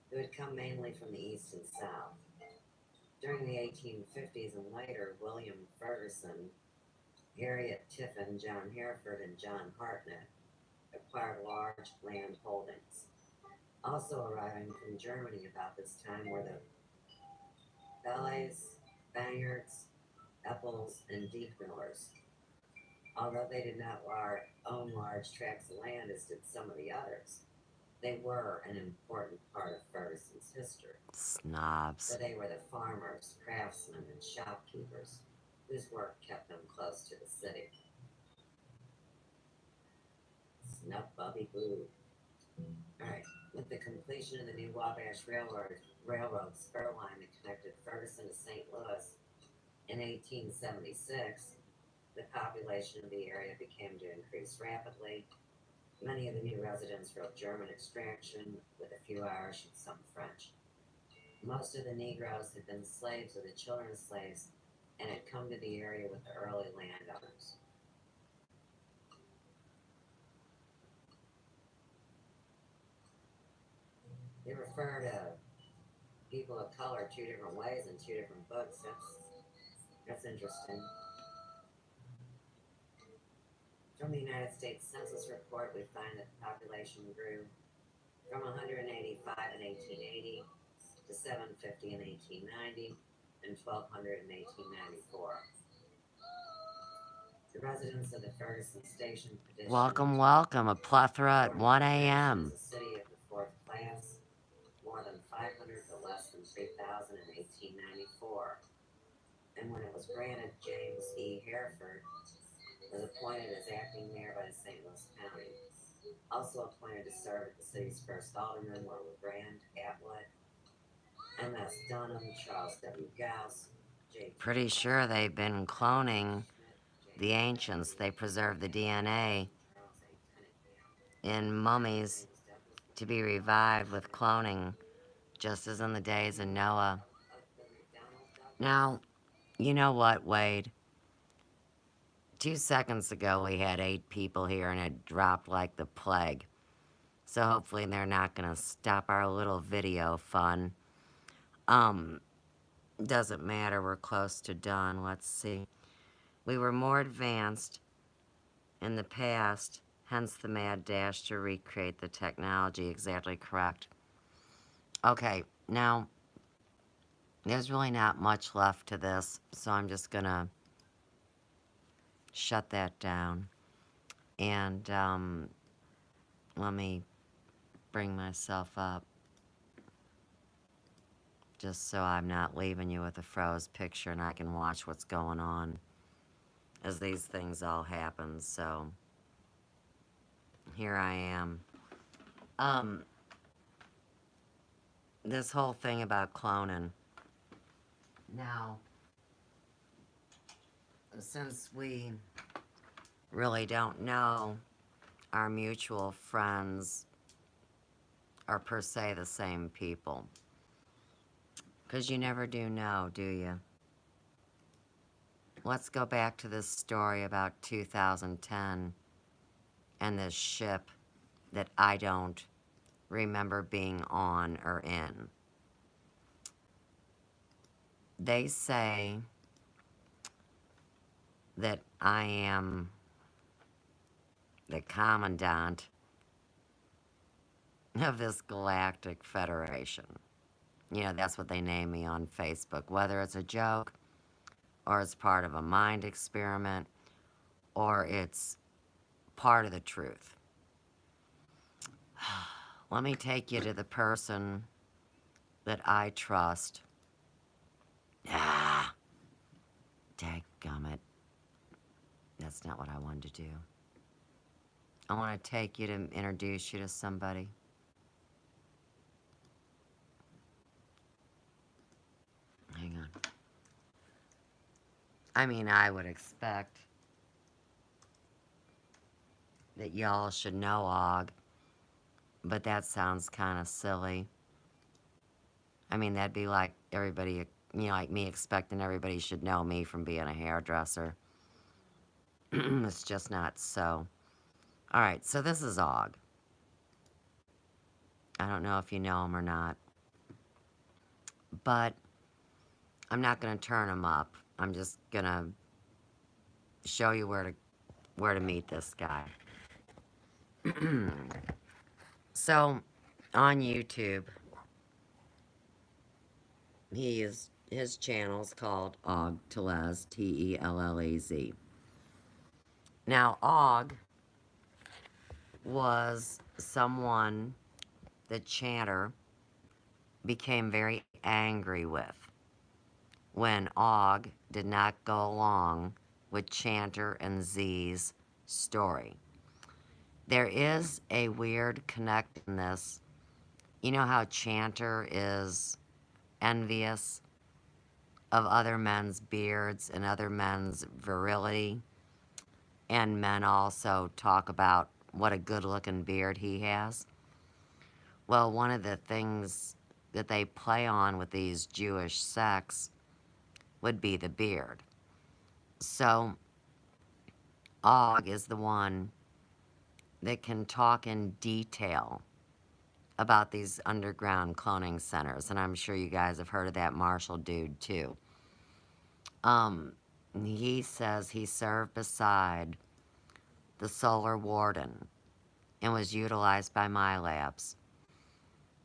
who had come mainly from the east and south. During the 1850s and later, William Ferguson, Harriet Tiffin, John Hereford, and John Hartnett acquired large land holdings. Also arriving from Germany about this time were the Bellets, Bangards, Epples, and Diekmillers. Although they did not own large tracts of land as did some of the others. They were an important part of Ferguson's history, Snobs. for they were the farmers, craftsmen, and shopkeepers whose work kept them close to the city. Snuff Bubby Boo. Alright, with the completion of the new Wabash Railroad spur line that connected Ferguson to St. Louis in 1876, the population of the area began to increase rapidly. Many of the new residents were of German extraction, with a few Irish and some French. Most of the Negroes had been slaves or the children of slaves and had come to the area with the early landowners. They refer to people of color two different ways in two different books. That's interesting. From the United States Census report, we find that the population grew from 185 in 1880 to 750 in 1890 and 1200 in 1894. The residents of the Ferguson Station petitioned Welcome, welcome. A plethora at for 1 declaration a.m. as a city of the fourth class, more than 500 but less than 3,000 in 1894. And when it was granted, James E. Hereford was appointed as acting mayor by the St. Louis County. Also appointed to serve as the city's first aldermen were LeGrand, Atwood, M.S. Dunham, Charles W. Gauss, J. Pretty sure they've been cloning the ancients. They preserved the DNA in mummies to be revived with cloning, just as in the days of Noah. Now, you know what, Wade? 2 seconds ago, we had 8 people here and it dropped like the plague. So hopefully they're not going to stop our little video fun. Doesn't matter, we're close to done. Let's see. We were more advanced in the past, hence the mad dash to recreate the technology. Exactly correct. Okay, now, there's really not much left to this, so I'm just going to shut that down. And, let me bring myself up, just so I'm not leaving you with a froze picture and I can watch what's going on as these things all happen. So here I am. This whole thing about cloning. Now, since we really don't know our mutual friends are per se the same people, because you never do know, do you? Let's go back to this story about 2010 and this ship that I don't remember being on or in. They say that I am the commandant of this galactic federation. You know, that's what they name me on Facebook. Whether it's a joke, or it's part of a mind experiment, or it's part of the truth. Let me take you to the person that I trust. Dadgummit. That's not what I wanted to do. I want to take you to introduce you to somebody. Hang on. I mean, I would expect that y'all should know Og, but that sounds kind of silly. I mean, that'd be like everybody, you know, like me expecting everybody should know me from being a hairdresser. It's just not so. Alright, so this is Og. I don't know if you know him or not, but I'm not going to turn him up. I'm just going to show you where to meet this guy. So, on YouTube, his channel's called Og Tellez, Tellez. Now, Og was someone that Chanter became very angry with when Og did not go along with Chanter and Z's story. There is a weird connect in this. You know how Chanter is envious of other men's beards and other men's virility, and men also talk about what a good looking beard he has? Well, one of the things that they play on with these Jewish sects would be the beard. So, Og is the one that can talk in detail about these underground cloning centers, and I'm sure you guys have heard of that Marshall dude too. Um, he says he served beside the Solar Warden and was utilized by my labs.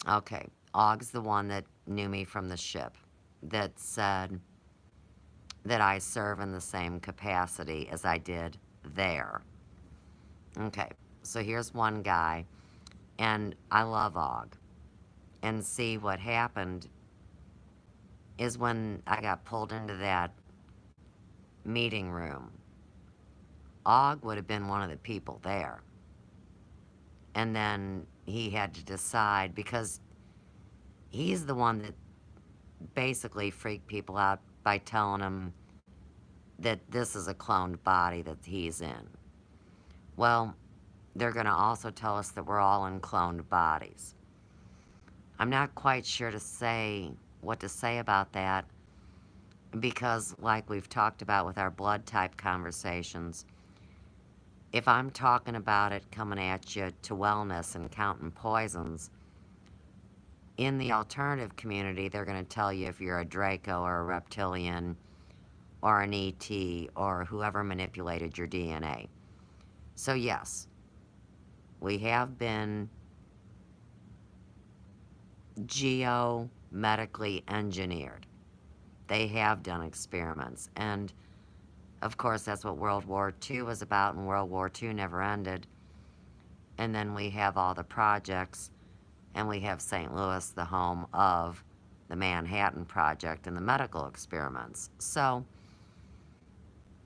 Okay, Og's the one that knew me from the ship, that said that I serve in the same capacity as I did there. Okay, so here's one guy, and I love Og. And see, what happened is when I got pulled into that meeting room, Og would have been one of the people there. And then he had to decide, because he's the one that basically freaked people out by telling them that this is a cloned body that he's in. Well, they're going to also tell us that we're all in cloned bodies. I'm not quite sure to say what to say about that, because like we've talked about with our blood type conversations, if I'm talking about it coming at you to wellness and counting poisons, in the alternative community, they're going to tell you if you're a Draco or a reptilian or an ET or whoever manipulated your DNA. So yes, we have been geomedically engineered. They have done experiments, and of course that's what World War II was about, and World War II never ended. And then we have all the projects, and we have St. Louis, the home of the Manhattan Project and the medical experiments. So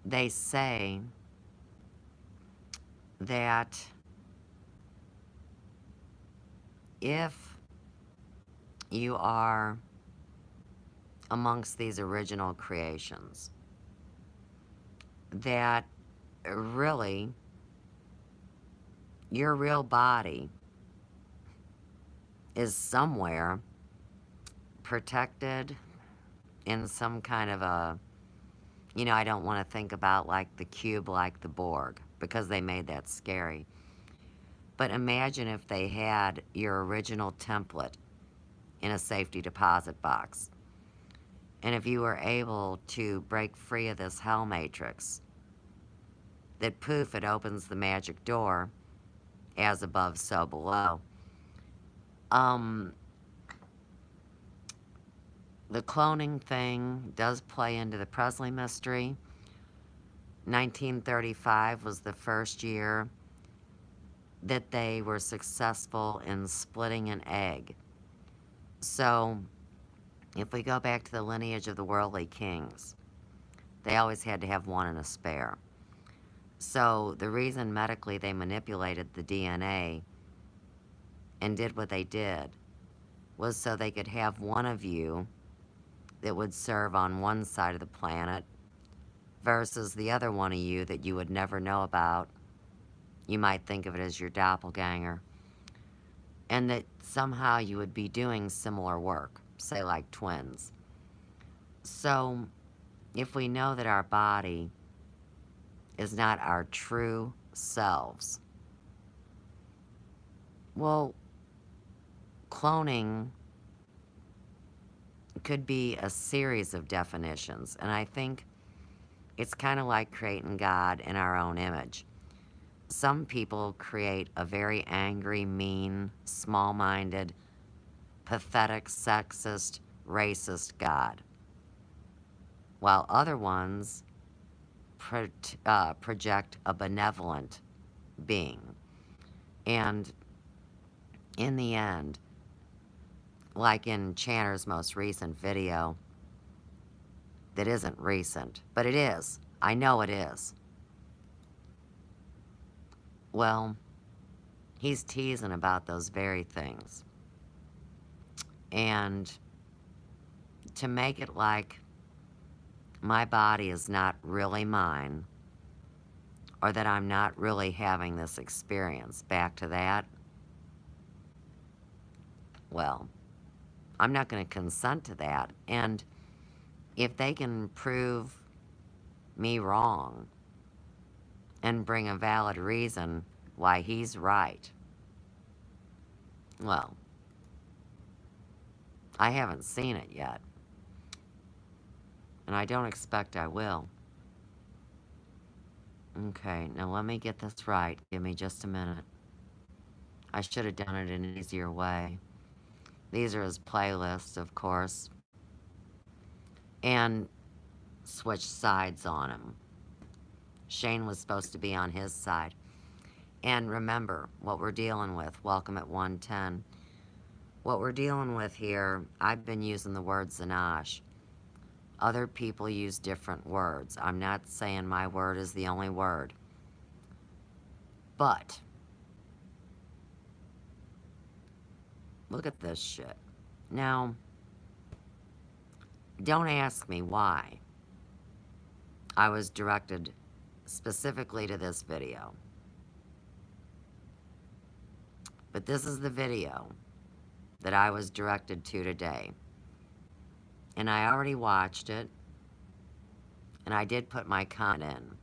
they say that if you are amongst these original creations, that really your real body is somewhere protected in some kind of a, I don't want to think about like the cube, like the Borg, because they made that scary. But imagine if they had your original template in a safety deposit box. And if you were able to break free of this hell matrix, that poof, it opens the magic door, as above, so below. The cloning thing does play into the Presley mystery. 1935 was the first year that they were successful in splitting an egg. So, if we go back to the lineage of the worldly kings, they always had to have one and a spare. So, the reason medically they manipulated the DNA and did what they did was so they could have one of you that would serve on one side of the planet versus the other one of you that you would never know about. You might think of it as your doppelganger. And that somehow you would be doing similar work, say like twins. So, if we know that our body is not our true selves, well, cloning could be a series of definitions. And I think it's kind of like creating God in our own image. Some people create a very angry, mean, small-minded, pathetic, sexist, racist God, while other ones project a benevolent being. And in the end, like in Channer's most recent video, that isn't recent, but it is. I know it is. Well, he's teasing about those very things. And to make it like my body is not really mine, or that I'm not really having this experience, back to that, well, I'm not going to consent to that. And if they can prove me wrong and bring a valid reason why he's right, well, I haven't seen it yet. And I don't expect I will. Okay, now let me get this right. Give me just a minute. I should have done it in an easier way. These are his playlists, of course. And switch sides on him. Shane was supposed to be on his side. And remember what we're dealing with. Welcome at 110. What we're dealing with here, I've been using the word Zanash. Other people use different words. I'm not saying my word is the only word. But, look at this shit. Now, don't ask me why I was directed specifically to this video. But this is the video that I was directed to today. And I already watched it. And I did put my comment in.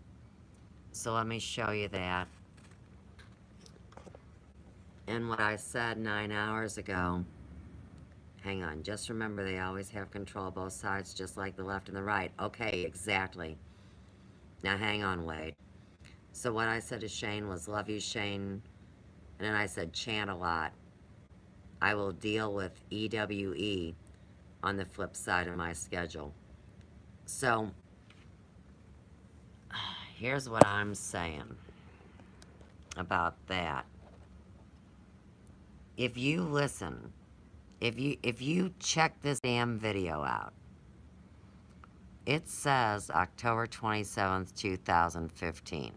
So let me show you that. And what I said 9 hours ago. Hang on, just remember they always have control of both sides, just like the left and the right. Okay, exactly. Now hang on, Wade. So what I said to Shane was, love you, Shane. And then I said, chant a lot. I will deal with EWE on the flip side of my schedule. So, here's what I'm saying about that. If you listen, if you check this damn video out, it says October 27th, 2015.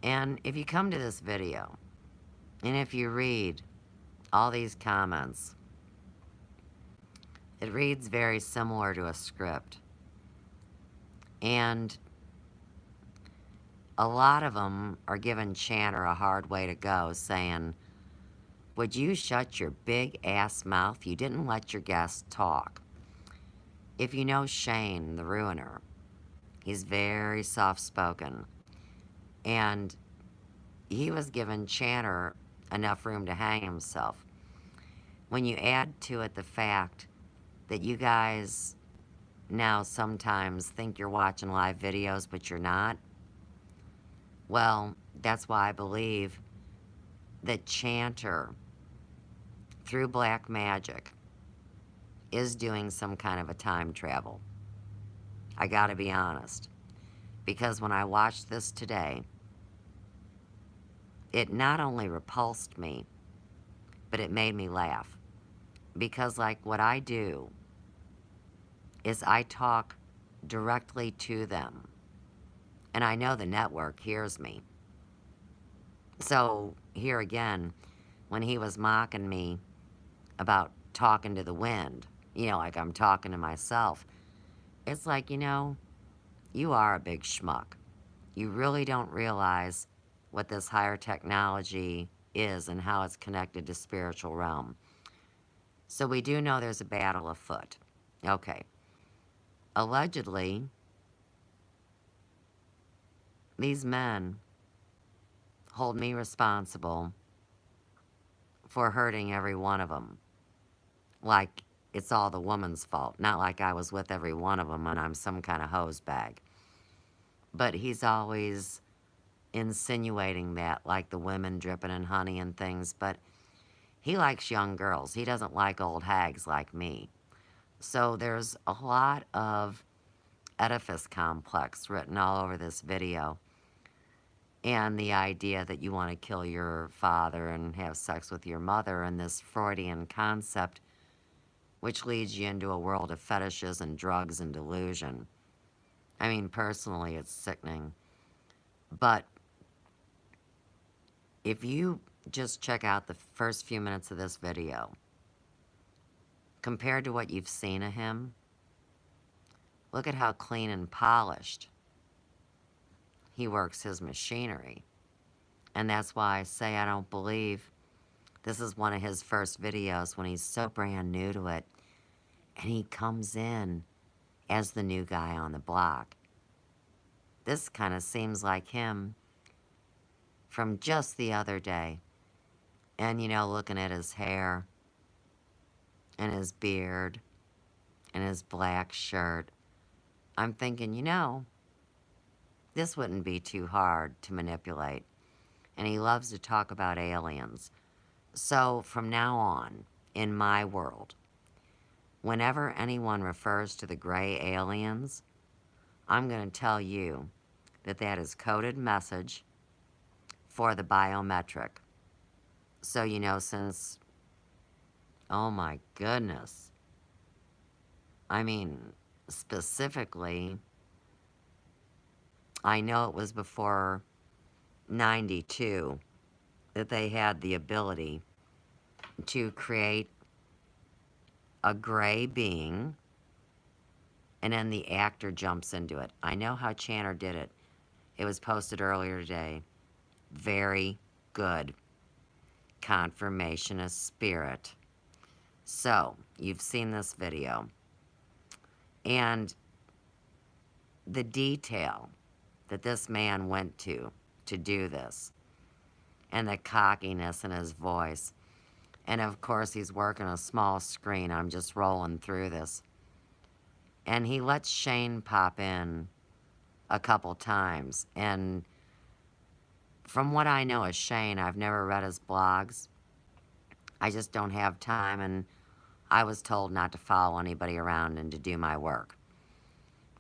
And if you come to this video, and if you read all these comments, it reads very similar to a script. And a lot of them are giving Channer a hard way to go, saying, would you shut your big ass mouth? You didn't let your guests talk. If you know Shane, the ruiner, he's very soft-spoken. And he was giving Channer enough room to hang himself. When you add to it the fact that you guys now sometimes think you're watching live videos, but you're not, well, that's why I believe that Chanter, through black magic, is doing some kind of a time travel. I gotta be honest. Because when I watched this today, it not only repulsed me, but it made me laugh. Because like what I do is I talk directly to them. And I know the network hears me. So here again, when he was mocking me about talking to the wind, you know, like I'm talking to myself, it's like, you know, you are a big schmuck. You really don't realize what this higher technology is and how it's connected to spiritual realm. So we do know there's a battle afoot. Okay. Allegedly, these men hold me responsible for hurting every one of them. Like it's all the woman's fault. Not like I was with every one of them and I'm some kind of hose bag. But he's always insinuating that, like the women dripping in honey and things. But he likes young girls. He doesn't like old hags like me. So there's a lot of edifice complex written all over this video. And the idea that you want to kill your father and have sex with your mother, and this Freudian concept, which leads you into a world of fetishes and drugs and delusion. I mean, personally, it's sickening. But if you just check out the first few minutes of this video, compared to what you've seen of him, look at how clean and polished he works his machinery. And that's why I say I don't believe this is one of his first videos when he's so brand new to it. And he comes in as the new guy on the block. This kind of seems like him from just the other day. And, you know, looking at his hair and his beard and his black shirt, I'm thinking, you know, this wouldn't be too hard to manipulate. And he loves to talk about aliens. So from now on, in my world, whenever anyone refers to the gray aliens, I'm going to tell you that that is coded message for the biometric. So, you know, since, oh my goodness, I mean, specifically, I know it was before 92 that they had the ability to create a gray being, and then the actor jumps into it. I know how Channer did it. It was posted earlier today. Very good confirmation of spirit. So, you've seen this video. And the detail that this man went to do this, and the cockiness in his voice. And of course, he's working a small screen. I'm just rolling through this. And he lets Shane pop in a couple times. And from what I know of Shane, I've never read his blogs. I just don't have time, and I was told not to follow anybody around and to do my work.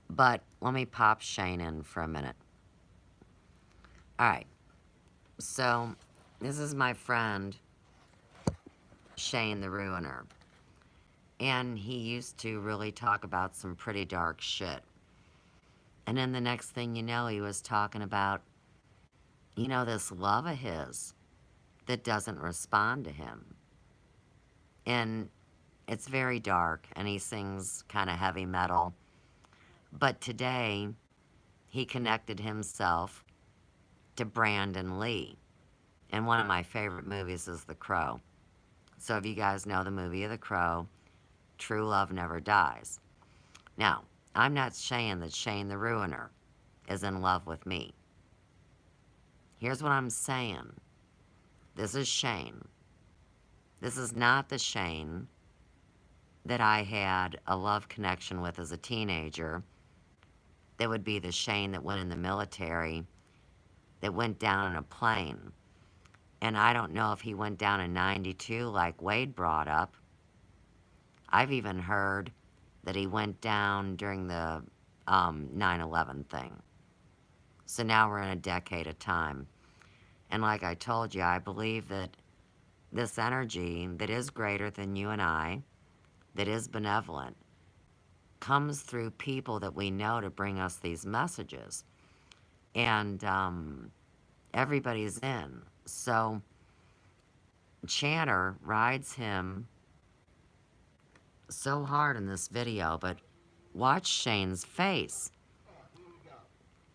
But let me pop Shane in for a minute. Alright, so this is my friend, Shane the Ruiner. And he used to really talk about some pretty dark shit. And then the next thing you know, he was talking about, you know, this love of his that doesn't respond to him. And it's very dark, and he sings kind of heavy metal. But today, he connected himself to Brandon Lee. And one of my favorite movies is The Crow. So if you guys know the movie of The Crow, True Love Never Dies. Now, I'm not saying that Shane the Ruiner is in love with me. Here's what I'm saying. This is Shane. This is not the Shane that I had a love connection with as a teenager. That would be the Shane that went in the military, that went down in a plane. And I don't know if he went down in 92 like Wade brought up. I've even heard that he went down during the 9/11 thing. So now we're in a decade of time. And like I told you, I believe that this energy that is greater than you and I, that is benevolent, comes through people that we know to bring us these messages. And everybody's in. So Channer rides him so hard in this video, but watch Shane's face. Here we go.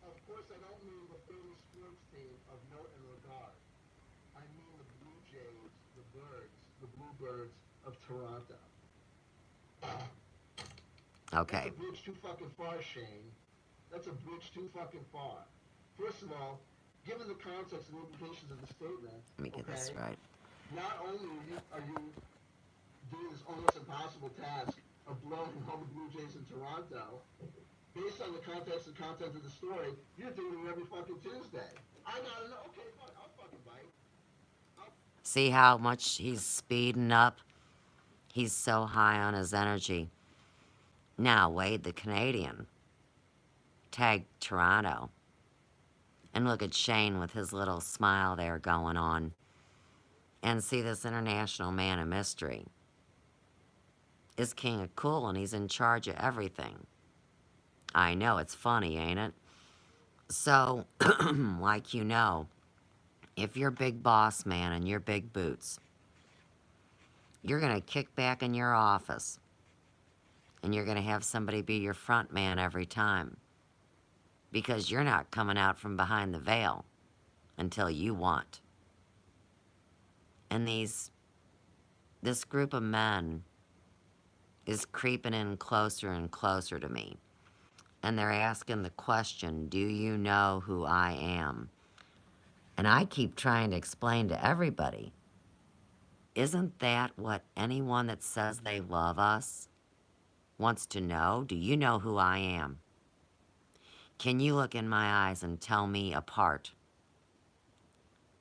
Of course, I don't mean the famous sports team of note and regard. I mean the Blue Jays, the Birds, the Bluebirds of Toronto. Okay. That's a bridge too fucking far, Shane. That's a bridge too fucking far. First of all, given the context and implications of the statement, Let me get this right. not only are you doing this almost impossible task of blowing all the Blue Jays in Toronto, based on the context and content of the story, you're doing it every fucking Tuesday. I gotta know. Okay, fine, I'll fucking bite. See how much he's speeding up? He's so high on his energy. Now, Wade the Canadian tagged Toronto. and look at Shane with his little smile there going on, and see this international man of mystery is king of cool, and he's in charge of everything. I know, it's funny, ain't it? So, like if you're big boss man and you're big boots, you're going to kick back in your office and you're going to have somebody be your front man every time because you're not coming out from behind the veil until you want. And this group of men is creeping in closer and closer to me. And they're asking the question, do you know who I am? And I keep trying to explain to everybody, isn't that what anyone that says they love us wants to know? Do you know who I am? Can you look in my eyes and tell me apart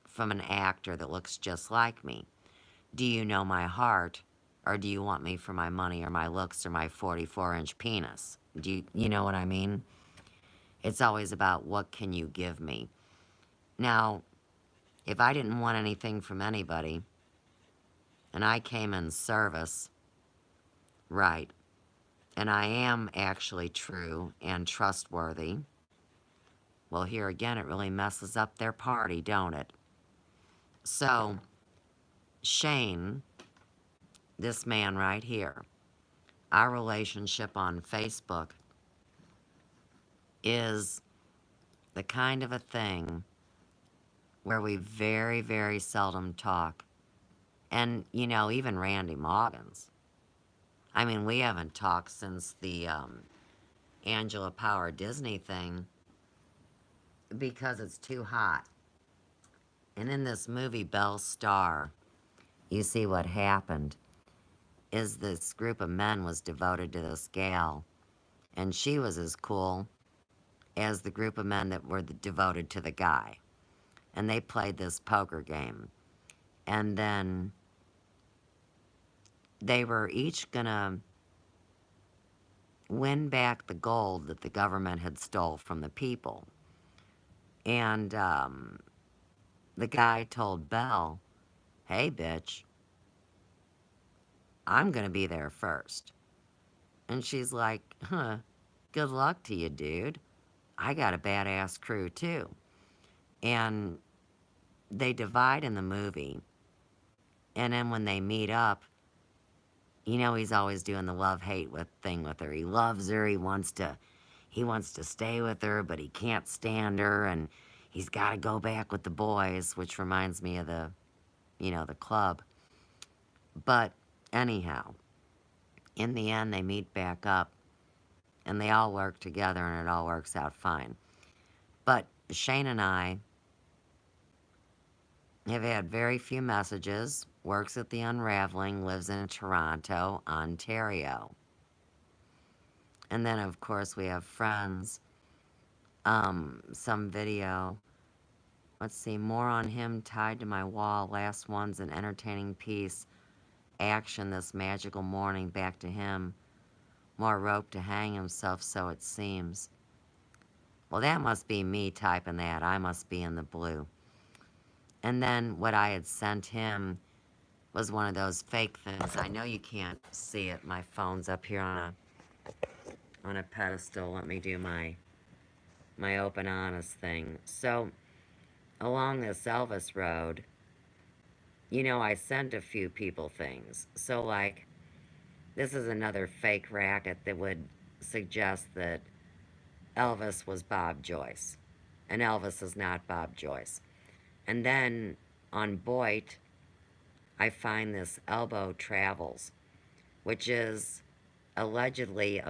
from an actor that looks just like me? Do you know my heart, or do you want me for my money or my looks or my 44-inch penis? You know what I mean? It's always about what can you give me. Now, if I didn't want anything from anybody, and I came in service, right, and I am actually true and trustworthy, well, here again, it really messes up their party, don't it? So, Shane, this man right here, our relationship on Facebook is the kind of a thing where we very, very seldom talk. And, even Randy Moggins. I mean, we haven't talked since the Angela Power Disney thing because it's too hot. And in this movie, Belle Starr, you see what happened is this group of men was devoted to this gal, and she was as cool as the group of men that were devoted to the guy. And they played this poker game. And then they were each gonna win back the gold that the government had stole from the people. And the guy told Belle, hey, bitch, I'm gonna be there first. And she's like, huh, good luck to you, dude. I got a badass crew, too. And they divide in the movie. And then when they meet up, he's always doing the love-hate thing with her. He loves her. He wants to stay with her, but he can't stand her. And he's got to go back with the boys, which reminds me of the club. But anyhow, in the end, they meet back up. And they all work together, and it all works out fine. But Shane and I have had very few messages, works at the Unraveling, lives in Toronto, Ontario. And then, of course, we have friends. Some video. Let's see, more on him tied to my wall. Last one's an entertaining piece. Action this magical morning. Back to him. More rope to hang himself, so it seems. Well, that must be me typing that. I must be in the blue. And then what I had sent him was one of those fake things. I know you can't see it. My phone's up here on a pedestal. Let me do my open honest thing. So along this Elvis road, I sent a few people things. So like, this is another fake racket that would suggest that Elvis was Bob Joyce. And Elvis is not Bob Joyce. And then on Boyd, I find this Elbow Travels, which is allegedly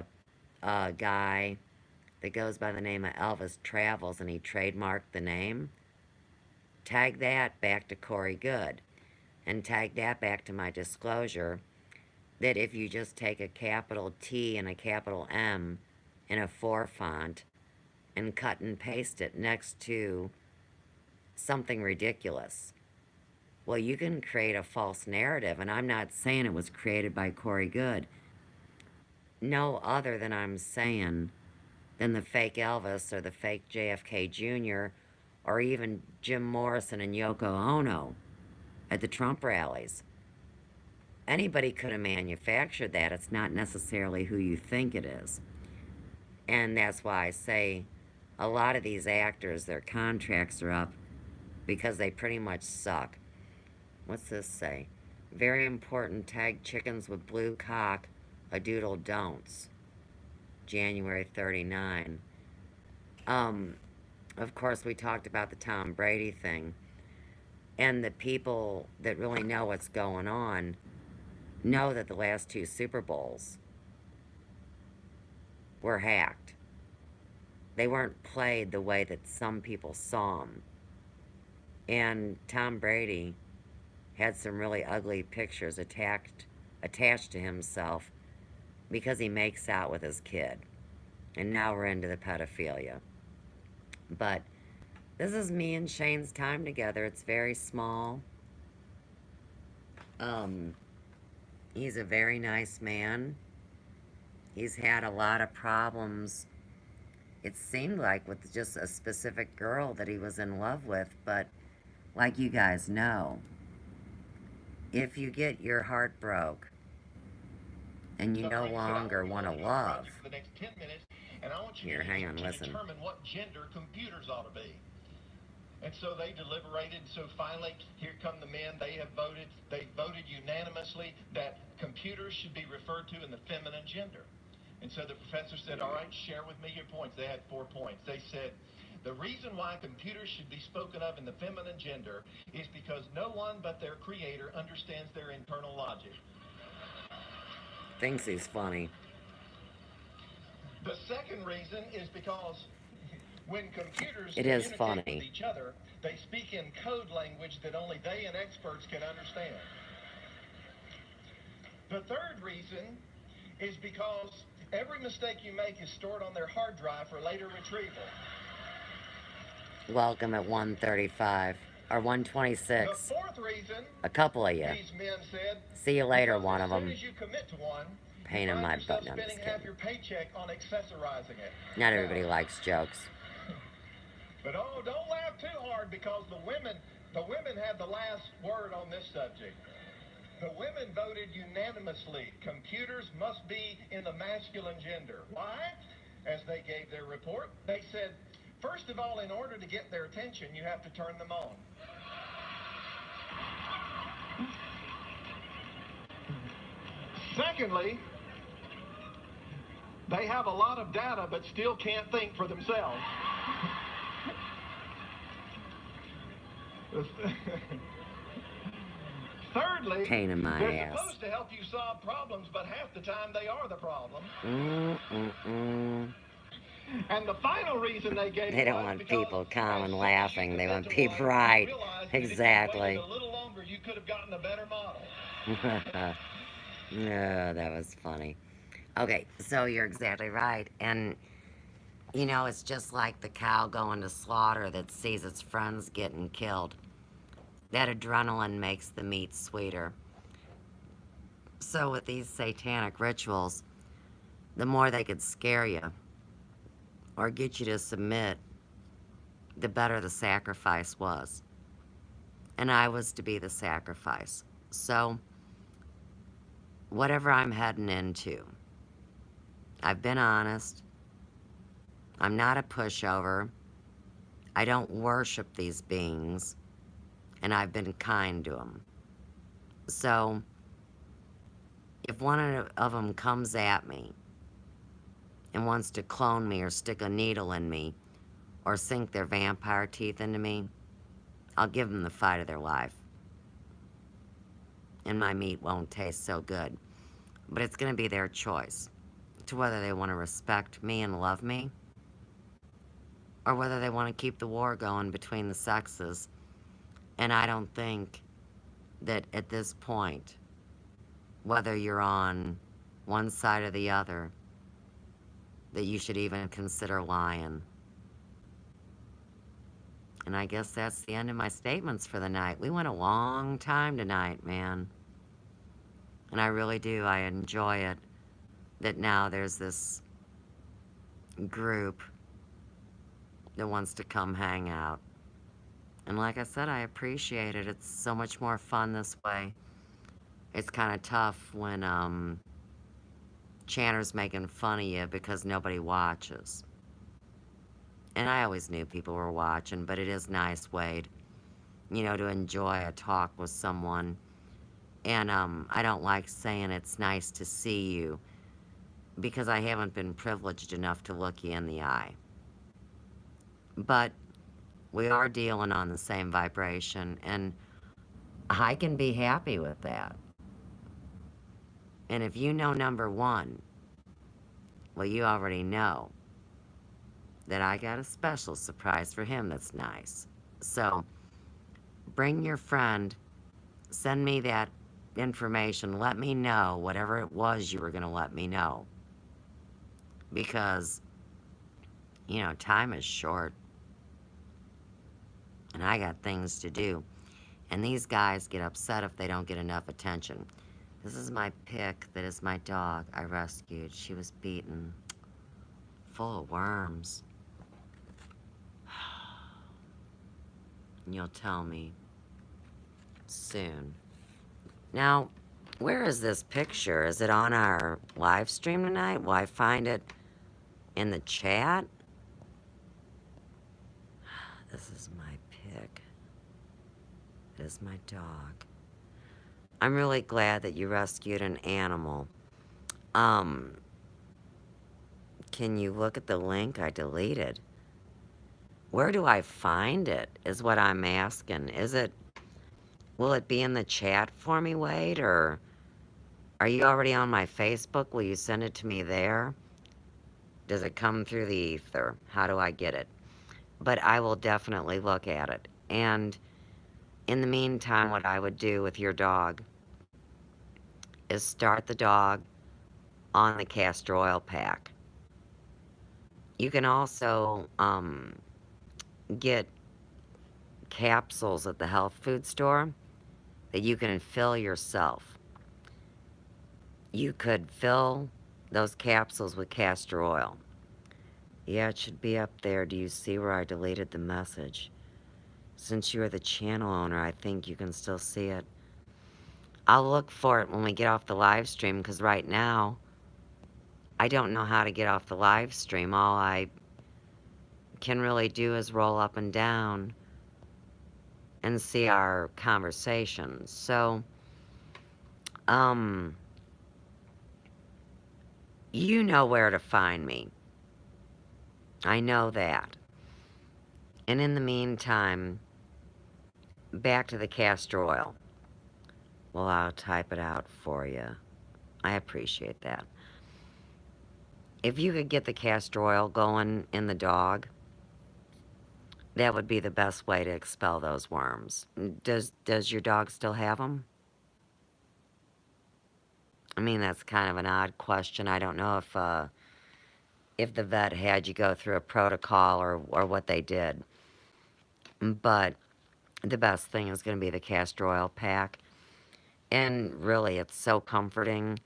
a guy that goes by the name of Elvis Travels, and he trademarked the name. Tag that back to Corey Good, and tag that back to my disclosure that if you just take a capital T and a capital M in a 4 font and cut and paste it next to something ridiculous, well, you can create a false narrative. And I'm not saying it was created by Corey Good. No other than I'm saying than the fake Elvis or the fake JFK Jr. or even Jim Morrison and Yoko Ono at the Trump rallies. Anybody could have manufactured that. It's not necessarily who you think it is. And that's why I say a lot of these actors, their contracts are up because they pretty much suck. What's this say? Very important, tag chickens with blue cock, a doodle don'ts. January 39. Of course, we talked about the Tom Brady thing. And the people that really know what's going on know that the last two Super Bowls were hacked. They weren't played the way that some people saw them. And Tom Brady had some really ugly pictures attached to himself because he makes out with his kid. And now we're into the pedophilia. But this is me and Shane's time together. It's very small. He's a very nice man. He's had a lot of problems, it seemed like, with just a specific girl that he was in love with. But like you guys know, if you get your heart broke and you no longer want to love, here, hang on, listen. Determine what gender computers ought to be. And so they deliberated. So finally, here come the men. They voted unanimously that computers should be referred to in the feminine gender. And so the professor said, all right, share with me your points. They had 4 points. They said, the reason why computers should be spoken of in the feminine gender is because no one but their creator understands their internal logic. Thinks he's funny. The second reason is because when computers It is communicate funny. with each other, they speak in code language that only they and experts can understand. The third reason is because every mistake you make is stored on their hard drive for later retrieval. Welcome at 1:35 or 1:26. The fourth reason, a couple of you. These men said, See you later, one of them. As soon as you commit to one, Pain in my butt. No, I'm just spending half kidding. your paycheck on accessorizing it. Not everybody likes jokes. But oh, don't laugh too hard because the women had the last word on this subject. The women voted unanimously. Computers must be in the masculine gender. Why? As they gave their report, they said, first of all, in order to get their attention, you have to turn them on. Secondly, they have a lot of data but still can't think for themselves. Thirdly, Pain in my they're ass. supposed to help you solve problems, but half the time they are the problem. And the final reason they gave They don't want people calm and laughing. They want people right. Exactly. A little longer, you could have gotten a better model. No, that was funny. Okay, so you're exactly right. And, you know, it's just like the cow going to slaughter that sees its friends getting killed. That adrenaline makes the meat sweeter. So with these satanic rituals, the more they could scare you or get you to submit, the better the sacrifice was. And I was to be the sacrifice. So, whatever I'm heading into, I've been honest. I'm not a pushover. I don't worship these beings. And I've been kind to them. So, if one of them comes at me and wants to clone me or stick a needle in me or sink their vampire teeth into me, I'll give them the fight of their life. And my meat won't taste so good. But it's going to be their choice to whether they want to respect me and love me or whether they want to keep the war going between the sexes. And I don't think that at this point, whether you're on one side or the other, that you should even consider lying. And I guess that's the end of my statements for the night. We went a long time tonight, man. And I really do. I enjoy it that now there's this group that wants to come hang out. And like I said, I appreciate it. It's so much more fun this way. It's kind of tough when Channer's making fun of you because nobody watches. And I always knew people were watching, but it is nice, Wade, to enjoy a talk with someone. And I don't like saying it's nice to see you because I haven't been privileged enough to look you in the eye. But we are dealing on the same vibration, and I can be happy with that. And if you know number one, well, you already know that I got a special surprise for him that's nice. So bring your friend, send me that information, let me know whatever it was you were going to let me know. Because, time is short, and I got things to do. And these guys get upset if they don't get enough attention. This is my pick. That is my dog I rescued. She was beaten, full of worms. And you'll tell me soon. Now, where is this picture? Is it on our live stream tonight? Will I find it in the chat? This is my pick. It is my dog. I'm really glad that you rescued an animal. Can you look at the link I deleted? Where do I find it, is what I'm asking. Will it be in the chat for me, Wade, or are you already on my Facebook? Will you send it to me there? Does it come through the ether? How do I get it? But I will definitely look at it. And in the meantime, what I would do with your dog is start the dog on the castor oil pack. You can also get capsules at the health food store that you can fill yourself. You could fill those capsules with castor oil. Yeah, it should be up there. Do you see where I deleted the message? Since you're the channel owner, I think you can still see it. I'll look for it when we get off the live stream, because right now, I don't know how to get off the live stream. All I can really do is roll up and down and see our conversations. So, you know where to find me. I know that. And in the meantime, back to the castor oil. Well, I'll type it out for you. I appreciate that. If you could get the castor oil going in the dog, that would be the best way to expel those worms. Does your dog still have them? I mean, that's kind of an odd question. I don't know if the vet had you go through a protocol or what they did. But the best thing is going to be the castor oil pack. And really, it's so comforting.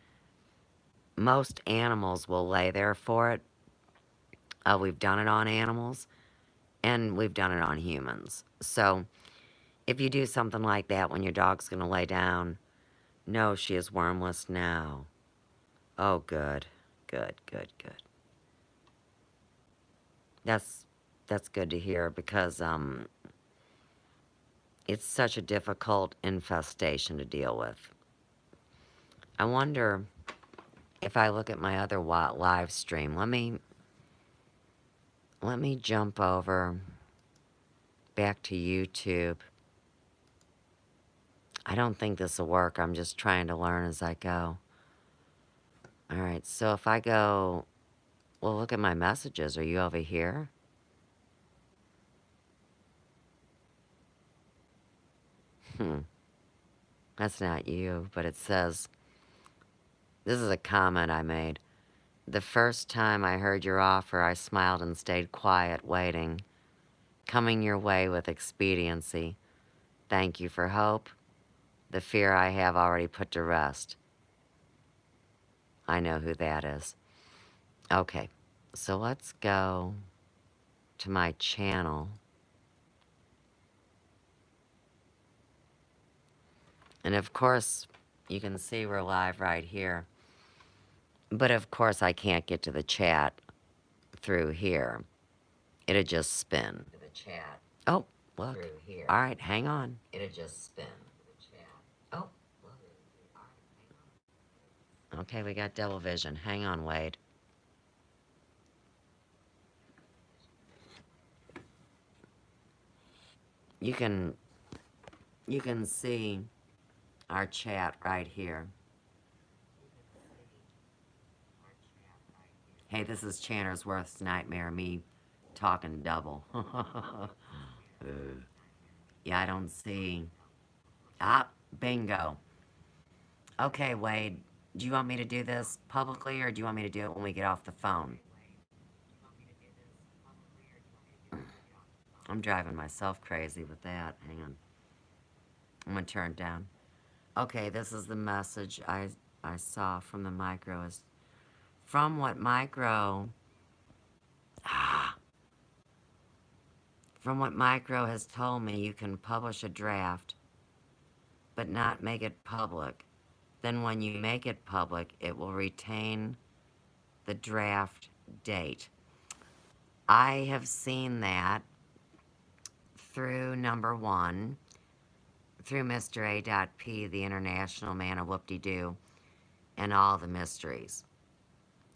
Most animals will lay there for it. We've done it on animals, and we've done it on humans. So if you do something like that when your dog's going to lay down, no, she is wormless now. Oh, good. Good, good, good. That's good to hear, because it's such a difficult infestation to deal with. I wonder if I look at my other live stream. Let me jump over back to YouTube. I don't think this will work. I'm just trying to learn as I go. All right, so if I go, well, look at my messages. Are you over here? That's not you, but it says, this is a comment I made. The first time I heard your offer, I smiled and stayed quiet, waiting. Coming your way with expediency. Thank you for hope. The fear I have already put to rest. I know who that is. Okay, so let's go to my channel. And of course, you can see we're live right here. But of course, I can't get to the chat through here. It'll just spin. To the chat Oh, look. through here. All right, hang on. It'll just spin. To the chat. Oh, look. All right, hang on. Okay, we got double vision. Hang on, Wade. You can see our chat right here. Hey, this is Channersworth's Nightmare, me talking double. Yeah, I don't see. Ah, bingo. Okay, Wade, do you want me to do this publicly or do you want me to do it when we get off the phone? I'm driving myself crazy with that. Hang on. I'm going to turn it down. Okay, this is the message I saw from the micro. Is from what micro... From what micro has told me, you can publish a draft, but not make it public. Then when you make it public, it will retain the draft date. I have seen that through number one, through Mr. A.P., the international man of whoop-de-doo, and all the mysteries.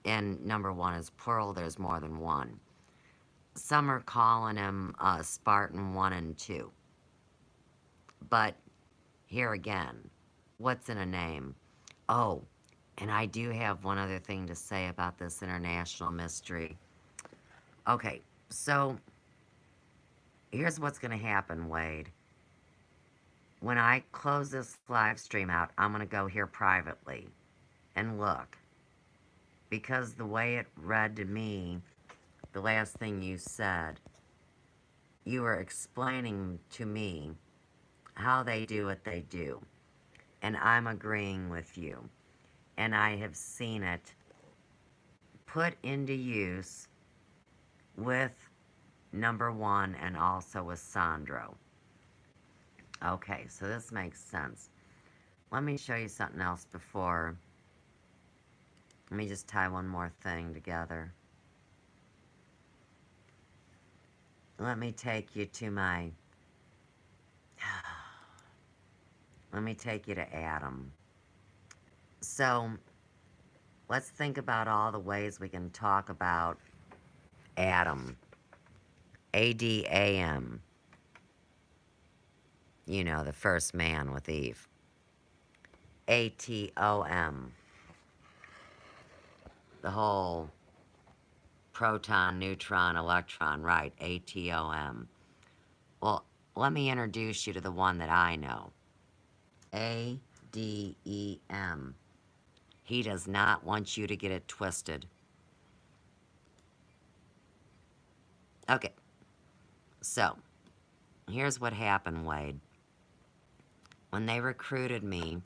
And number one is plural, there's more than one. Some are calling him Spartan 1 and 2. But here again, what's in a name? Oh, and I do have one other thing to say about this international mystery. Okay, so here's what's going to happen, Wade. When I close this live stream out, I'm going to go here privately and look. Because the way it read to me, the last thing you said, you were explaining to me how they do what they do. And I'm agreeing with you. And I have seen it put into use with number one and also with Sandro. Okay, so this makes sense. Let me show you something else before. Let me just tie one more thing together. Let me take you to my... Let me take you to Adam. So, let's think about all the ways we can talk about Adam. A-D-A-M. You know, the first man with Eve. A-T-O-M. The whole proton, neutron, electron, right, A-T-O-M. Well, let me introduce you to the one that I know. A-D-E-M. He does not want you to get it twisted. Okay, so, here's what happened, Wade. When they recruited me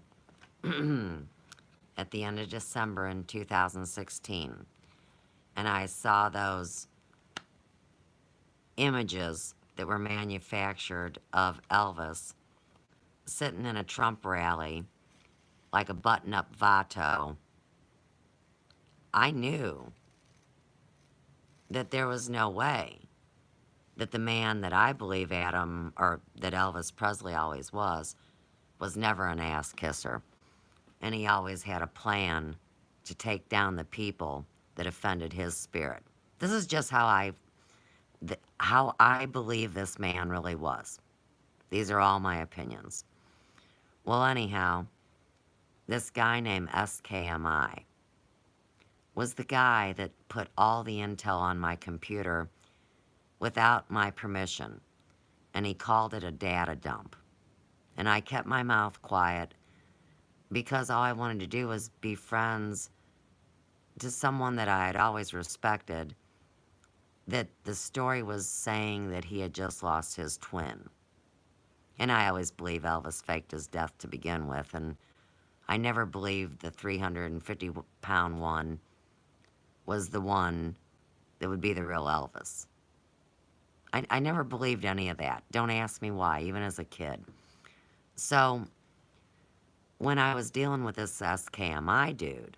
at the end of December in 2016, and I saw those images that were manufactured of Elvis sitting in a Trump rally like a button-up Vato, I knew that there was no way that the man that I believe Adam, or that Elvis Presley always was never an ass kisser. And he always had a plan to take down the people that offended his spirit. This is just how I believe this man really was. These are all my opinions. Well, anyhow, this guy named SKMI was the guy that put all the intel on my computer without my permission, and he called it a data dump. And I kept my mouth quiet because all I wanted to do was be friends to someone that I had always respected, that the story was saying that he had just lost his twin. And I always believe Elvis faked his death to begin with, and I never believed the 350-pound one was the one that would be the real Elvis. I never believed any of that. Don't ask me why, even as a kid. So, when I was dealing with this SKMI dude,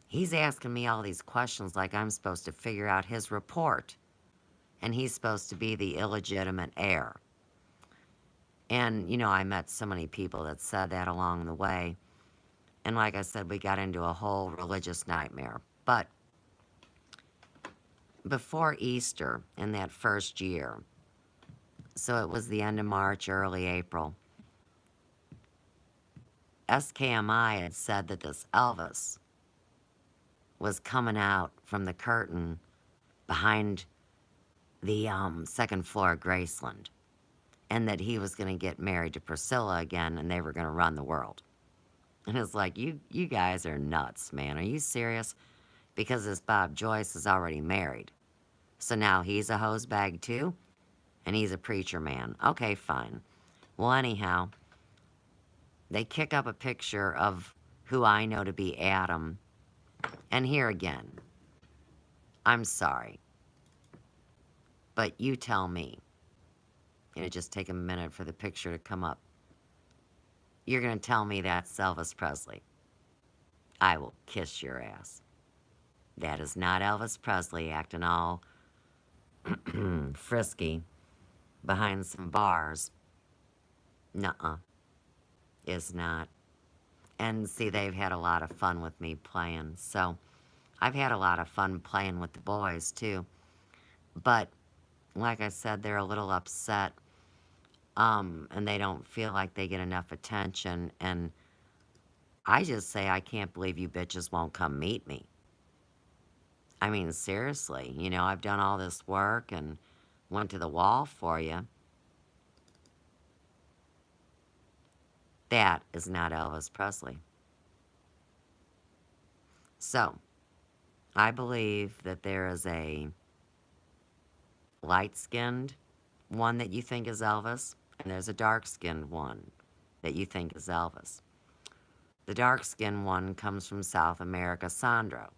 he's asking me all these questions like I'm supposed to figure out his report, and he's supposed to be the illegitimate heir. And, I met so many people that said that along the way. And like I said, we got into a whole religious nightmare. But before Easter, in that first year, so it was the end of March, early April, SKMI had said that this Elvis was coming out from the curtain behind the second floor of Graceland, and that he was going to get married to Priscilla again, and they were going to run the world. And it's like, you guys are nuts, man. Are you serious? Because this Bob Joyce is already married. So now he's a hose bag too? And he's a preacher man. Okay, fine. Well, anyhow, they kick up a picture of who I know to be Adam. And here again, I'm sorry, but you tell me. It'll just take a minute for the picture to come up. You're going to tell me that's Elvis Presley. I will kiss your ass. That is not Elvis Presley acting all frisky behind some bars. Nuh-uh. Is not. And see, they've had a lot of fun with me playing. So I've had a lot of fun playing with the boys too. But like I said, they're a little upset. And they don't feel like they get enough attention. And I just say, I can't believe you bitches won't come meet me. I mean, seriously, I've done all this work and went to the wall for you. That is not Elvis Presley. So, I believe that there is a light-skinned one that you think is Elvis, and there's a dark-skinned one that you think is Elvis. The dark-skinned one comes from South America, Sandro.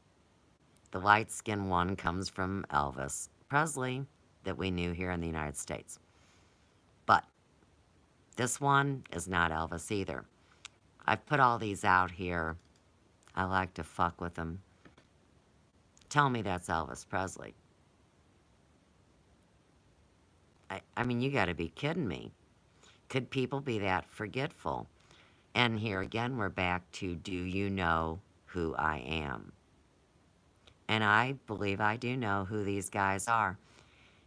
The light-skinned one comes from Elvis Presley that we knew here in the United States. But this one is not Elvis either. I've put all these out here. I like to fuck with them. Tell me that's Elvis Presley. I mean, you gotta be kidding me. Could people be that forgetful? And here again, we're back to, do you know who I am? And I believe I do know who these guys are.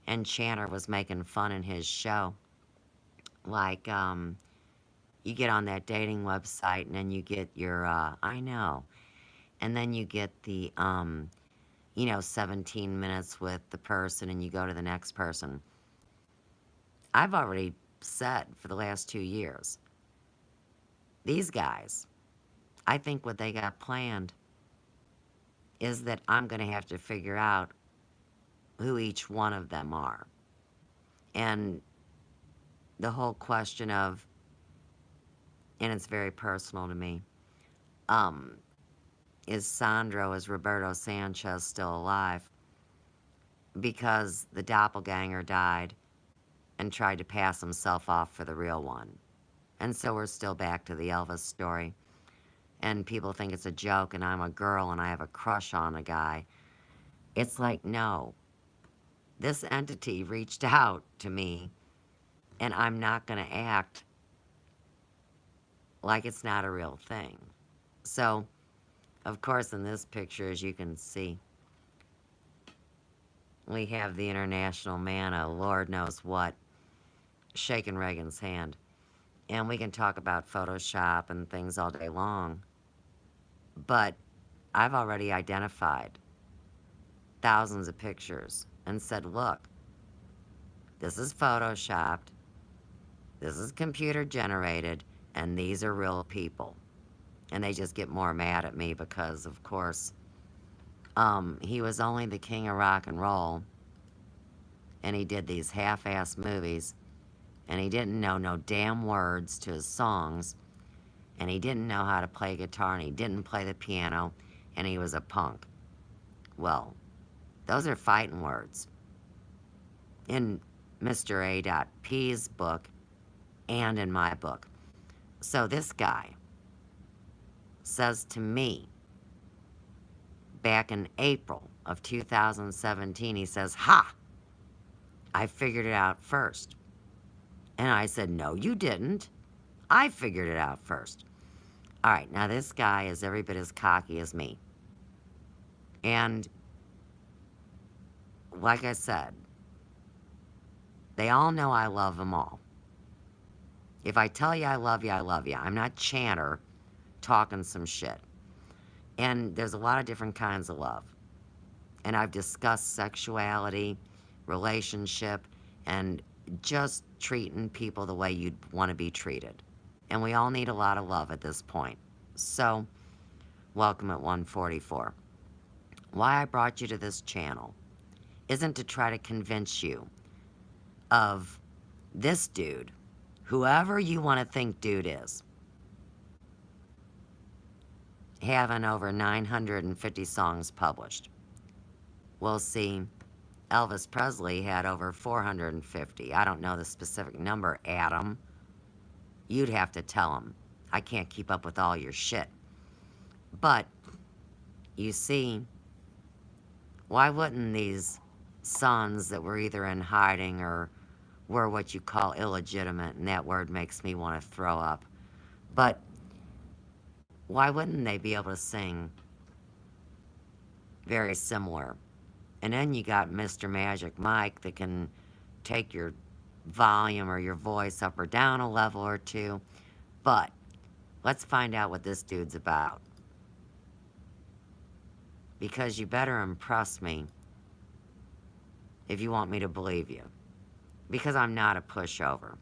And Channer was making fun in his show. Like, you get on that dating website and then you get your, I know. And then you get the, 17 minutes with the person and you go to the next person. I've already said for the last 2 years, these guys, I think what they got planned is that I'm going to have to figure out who each one of them are. And the whole question of, and it's very personal to me, is Roberto Sanchez still alive? Because the doppelganger died and tried to pass himself off for the real one. And so we're still back to the Elvis story. And people think it's a joke and I'm a girl and I have a crush on a guy. It's like, no. This entity reached out to me and I'm not going to act like it's not a real thing. So, of course, in this picture, as you can see, we have the international man, a Lord knows what, shaking Reagan's hand. And we can talk about Photoshop and things all day long. But I've already identified thousands of pictures and said, look, this is Photoshopped, this is computer generated, and these are real people. And they just get more mad at me because, of course, he was only the king of rock and roll, and he did these half-ass movies, and he didn't know no damn words to his songs, and he didn't know how to play guitar, and he didn't play the piano, and he was a punk. Well, those are fighting words in Mr. A.P's book and in my book. So this guy, says to me back in April of 2017, he says, "Ha! I figured it out first." And I said, "No, you didn't. I figured it out first." All right, now this guy is every bit as cocky as me. And like I said, they all know I love them all. If I tell you I love you, I love you. I'm not Chanter talking some shit. And there's a lot of different kinds of love. And I've discussed sexuality, relationship, and just treating people the way you'd want to be treated. And we all need a lot of love at this point. So, welcome at 144. Why I brought you to this channel isn't to try to convince you of this dude, whoever you want to think dude is, having over 950 songs published. We'll see. Elvis Presley had over 450. I don't know the specific number, Adam. You'd have to tell him. I can't keep up with all your shit. But, you see, why wouldn't these sons that were either in hiding or were what you call illegitimate, and that word makes me want to throw up, but why wouldn't they be able to sing very similar? And then you got Mr. Magic Mike that can take your volume or your voice up or down a level or two. But let's find out what this dude's about. Because you better impress me if you want me to believe you. Because I'm not a pushover.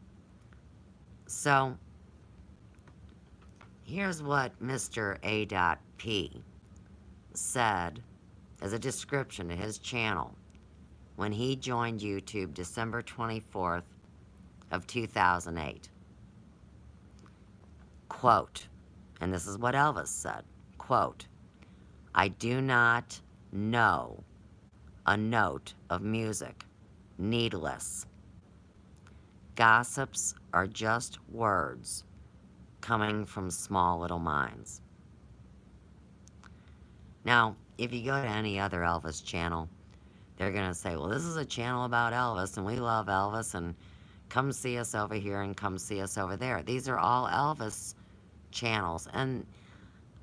So, here's what Mr. A.P. said as a description to his channel when he joined YouTube December 24th of 2008. Quote, and this is what Elvis said, quote, "I do not know a note of music, needless. Gossips are just words coming from small little minds." Now, if you go to any other Elvis channel, they're going to say, well, this is a channel about Elvis, and we love Elvis, and come see us over here and come see us over there. These are all Elvis channels, and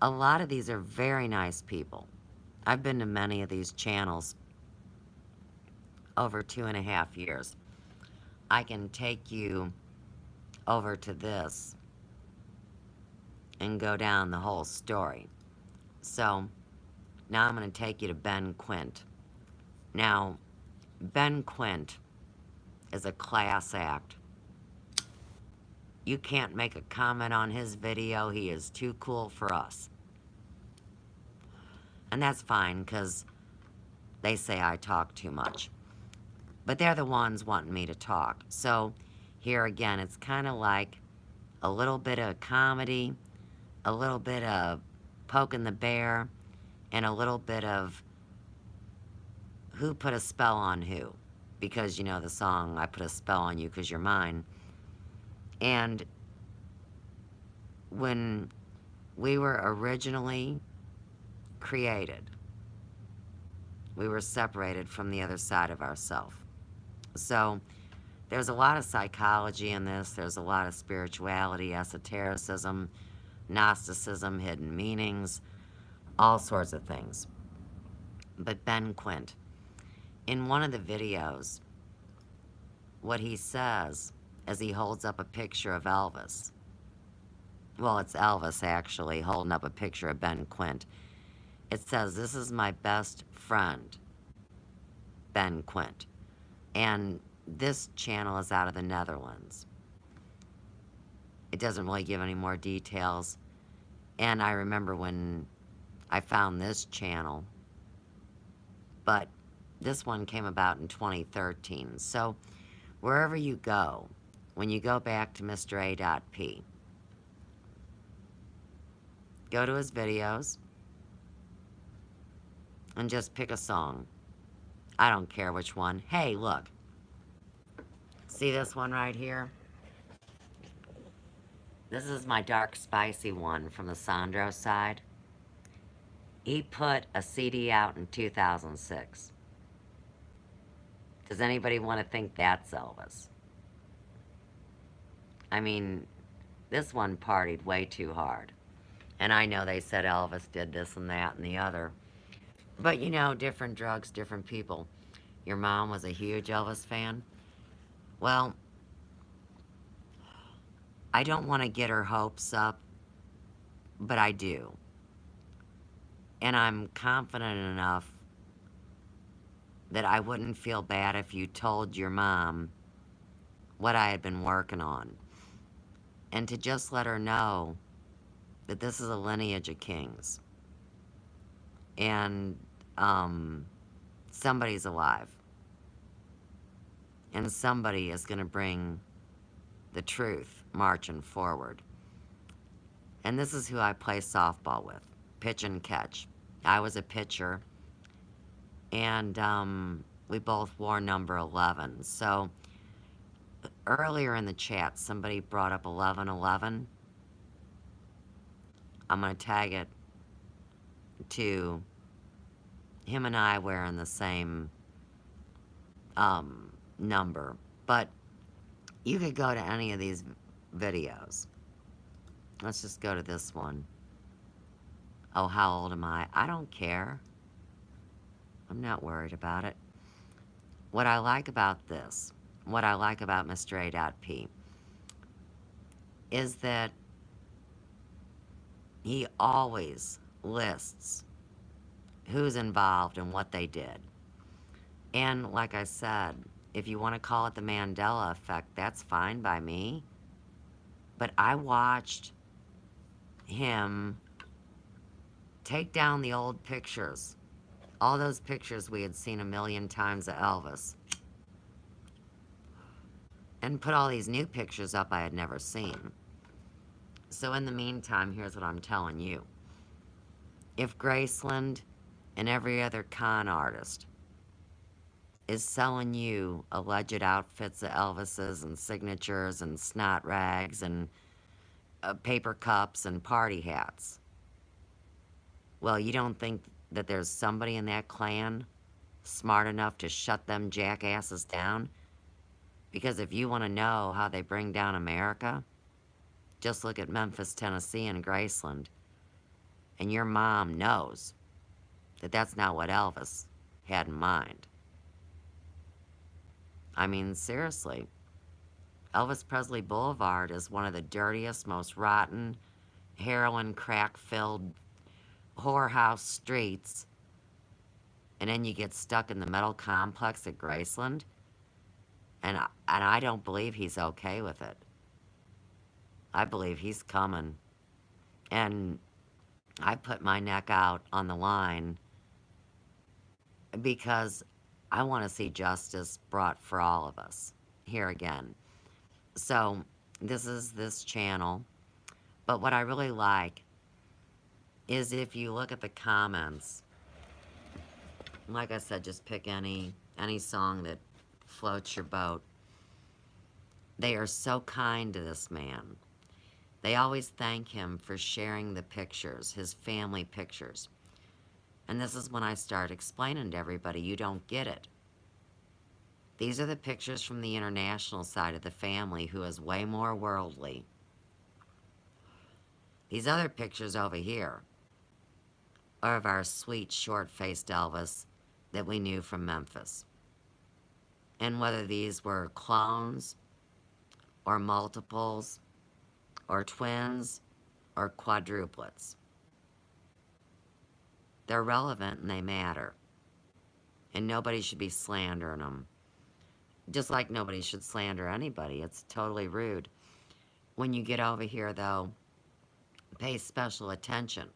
a lot of these are very nice people. I've been to many of these channels over 2.5 years. I can take you over to this and go down the whole story. So, now I'm going to take you to Ben Quint. Now, Ben Quint is a class act. You can't make a comment on his video. He is too cool for us. And that's fine, because they say I talk too much. But they're the ones wanting me to talk. So, here again, it's kind of like a little bit of comedy, a little bit of poking the bear, and a little bit of who put a spell on who. Because, you know, the song, I put a spell on you because you're mine. And when we were originally created, we were separated from the other side of ourselves. So there's a lot of psychology in this. There's a lot of spirituality, esotericism, Gnosticism, hidden meanings, all sorts of things. But Ben Quint, in one of the videos, what he says as he holds up a picture of Elvis, well, it's Elvis actually holding up a picture of Ben Quint. It says, "This is my best friend, Ben Quint." And this channel is out of the Netherlands. It doesn't really give any more details. And I remember when I found this channel, but this one came about in 2013. So wherever you go, when you go back to Mr. A.P., go to his videos and just pick a song. I don't care which one. Hey, look. See this one right here? This is my dark spicy one from the Sandro side. He put a CD out in 2006. Does anybody want to think that's Elvis? I mean, this one partied way too hard. And I know they said Elvis did this and that and the other. But you know, different drugs, different people. Your mom was a huge Elvis fan. Well, I don't want to get her hopes up, but I do. And I'm confident enough that I wouldn't feel bad if you told your mom what I had been working on. And to just let her know that this is a lineage of kings. And somebody's alive. And somebody is going to bring the truth marching forward. And this is who I play softball with. Pitch and catch. I was a pitcher. And we both wore number 11. So earlier in the chat, somebody brought up 1111. I'm going to tag it to him and I wearing the same number. But you could go to any of these videos. Let's just go to this one. Oh, how old am I? I don't care. I'm not worried about it. What I like about this, what I like about Mr. A.P, is that he always lists who's involved and what they did. And like I said, if you want to call it the Mandela effect, that's fine by me. But I watched him take down the old pictures. All those pictures we had seen a million times of Elvis. And put all these new pictures up I had never seen. So in the meantime, here's what I'm telling you. If Graceland and every other con artist is selling you alleged outfits of Elvis's and signatures and snot rags and paper cups and party hats, well, you don't think that there's somebody in that clan smart enough to shut them jackasses down? Because if you want to know how they bring down America, just look at Memphis, Tennessee and Graceland. And your mom knows that that's not what Elvis had in mind. I mean, seriously. Elvis Presley Boulevard is one of the dirtiest, most rotten, heroin, crack-filled whorehouse streets. And then you get stuck in the metal complex at Graceland. And I don't believe he's okay with it. I believe he's coming. And I put my neck out on the line because I want to see justice brought for all of us. Here again. So, this is this channel. But what I really like is if you look at the comments, like I said, just pick any song that floats your boat. They are so kind to this man. They always thank him for sharing the pictures, his family pictures. And this is when I start explaining to everybody, you don't get it. These are the pictures from the international side of the family, who is way more worldly. These other pictures over here are of our sweet, short-faced Elvis that we knew from Memphis. And whether these were clones, or multiples, or twins, or quadruplets, they're relevant and they matter. And nobody should be slandering them. Just like nobody should slander anybody. It's totally rude. When you get over here, though, pay special attention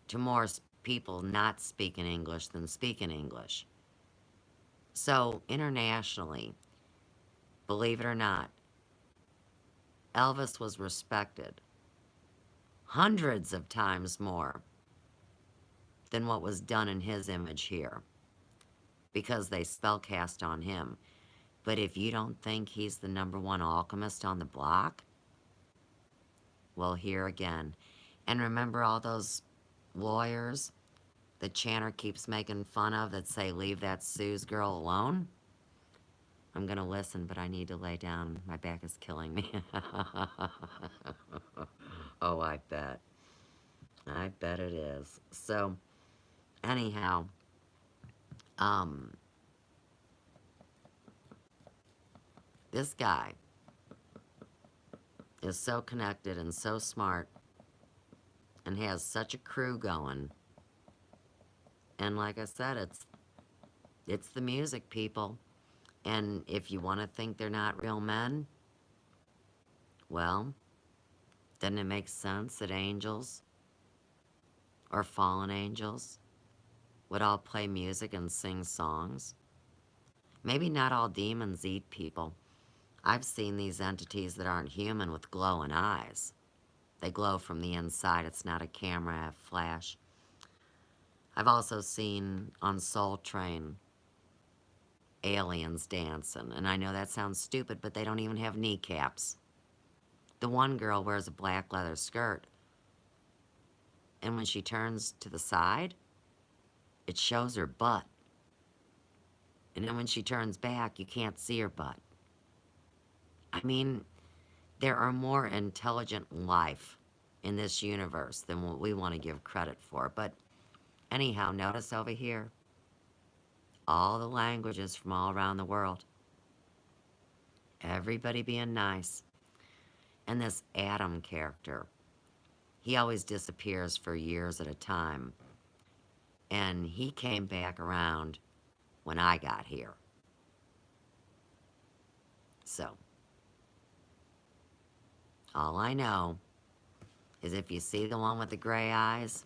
to more people not speaking English than speaking English. So, internationally, believe it or not, Elvis was respected hundreds of times more than what was done in his image here, because they spellcast on him. But if you don't think he's the #1 alchemist on the block, will hear again. And remember all those lawyers that Channer keeps making fun of that say, leave that Sue's girl alone? I'm going to listen, but I need to lay down. My back is killing me. Oh, I bet. I bet it is. So, anyhow, um, this guy is so connected and so smart and has such a crew going. And like I said, it's the music, people. And if you want to think they're not real men, well, doesn't it make sense that angels or fallen angels would all play music and sing songs? Maybe not all demons eat people. I've seen these entities that aren't human with glowing eyes. They glow from the inside. It's not a camera, a flash. I've also seen on Soul Train aliens dancing. And I know that sounds stupid, but they don't even have kneecaps. The one girl wears a black leather skirt. And when she turns to the side, it shows her butt. And then when she turns back, you can't see her butt. I mean, there are more intelligent life in this universe than what we want to give credit for. But anyhow, notice over here, all the languages from all around the world. Everybody being nice. And this Adam character, he always disappears for years at a time. And he came back around when I got here. So, all I know is if you see the one with the gray eyes,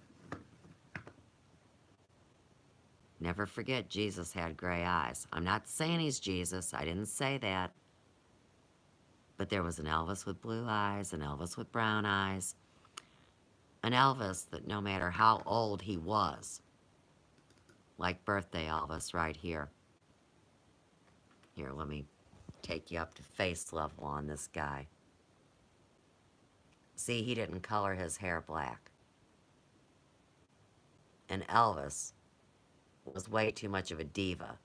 never forget Jesus had gray eyes. I'm not saying he's Jesus. I didn't say that. But there was an Elvis with blue eyes, an Elvis with brown eyes, an Elvis that no matter how old he was, like birthday Elvis right here. Here, let me take you up to face level on this guy. See, he didn't color his hair black. And Elvis was way too much of a diva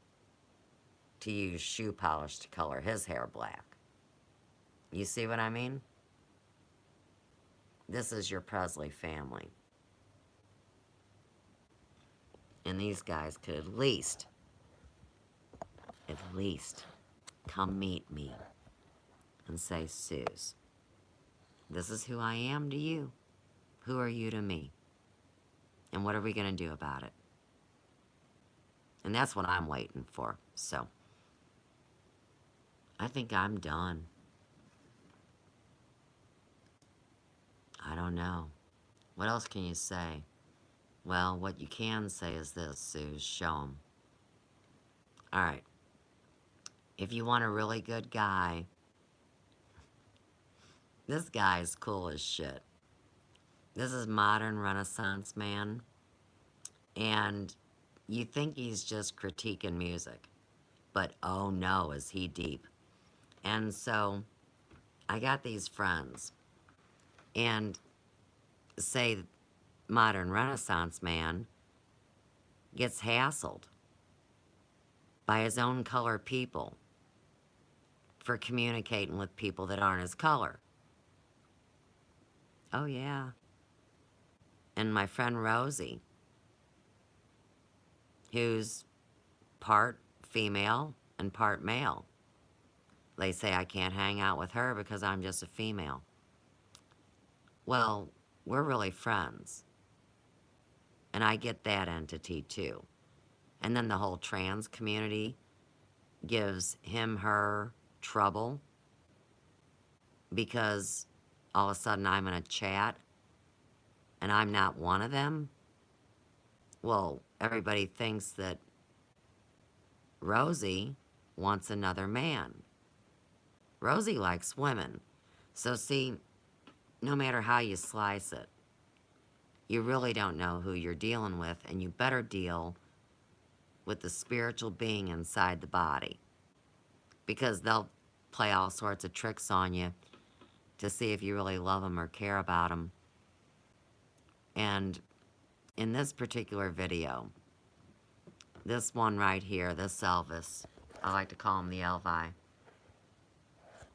to use shoe polish to color his hair black. You see what I mean? This is your Presley family. And these guys could at least come meet me and say, Suze, this is who I am to you. Who are you to me? And what are we going to do about it? And that's what I'm waiting for. So, I think I'm done. I don't know. What else can you say? Well, what you can say is this, Suze, show 'em. All right. If you want a really good guy, this guy's cool as shit. This is modern Renaissance man. And you think he's just critiquing music. But oh no, is he deep. And so, I got these friends. And say modern Renaissance man gets hassled by his own color people for communicating with people that aren't his color. Oh yeah. And my friend Rosie, who's part female and part male, they say I can't hang out with her because I'm just a female. Well, we're really friends. And I get that entity too. And then the whole trans community gives him, her trouble because all of a sudden I'm in a chat and I'm not one of them. Well, everybody thinks that Rosie wants another man. Rosie likes women. So see, no matter how you slice it, you really don't know who you're dealing with, and you better deal with the spiritual being inside the body, because they'll play all sorts of tricks on you to see if you really love them or care about them. And in this particular video, this one right here, this Elvis, I like to call him the Elvi.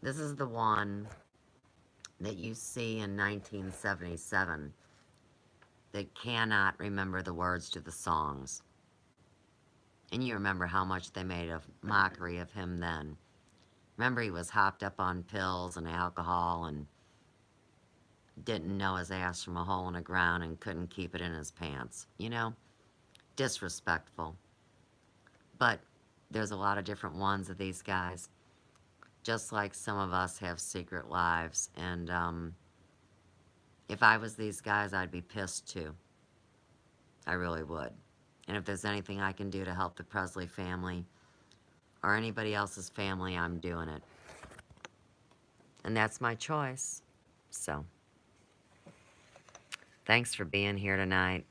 This is the one that you see in 1977 that cannot remember the words to the songs. And you remember how much they made a mockery of him then. Remember, he was hopped up on pills and alcohol and didn't know his ass from a hole in the ground and couldn't keep it in his pants. You know? Disrespectful. But there's a lot of different ones of these guys. Just like some of us have secret lives. And if I was these guys, I'd be pissed too. I really would. And if there's anything I can do to help the Presley family or anybody else's family, I'm doing it. And that's my choice. So, thanks for being here tonight.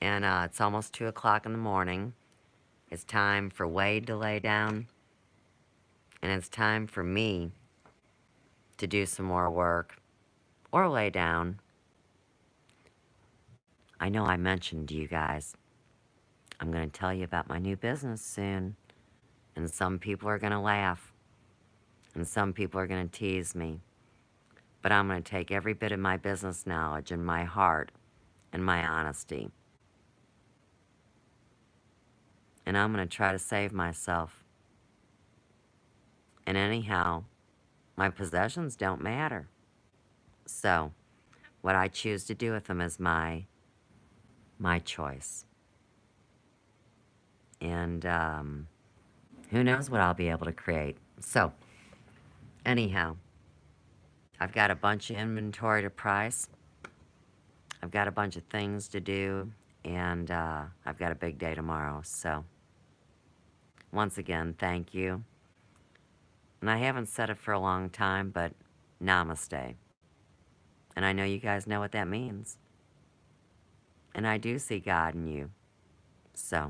And it's almost 2 o'clock in the morning. It's time for Wade to lay down. And it's time for me to do some more work or lay down. I know I mentioned to you guys, I'm going to tell you about my new business soon. And some people are going to laugh. And some people are going to tease me. But I'm going to take every bit of my business knowledge and my heart and my honesty. And I'm going to try to save myself. And anyhow, my possessions don't matter. So, what I choose to do with them is my choice. And who knows what I'll be able to create. So, anyhow, I've got a bunch of inventory to price. I've got a bunch of things to do. And I've got a big day tomorrow. So, once again, thank you. And I haven't said it for a long time, but namaste. And I know you guys know what that means. And I do see God in you. So,